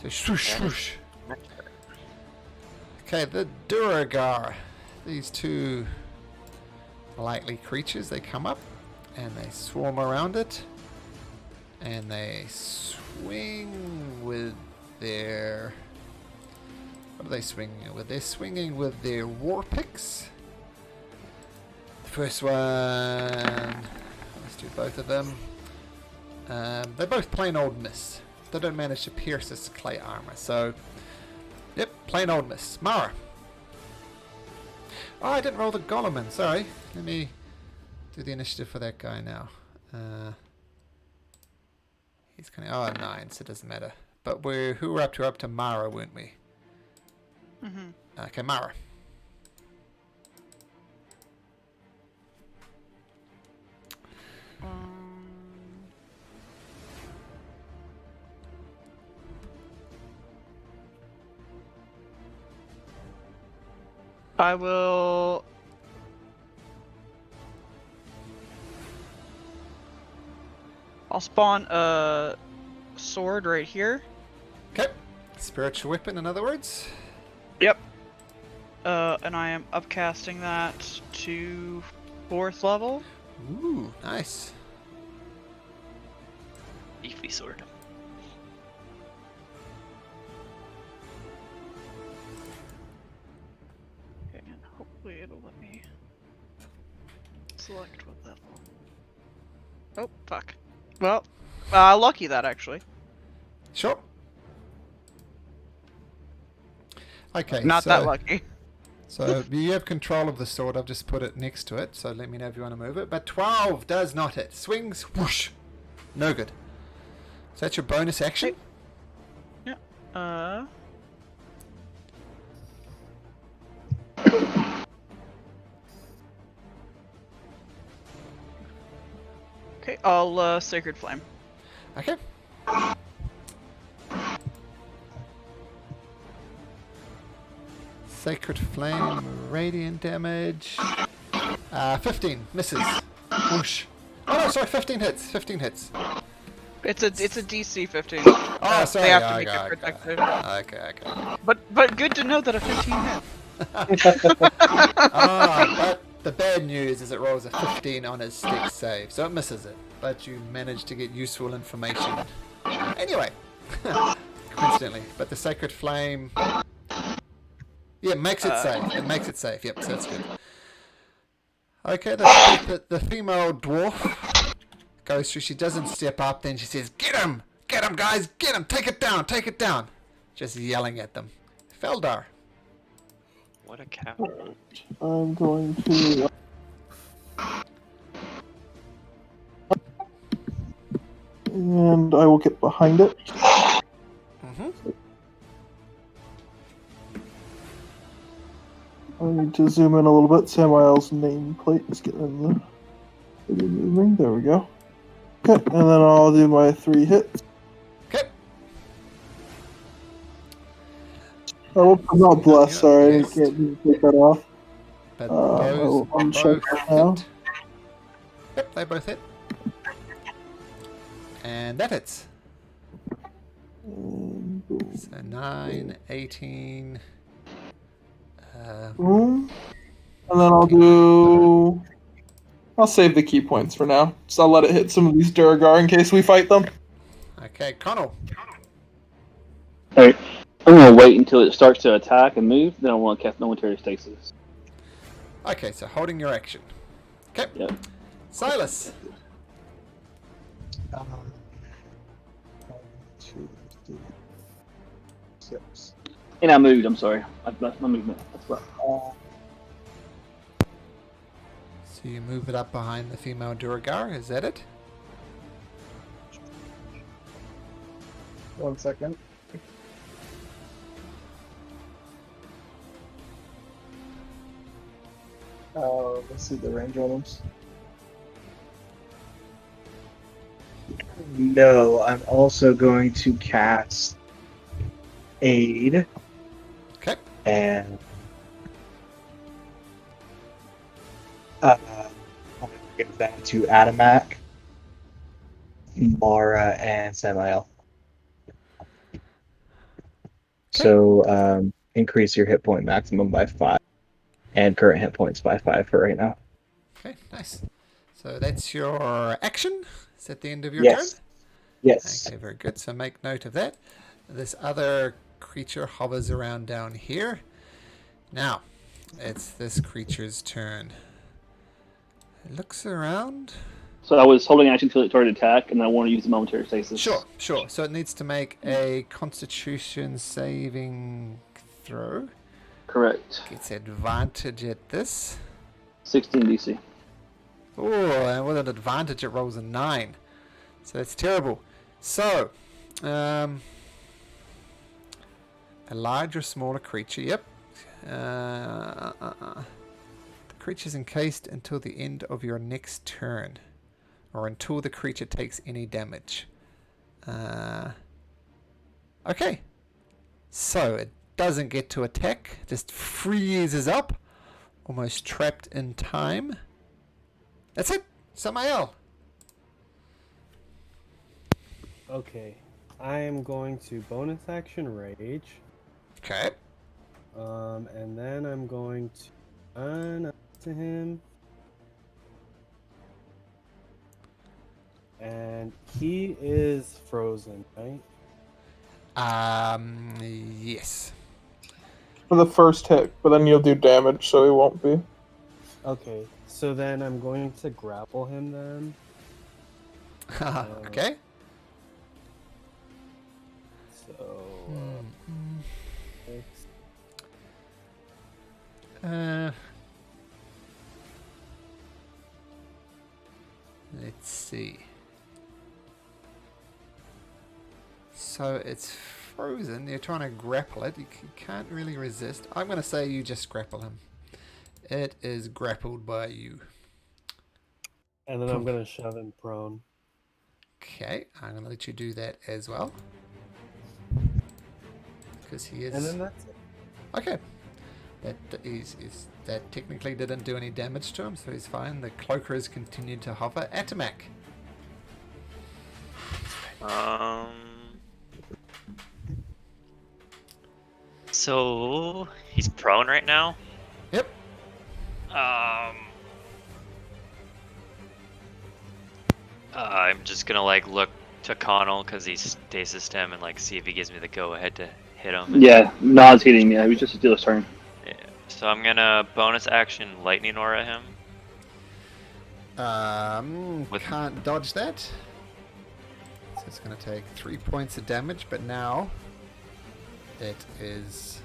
So swoosh, swoosh. Okay, the Duragar. These two likely creatures, they come up and they swarm around it. And they swing with their... What are they swinging with? They're swinging with their war picks. The first one... Let's do both of them. They're both plain old miss. They don't manage to pierce this clay armor. So, yep, plain old miss. Mara. Oh, I didn't roll the golem in. Sorry. Let me do the initiative for that guy now. He's kind of 9, so it doesn't matter. But who were up to? Up to Mara, weren't we? Mm-hmm. Okay, Mara. I will. I'll spawn a sword right here. Okay. Spiritual weapon, in other words. Yep. And I am upcasting that to 4th level. Ooh, nice. Beefy sword. Okay, and hopefully it'll let me select what level. Oh, fuck. Well, lucky that actually. Sure. Okay, Not that lucky. So you have control of the sword. I've just put it next to it, so let me know if you want to move it. But 12 does not hit. Swings, whoosh. No good. So that's your bonus action? Yeah. Okay, I'll Sacred Flame. Okay. Sacred Flame, radiant damage. 15, misses. Whoosh. Oh no, sorry, 15 hits. 15 hits. It's a DC 15. Oh, sorry. They have to I make it got protected. Okay. But good to know that a 15 hit. But the bad news is it rolls a 15 on his stick save, so it misses it. But you managed to get useful information. Anyway, coincidentally, but the Sacred Flame, yeah, makes it safe. It makes it safe. Yep, so that's good. Okay, the female dwarf goes through. She doesn't step up. Then she says, "Get him, guys, get him! Take it down!" Just yelling at them. Feldar. What a cow. I'm going to. And I will get behind it. I need to zoom in a little bit. Samael's nameplate is getting moving. There we go. Okay, and then I'll do my 3 hits. Okay. Oh, I'm not blessed. Sorry, Yes. I can't take that off. But I'll those check both now. hit. Yep, they both hit. And that hits. So 9, 18. And then I'll save the key points for now. So I'll let it hit some of these Duragar in case we fight them. Okay, Connell. Alright. I'm gonna wait until it starts to attack and move, then I want to cast Momentary Stasis. Okay, so holding your action. Okay. Yep. Silas. 1, 2, 3, 6. And I moved, I'm sorry. That's my movement. That's right. So you move it up behind the female Duragar, is that it? 1 second. Let's see the range on them. No, I'm also going to cast Aid. Okay. And I'm going to give that to Adamak, Mara, and Samael. So increase your hit point maximum by 5 and current hit points by 5 for right now. Okay, nice. So that's your action. Is that the end of your Yes. turn? Yes. Okay, very good. So make note of that. This other creature hovers around down here. Now, it's this creature's turn. It looks around. So I was holding action until it started to attack, and I want to use the Momentary Stasis. Sure. So it needs to make a Constitution saving throw. Correct. Gets advantage at this. 16 DC. Oh, and with an advantage it rolls a 9. So that's terrible. So, a large or smaller creature, yep. The creature's encased until the end of your next turn. Or until the creature takes any damage. Okay. So, it doesn't get to attack. Just freezes up. Almost trapped in time. That's it. Samael. Okay. I am going to bonus action rage. Okay. And then I'm going to run up to him. And he is frozen, right? Yes. For the first hit, but then you'll do damage, so he won't be. Okay. So then I'm going to grapple him then. Okay. So. Let's see. So it's frozen. You're trying to grapple it. You can't really resist. I'm going to say you just grapple him. It is grappled by you. And then I'm going to shove him prone. Okay, I'm going to let you do that as well. Because he is... And then that's it. Okay. That technically didn't do any damage to him, so he's fine. The cloaker has continued to hover. Atomac. So he's prone right now. Yep. I'm just gonna like look to Connell because he stasis him and like see if he gives me the go ahead to hit him. Yeah, Nod's hitting me. It was just a dealer's turn. Yeah. So I'm gonna bonus action lightning aura him. Can't dodge that. So it's going to take 3 points of damage, but now it is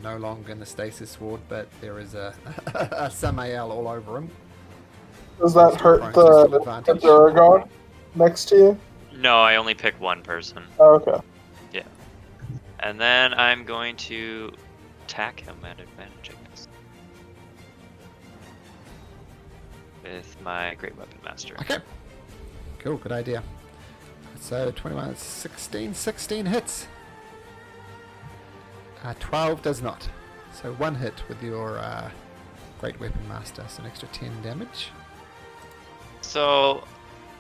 no longer in the stasis ward, but there is a, a Samael all over him. Does that hurt the Duragar next to you? No, I only pick one person. Oh, okay. Yeah. And then I'm going to attack him at advantage, I guess. With my Great Weapon Master. Okay. Cool, good idea. So 21, 16 hits. 12 does not. So 1 hit with your Great Weapon Master, so an extra 10 damage. So,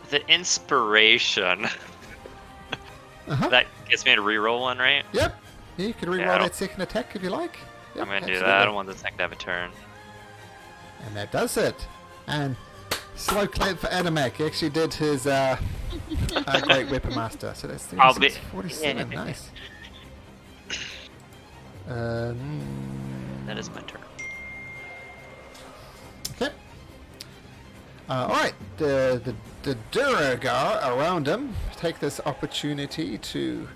the inspiration that gets me to reroll one, right? Yep. You can reroll that second attack if you like. Yep, I'm gonna do that. I don't want this thing to have a turn. And that does it. And slow clap for Animac. He actually did his Great Weapon Master. So that's 36, 47. Nice. That is my turn. Okay. Alright. The Duragar around him take this opportunity to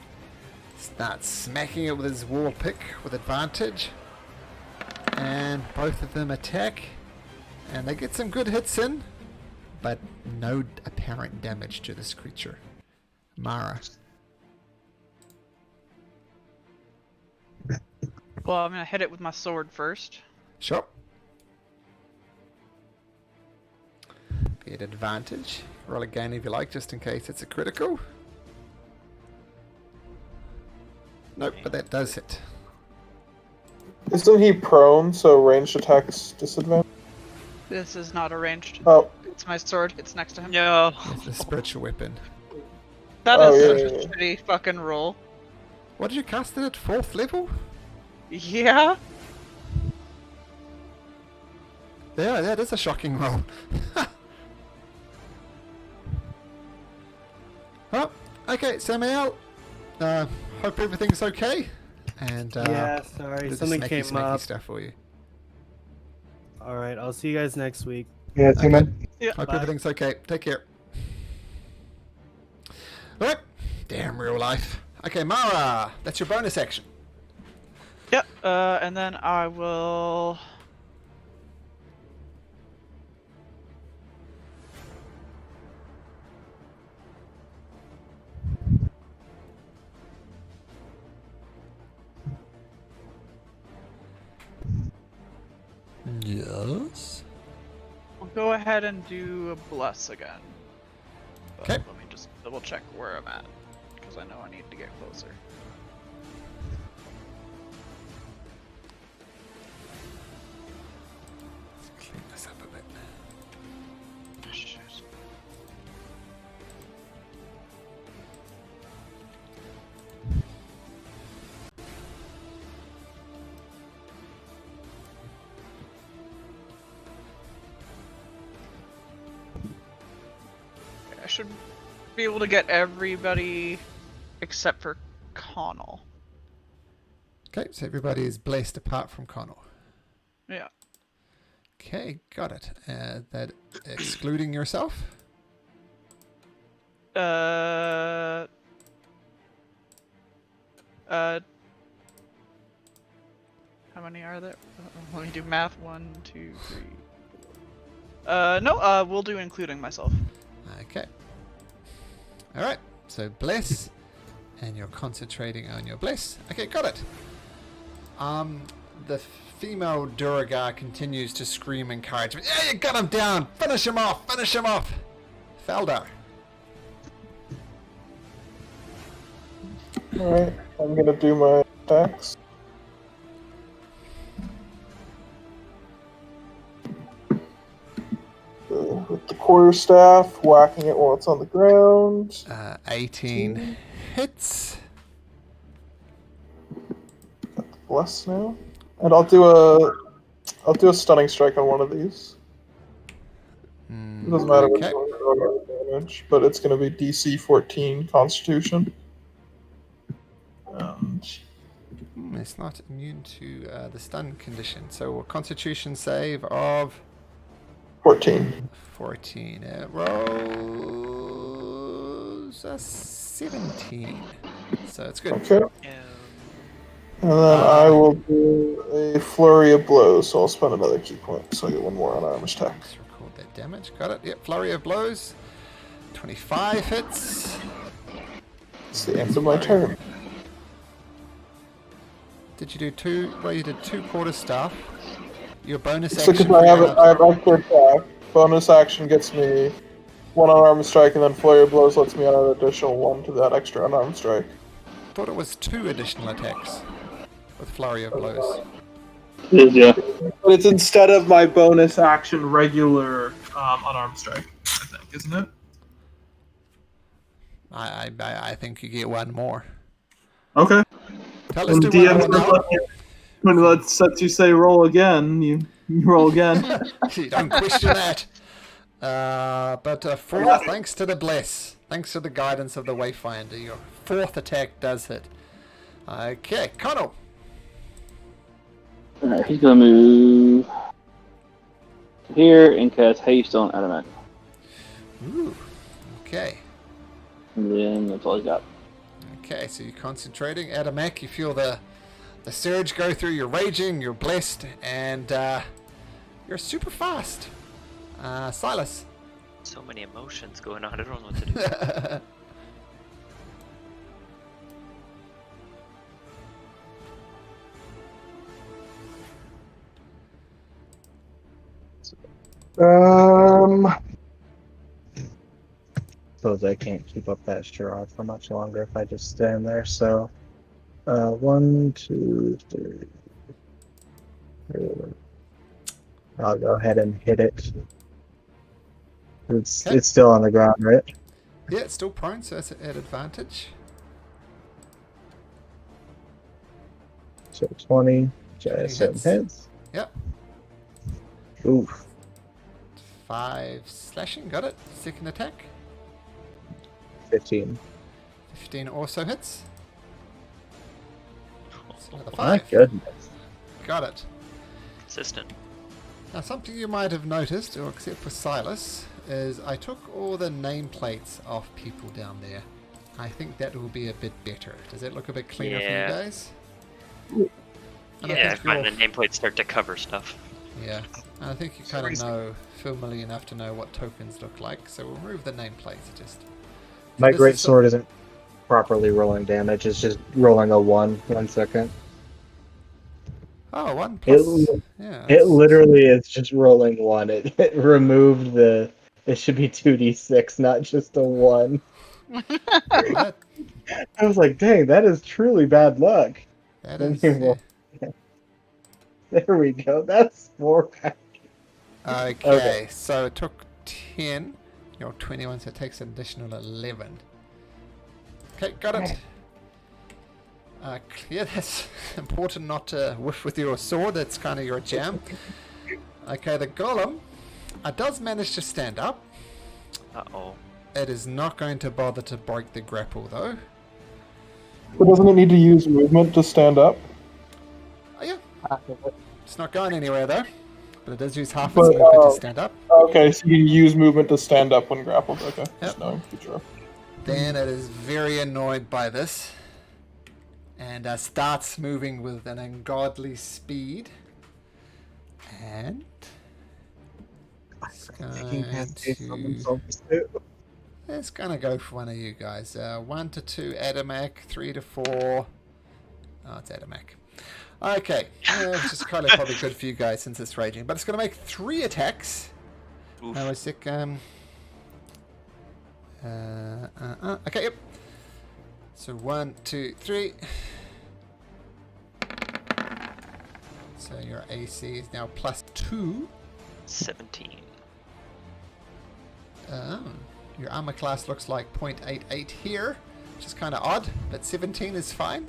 start smacking it with his war pick with advantage. And both of them attack. And they get some good hits in, but no apparent damage to this creature. Mara. Well, I'm gonna hit it with my sword first. Sure. Be at advantage. Roll again if you like, just in case it's a critical. Nope, but that does hit. Isn't he prone, so ranged attacks disadvantage? This is not arranged. Oh. It's my sword. It's next to him. No. It's a spiritual weapon. That is such a shitty fucking roll. What did you cast it at 4th level? Yeah? Yeah, that is a shocking roll. Oh, okay, Samael. Hope everything's okay. And yeah, sorry, something came up. Stuff for you. All right, I'll see you guys next week. Yeah, see you, man. Yeah. Hope everything's okay. Take care. Alright. Damn real life. Okay, Mara, that's your bonus action. Yep, and then I will... Yes. We'll go ahead and do a bless again. But Okay. let me just double check where I'm at, because I know I need to get closer. Let's clean this up a bit. Shit. I should be able to get everybody except for Connell. Okay, so everybody is blessed apart from Connell. Yeah. Okay, got it. That excluding yourself? How many are there? Let me do math. 1, 2, 3. No, we'll do including myself. Okay. Alright, so bless. And you're concentrating on your bless. Okay, got it. The female Duragar continues to scream encouragement. Yeah, you got him down! Finish him off! Finish him off! Feldar. Alright, I'm gonna do my attacks. With the quarterstaff, whacking it while it's on the ground. 18 hits. Bless now. And I'll do a stunning strike on one of these. It doesn't matter what Okay. damage, but it's going to be DC 14 Constitution. It's not immune to the stun condition. So a Constitution save of 14. 14. It rolls a 17. So it's good. Okay. And then I will do a flurry of blows, so I'll spend another key point, so I get one more on armor stack. Let's record that damage. Got it. Yep, flurry of blows. 25 hits. It's the end of my turn. Did you do two? Well, you did 2 quarterstaff. Your bonus So action. because I have extra attack. Bonus action gets me 1 unarmed strike, and then flurry of blows lets me add an additional 1 to that extra unarmed strike. I thought it was 2 additional attacks with flurry of blows. Yeah. But it's instead of my bonus action regular unarmed strike, I think, isn't it? I think you get 1 more. Okay. Tell us to DM when it lets you say roll again, you roll again. You don't question that. But 4, thanks to the bless. Thanks to the guidance of the Wayfinder, your 4th attack does hit. Okay, Connell. Alright, he's gonna move here and cast haste on Adamant. Ooh. Okay. And then that's all he's got. Okay, so you're concentrating. Adamak, you feel the surge go through. You're raging, you're blessed, and you're super fast. Silas. So many emotions going on. I don't know what to do. Suppose I can't keep up that Shirog for much longer if I just stand there. So, 1, 2, 3. I'll go ahead and hit it. It's still on the ground, right? Yeah, it's still prone, so that's at advantage. So 20, which I 20 assume hits. hits. Yep. Oof. 5 slashing, got it. Second attack. 15. 15 also hits. That's another My 5. goodness. Got it. Consistent. Now, something you might have noticed, or except for Silas, is I took all the nameplates off people down there. I think that will be a bit better. Does that look a bit cleaner for you guys? Yeah, I find the nameplates start to cover stuff. Yeah, and I think you kind of familiar enough to know what tokens look like, so we'll remove the nameplates just. My greatsword isn't properly rolling damage, it's just rolling a 1. 1 second. Oh, 1 plus. It literally is just rolling 1. It removed the. It should be 2d6, not just a 1. I was like, dang, that is truly bad luck. That is. Yeah. There we go. That's 4. Okay, so it took 10. You're 21, so it takes an additional 11. Okay, got it. Yeah, that's important not to whiff with your sword. That's kind of your jam. Okay, the golem does manage to stand up. Uh-oh. It is not going to bother to break the grapple, though. But doesn't it need to use movement to stand up? Oh, yeah. It's not going anywhere, though. But it does use half its movement to stand up. Okay, so you can use movement to stand up when grappled. Okay, Yep. no, sure. Then it is very annoyed by this. And starts moving with an ungodly speed. And it's gonna go for one of you guys. 1 to 2 Adamak, 3 to 4. Oh, it's Adamak. Okay, which is kind of probably good for you guys since it's raging. But it's gonna make 3 attacks. I sick. Okay, yep. So 1, 2, 3. So your AC is now +2. 17. Your armor class looks like 0.88 here, which is kind of odd, but 17 is fine.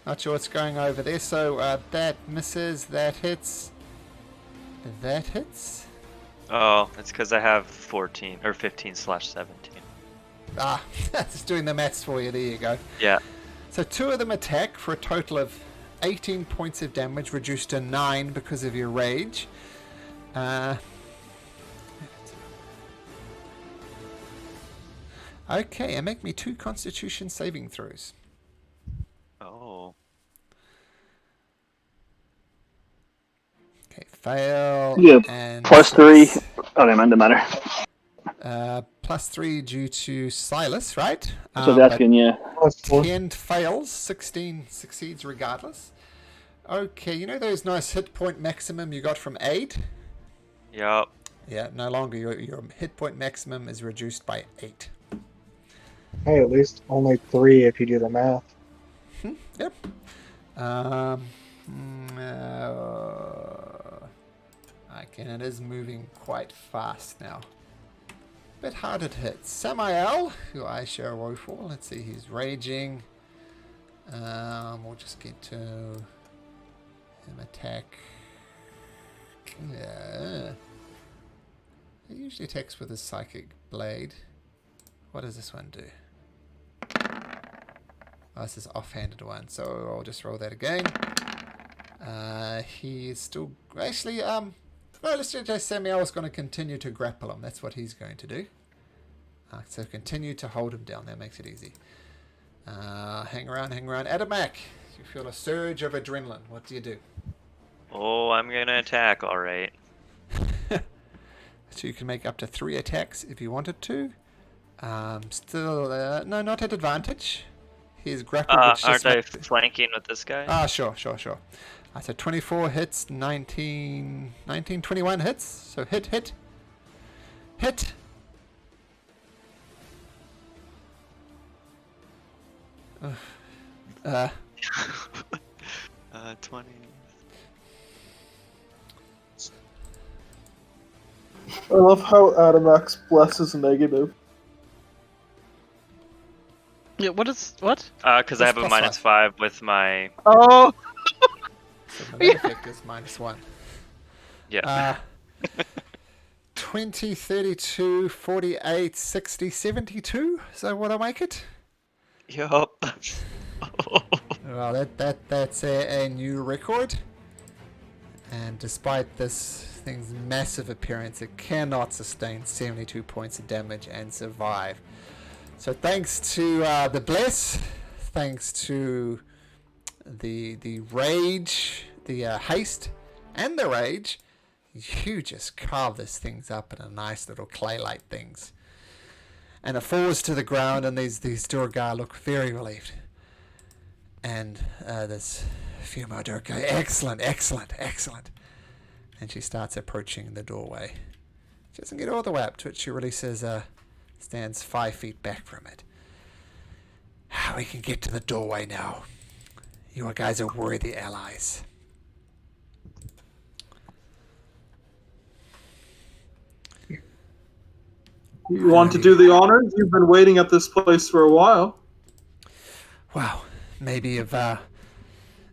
Not sure what's going over there. So that misses, that hits, that hits. Oh, it's because I have 14 or 15/17. Ah, that's doing the maths for you. There you go. Yeah. So 2 of them attack for a total of 18 points of damage, reduced to 9 because of your rage. Okay, and make me 2 Constitution saving throws. Oh. Okay, fail. Yeah, And +3. success. Okay, man, doesn't matter. +3 due to Silas, right? So that's good, yeah. +4. 10 fails, 16 succeeds regardless. Okay, you know those nice hit point maximum you got from aid? Yep. Yeah, no longer. Your hit point maximum is reduced by 8. Hey, at least only 3 if you do the math. Yep. Okay, it is moving quite fast now. Bit harder to hit. Samael, who I share woeful. Let's see, he's raging. We'll just get to him attack. Yeah. He usually attacks with his psychic blade. What does this one do? Oh, this is offhanded one, so I'll just roll that again. He is still actually no, let's just say Samuel is going to continue to grapple him. That's what he's going to do. So continue to hold him down. That makes it easy. Hang around. Adamak, you feel a surge of adrenaline. What do you do? Oh, I'm gonna attack. All right. So you can make up to 3 attacks if you wanted to. Still, no, not at advantage. His grapple. Aren't I flanking with this guy? Sure. So 24 hits, 19, 21 hits. So hit. 20. I love how Adamax blesses negative. Yeah, what? Because I have a Plus -5 with my. Oh! So the net effect is -1. Yeah. 20, 32, 48, 60, 72. Is that what I make it? Yup. Well, that's a new record. And despite this thing's massive appearance, it cannot sustain 72 points of damage and survive. So thanks to the bless, thanks to the rage, the haste, and the rage, you just carve this things up in a nice little clay-like things. And it falls to the ground, and these Durgar look very relieved. And there's Fuma Durga, excellent. And she starts approaching the doorway. She doesn't get all the way up to it. She releases, stands 5 feet back from it. We can get to the doorway now. You guys are worthy allies. You want to do the honors? You've been waiting at this place for a while. Wow, maybe if, I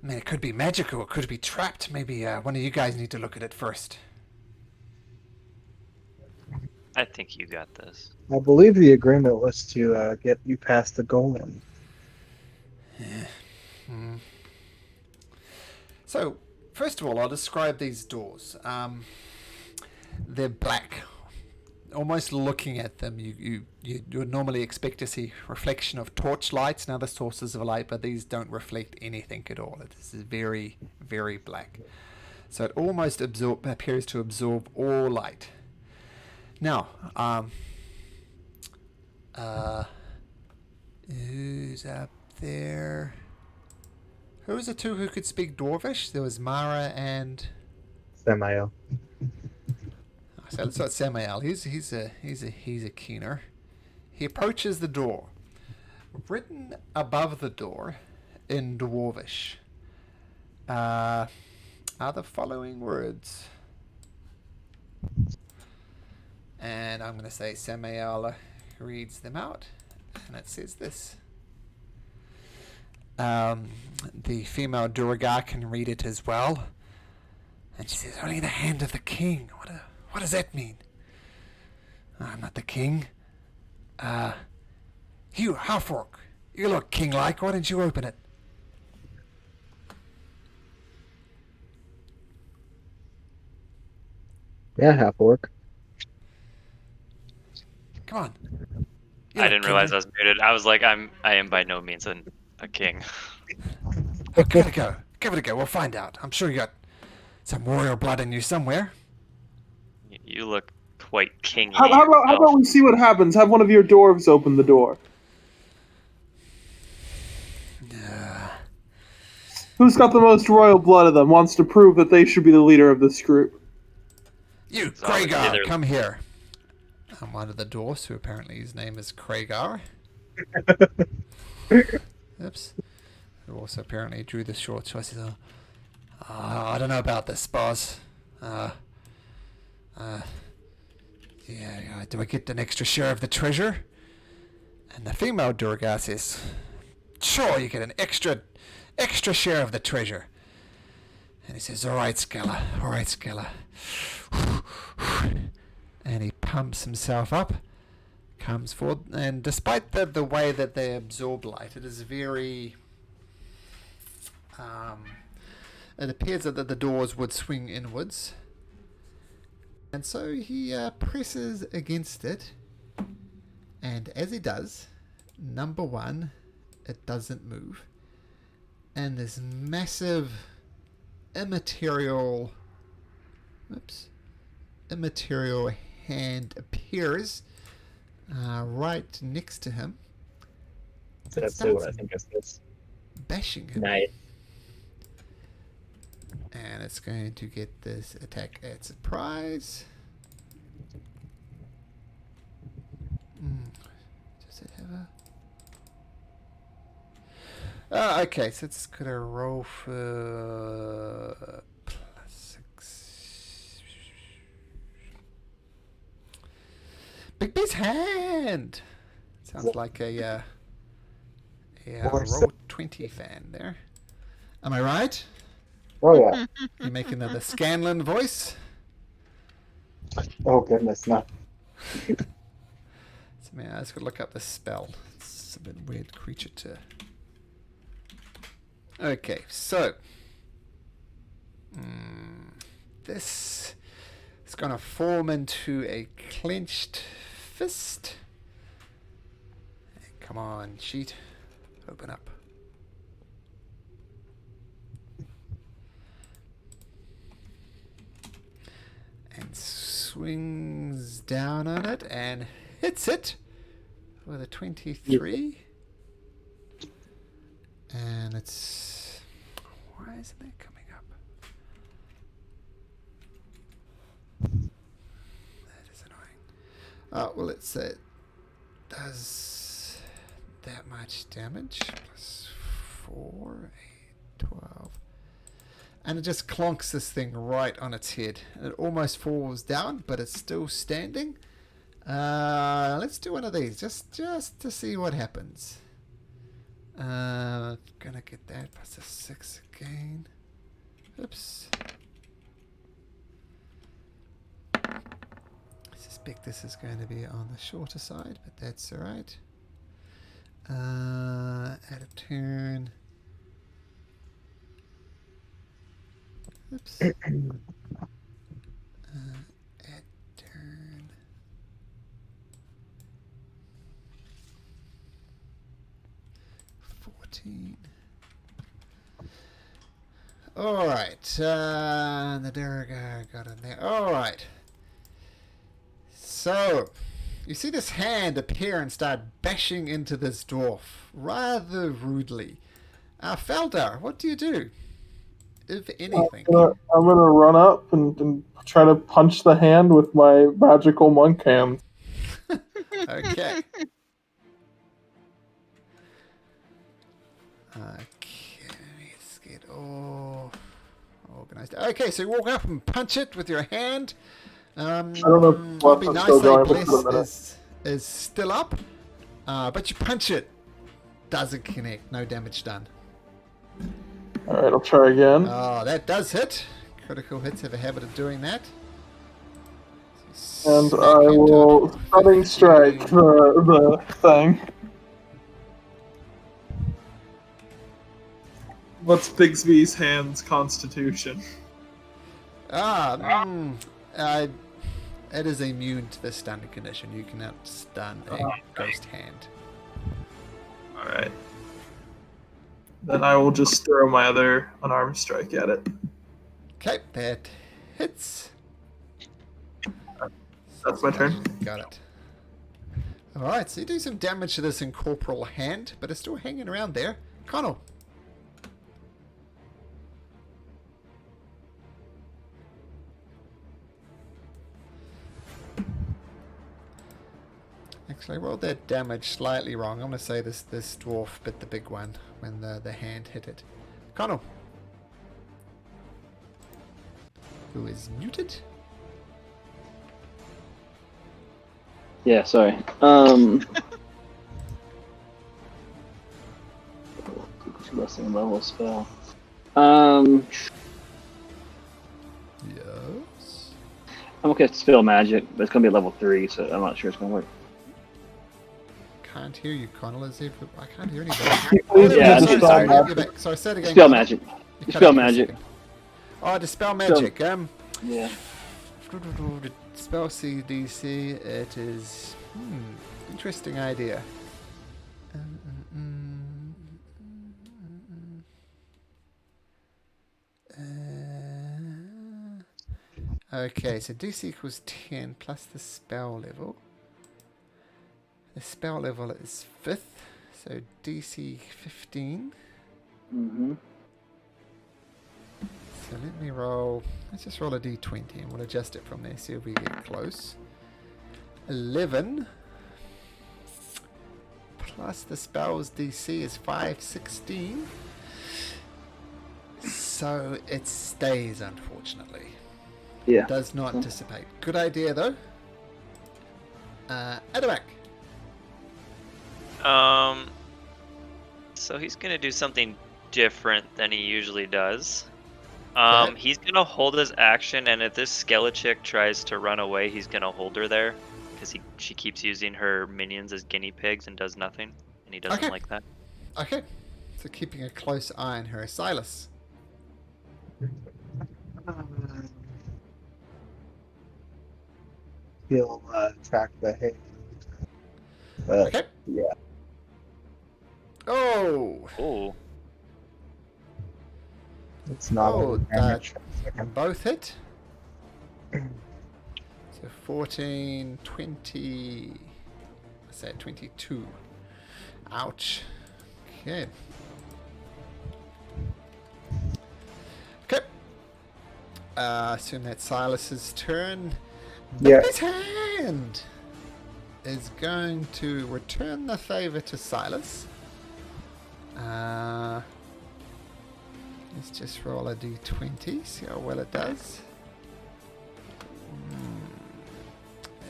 mean, it could be magical, it could be trapped. Maybe one of you guys need to look at it first. I think you got this. I believe the agreement was to get you past the golem. Yeah. So, first of all, I'll describe these doors. They're black. Almost looking at them, you would normally expect to see reflection of torch lights and other sources of light, but these don't reflect anything at all. It is very, very black. So it almost appears to absorb all light. Now, who's up there? Who was the 2 who could speak Dwarvish? There was Mara and Samael. So let's start Samael. He's a keener. He approaches the door. Written above the door in Dwarvish are the following words. And I'm going to say Samael reads them out. And it says this. The female Durga can read it as well. And she says, only the hand of the king. What does that mean? I'm not the king. You, half-orc. You look king-like. Why didn't you open it? Yeah, half orc. Come on. I didn't realize I was muted. I was like, I am by no means a king. Oh, give it a go. Give it a go. We'll find out. I'm sure you got some royal blood in you somewhere. You look quite kingly. How about we see what happens? Have one of your dwarves open the door. Who's got the most royal blood of them wants to prove that they should be the leader of this group? You, Kragar, come here. I'm one of the dwarfs, who apparently his name is Kragar. Oops. Who also apparently drew the short choices. I don't know about this, boss. Yeah, do I get an extra share of the treasure? And the female Durga says, sure, you get an extra share of the treasure. And he says, all right, Skella. And he pumps himself up, comes forward, and despite the way that they absorb light, it is very... it appears that the doors would swing inwards. And so he presses against it, and as he does, number one, it doesn't move. And this massive immaterial hand appears right next to him. That's what I think it says. Bashing him. Nice. And it's going to get this attack at surprise. Does it have a... okay, so it's going to roll for +6. Big B's hand! Sounds like a roll 20 fan there. Am I right? Oh yeah. You're making the Scanlan voice? Oh goodness, no. So, man, I just got to look up the spell. It's a bit weird creature to... Okay, so... this is going to form into a clenched fist. Come on, sheet. Open up. And swings down on it and hits it with a 23. And it's... why isn't that coming up? That is annoying. Oh, well, it does that much damage. +4, 8, 12. And it just clonks this thing right on its head. And it almost falls down, but it's still standing. Let's do one of these, just to see what happens. Gonna get that +6 again. Oops. I suspect this is going to be on the shorter side, but that's alright. Add a turn. Oops. Add turn. Alright, the Durga got in there. Alright. So, you see this hand appear and start bashing into this dwarf rather rudely. Feldar, what do you do? If anything. I'm gonna run up and try to punch the hand with my magical monk hand. Okay. Okay, let's get all organized. Okay, so you walk up and punch it with your hand. I don't know if I'll be Bless is nice, still say going, but for Bless the minute. is still up, but you punch it. Doesn't connect. No damage done. Alright, I'll try again. Oh, that does hit. Critical hits have a habit of doing that. And Smack I into will it. stunning strike 15. the thing. What's Bigsby's hand's constitution? It is immune to the stunning condition. You cannot stun a ghost hand. Alright. Then I will just throw my other unarmed strike at it. Okay, that hits. That's my turn. Got it. Alright, so you do some damage to this incorporeal hand, but it's still hanging around there. Connell. Actually, I rolled that damage slightly wrong. I'm going to say this dwarf bit the big one when the hand hit it. Connell. Who is muted? Yeah, sorry. Lesson level spell. Yes. I'm okay with spell magic, but it's gonna be level 3, so I'm not sure it's gonna work. Can't hear you, Connell. I can't hear anybody. Yeah, sorry. You're back. Sorry, say it again. Spell Connell. magic. You cut Spell out for a magic. second. Oh, dispel magic. Yeah. Spell CDC. It is interesting idea. Okay, so DC equals 10 plus the spell level. The spell level is 5th, so DC 15. Mm-hmm. So let me roll. Let's just roll a d20 and we'll adjust it from there. See if we get close. 11 plus the spell's DC is 516. So it stays, unfortunately. Yeah. Does not dissipate. Good idea though. Adamak. So he's gonna do something different than he usually does. Okay. He's gonna hold his action, and if this Skelechick tries to run away, he's gonna hold her there, because she keeps using her minions as guinea pigs and does nothing, and he doesn't like that. Okay. So keeping a close eye on her. Silas. He'll track the hit. But, Okay. yeah. Oh. Oh. It's not Oh, a damage. Both hit. So 14, 20. I said 22. Ouch. Okay. Okay. Assume that's Silas's turn. Yeah. His hand is going to return the favor to Silas. Let's just roll a d20, see how well it does.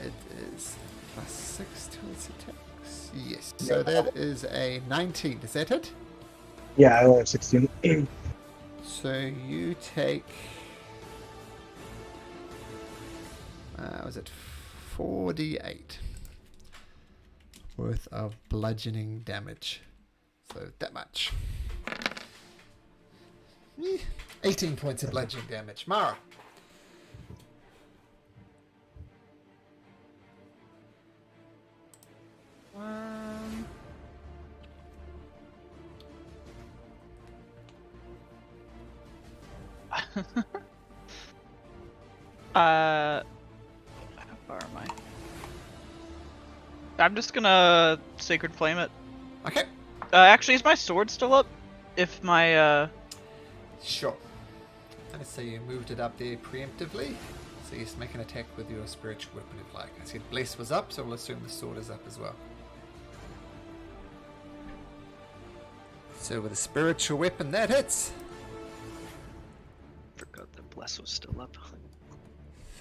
It is plus 6 to its attacks. Yes, so that is a 19. Is that it? Yeah, I only have 16. So you take... was it 4d8 worth of bludgeoning damage? So that much. 18 points of bludgeoning damage. Mara. How far am I? I'm just gonna Sacred Flame it. Okay. Actually, is my sword still up? If my, Sure. I say you moved it up there preemptively. So you just make an attack with your spiritual weapon if like. I said Bless was up, so we'll assume the sword is up as well. So with a spiritual weapon, that hits. Forgot that Bless was still up.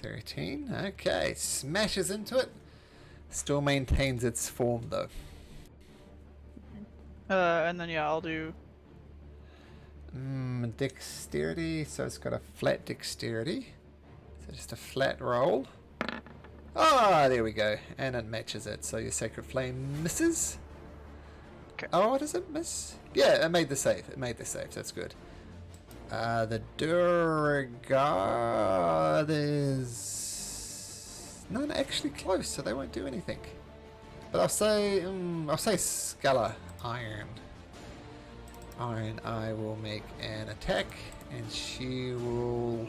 13. Okay, smashes into it. Still maintains its form though. And then yeah, I'll do. Dexterity. So it's got a flat dexterity. So just a flat roll. Ah, there we go. And it matches it. So your Sacred Flame misses. Okay. Oh, does it miss? Yeah, it made the save. It made the save. That's good. The Duragard is not actually close, so they won't do anything. But I'll say Scala Iron. Iron Eye will make an attack, and she will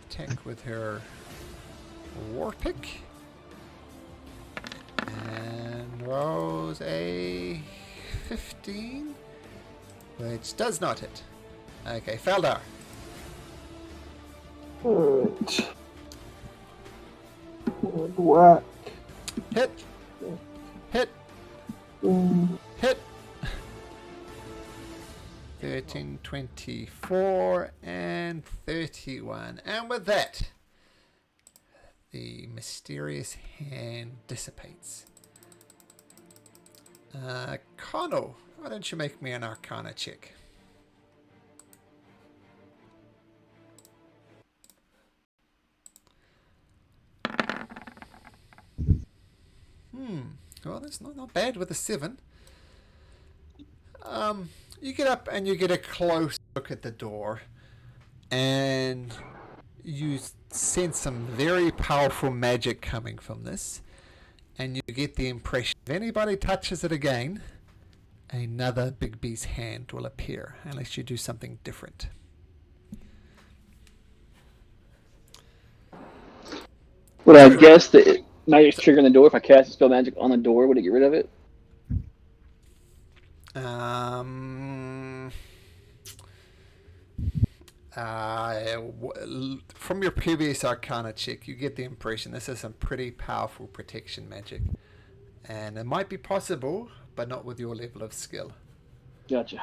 attack with her war pick. And rolls a 15, which does not hit. Okay, Feldar. Alright. Whack. Hit. Hit. Hit. 13, 24, and 31. And with that, the mysterious hand dissipates. Connell, why don't you make me an Arcana check? Well, that's not bad with a 7. You get up and you get a close look at the door, and you sense some very powerful magic coming from this, and you get the impression if anybody touches it again, another Big B's hand will appear, unless you do something different. Would I guess that magic's triggering the door? If I cast a spell magic on the door, would it get rid of it? From your previous Arcana check, you get the impression this is some pretty powerful protection magic, and it might be possible, but not with your level of skill. Gotcha.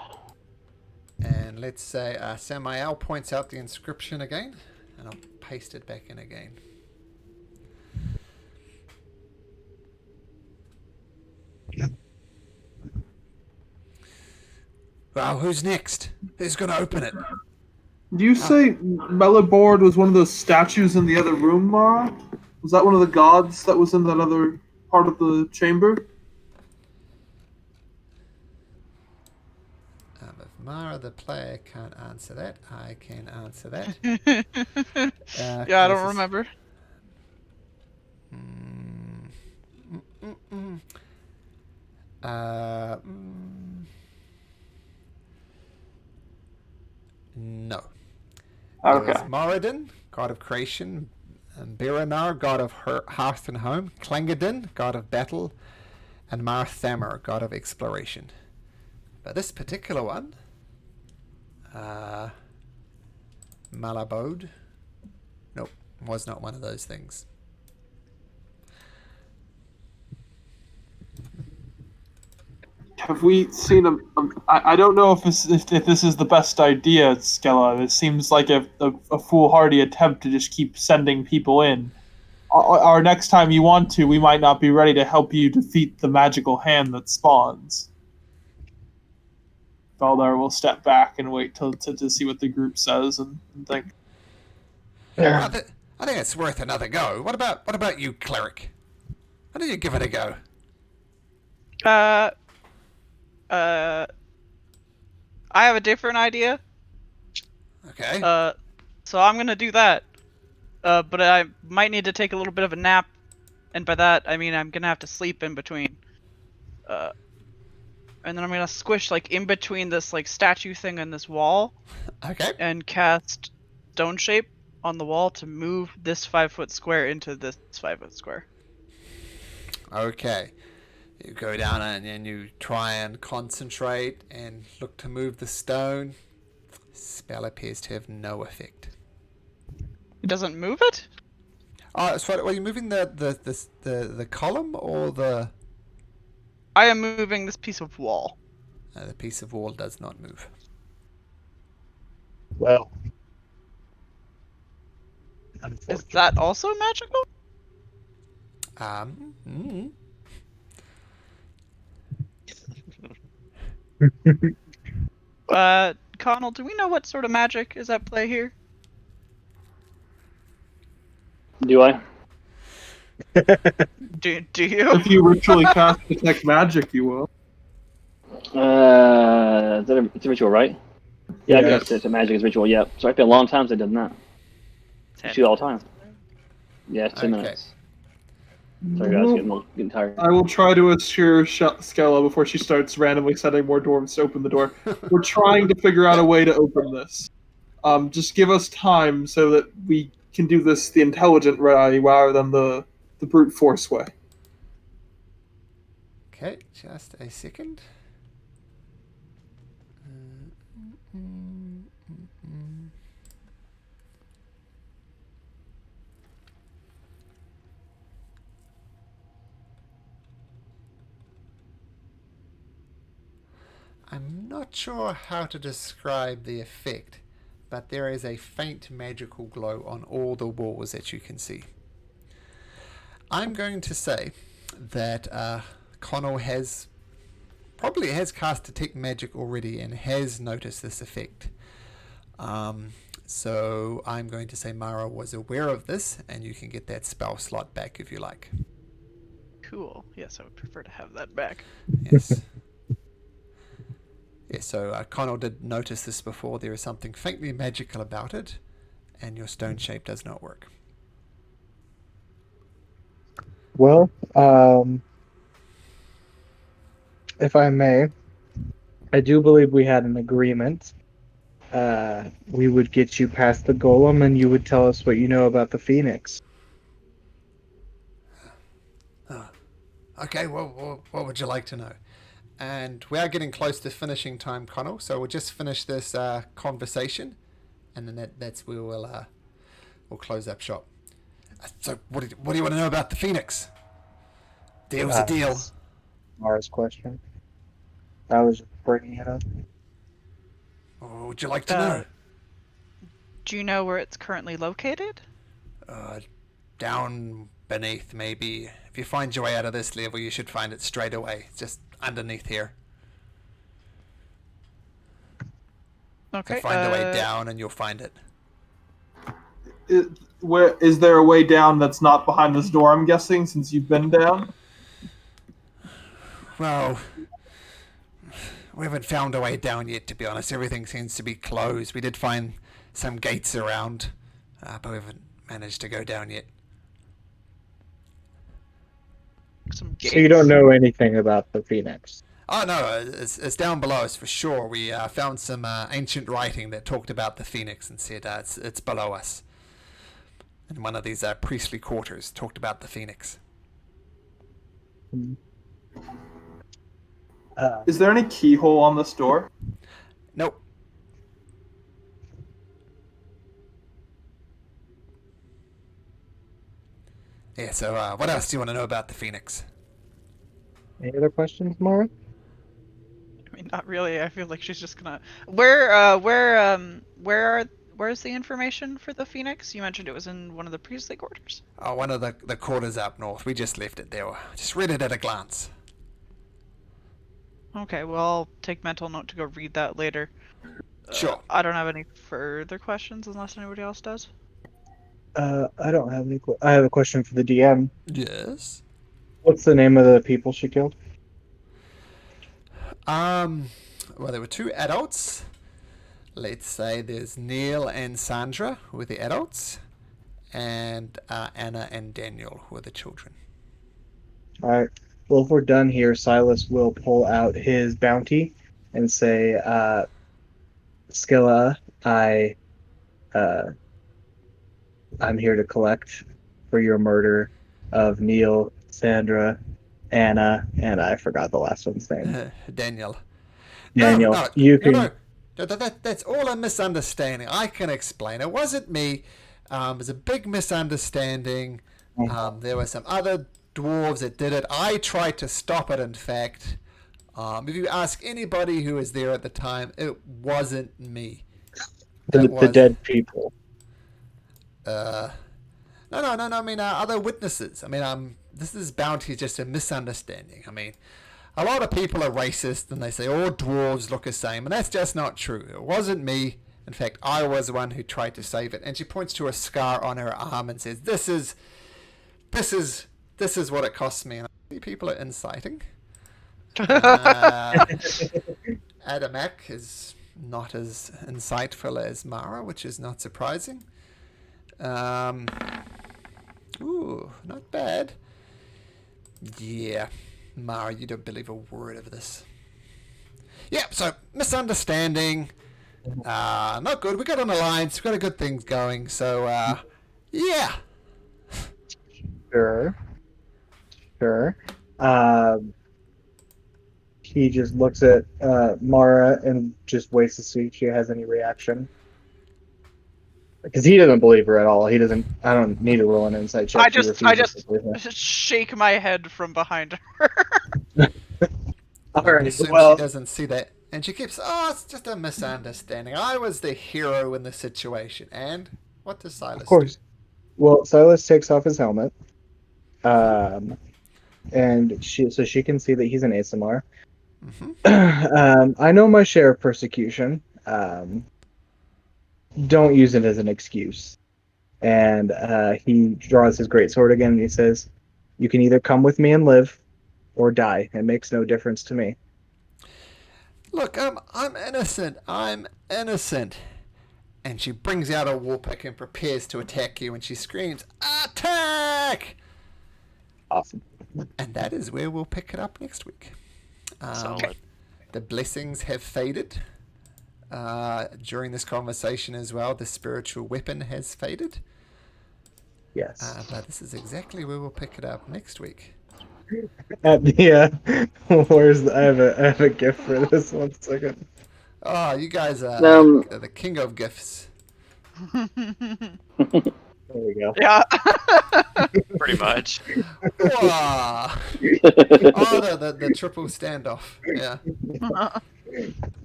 And let's say Samael points out the inscription again, and I'll paste it back in again. Well, who's next? Who's going to open it? Do you say Mellibord was one of those statues in the other room, Mara? Was that one of the gods that was in that other part of the chamber? If Mara, the player, can't answer that, I can answer that. Yeah, I don't remember. No. Okay. It was Moradin, god of creation, and Biranar, god of hearth and home, Clangadin, god of battle, and Marthammer, god of exploration. But this particular one, Malabode, nope, was not one of those things. Have we seen a I don't know if this is the best idea, Skella. It seems like a foolhardy attempt to just keep sending people in. Our next time you want to, we might not be ready to help you defeat the magical hand that spawns. Valdar will step back and wait to see what the group says and think. I think it's worth another go. What about you, cleric? Why don't you give it a go? I have a different idea. Okay. So I'm gonna do that. But I might need to take a little bit of a nap, and by that I mean I'm gonna have to sleep in between. And then I'm gonna squish like in between this like statue thing and this wall. Okay. And cast Stone Shape on the wall to move this 5-foot square into this 5-foot square. Okay. You go down and you try and concentrate and look to move the stone. Spell appears to have no effect. It doesn't move it? So are you moving the column or the? I am moving this piece of wall. The piece of wall does not move. Well, Is that also magical? Mm. Connell, do we know what sort of magic is at play here? Do I? Do you? If you ritually cast detect magic, you will. It's a ritual, right? Yeah, I guess it's a magic is ritual. Yeah. So it's been a long time since I've done that. I shoot all the time. Yeah, it's 10 minutes. Sorry guys, getting tired. I will try to assure Skella before she starts randomly setting more dwarves to open the door. We're trying to figure out a way to open this. Just give us time so that we can do this the intelligent way rather than the brute force way. Okay, just a second. I'm not sure how to describe the effect, but there is a faint magical glow on all the walls that you can see. I'm going to say that Connell probably has cast Detect Magic already and has noticed this effect. So I'm going to say Mara was aware of this, and you can get that spell slot back if you like. Cool. Yes, I would prefer to have that back. Yes. Yeah, so Connell did notice this before. There is something faintly magical about it, and your stone shape does not work. Well, if I may, I do believe we had an agreement. We would get you past the golem, and you would tell us what you know about the phoenix. Okay, well, what would you like to know? And we are getting close to finishing time, Connell, so we'll just finish this conversation, and then that's where we'll close up shop. So what do you want to know about the phoenix? Deal's a deal. Mara's question. I was bringing it up. What would you like to know? Do you know where it's currently located? Down beneath, maybe. If you find your way out of this level, you should find it straight away. It's just underneath here. Okay. So find a way down and you'll find it. Where is there a way down that's not behind this door? I'm guessing, since you've been down. Well, we haven't found a way down yet, to be honest. Everything seems to be closed. We did find some gates around, but we haven't managed to go down yet. Some gates. So you don't know anything about the phoenix? Oh no, it's down below us for sure. We found some ancient writing that talked about the phoenix and said it's below us. And one of these priestly quarters talked about the phoenix. Is there any keyhole on this door? Nope. Yeah, so what else do you want to know about the phoenix? Any other questions, Mara? I mean, not really. I feel like she's just gonna. Where's the information for the phoenix? You mentioned it was in one of the priestly quarters. Oh, one of the quarters up north. We just left it there. Just read it at a glance. Okay, well, I'll take mental note to go read that later. Sure. I don't have any further questions unless anybody else does. I don't have any. I have a question for the DM. Yes. What's the name of the people she killed? Well, there were two adults. Let's say there's Neil and Sandra who were the adults, and Anna and Daniel who were the children. All right. Well, if we're done here, Silas will pull out his bounty and say, Skilla, I'm here to collect for your murder of Neil, Sandra, Anna, and I forgot the last one's name. Daniel. Daniel, No, you can... No. That's all a misunderstanding. I can explain. It wasn't me. It was a big misunderstanding. There were some other dwarves that did it. I tried to stop it, in fact. If you ask anybody who was there at the time, it wasn't me. The dead people. No. I mean, other witnesses. I mean, this is bound to be just a misunderstanding. I mean, a lot of people are racist and they say all dwarves look the same, and that's just not true. It wasn't me. In fact, I was the one who tried to save it. And she points to a scar on her arm and says, "This is what it costs me." And I see people are inciting. Adamak is not as insightful as Mara, which is not surprising. Ooh, not bad. Yeah, Mara, you don't believe a word of this. Yeah, so misunderstanding. Not good. We got an alliance. We got a good things going. So, yeah. Sure. He just looks at Mara and just waits to see if she has any reaction. Because he doesn't believe her at all. He doesn't. I don't need to roll an insight check. I He just refuses to believe her. shake my head from behind her. All I right. assume Well, she doesn't see that. And she keeps, it's just a misunderstanding. I was the hero in the situation. And what does Silas of course. do? Well, Silas takes off his helmet, and she can see that he's an ASMR. I know my share of persecution. Don't use it as an excuse. And he draws his greatsword again, and he says, "You can either come with me and live, or die. It makes no difference to me." Look, I'm innocent. I'm innocent. And she brings out a war pick and prepares to attack you, and she screams, "Attack!" Awesome. And that is where we'll pick it up next week. Solid. The blessings have faded during this conversation as well. The spiritual weapon has faded. Yes. But this is exactly where we'll pick it up next week. At the I have a gift for this. 1 second. Oh, you guys are the king of gifts. There we go. Yeah. Pretty much. Wow. The triple standoff. Yeah.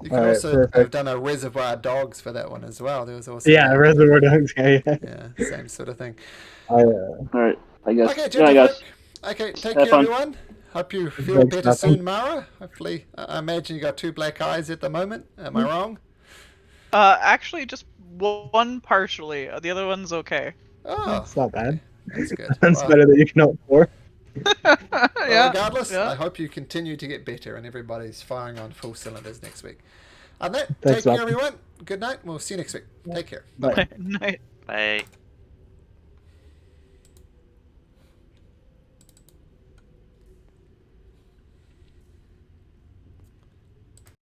You can also have done a Reservoir Dogs for that one as well. There was also Reservoir Dogs. Yeah, same sort of thing. All right, I guess. Okay, Yeah, gentlefolk. guys. Okay, take Have care, fun. everyone. Hope you feel Thanks, better nothing. soon, Mara. Hopefully, I imagine you got 2 black eyes at the moment. Am I wrong? Actually, just one partially. The other one's okay. Oh, It's not bad. that's good. That's Well, better than you can hope for. Yeah. regardless, yeah. I hope you continue to get better and everybody's firing on full cylinders next week. On that, Thanks, take care, Malcolm. everyone. Good night. We'll see you next week. Take care. Bye. Night. Bye.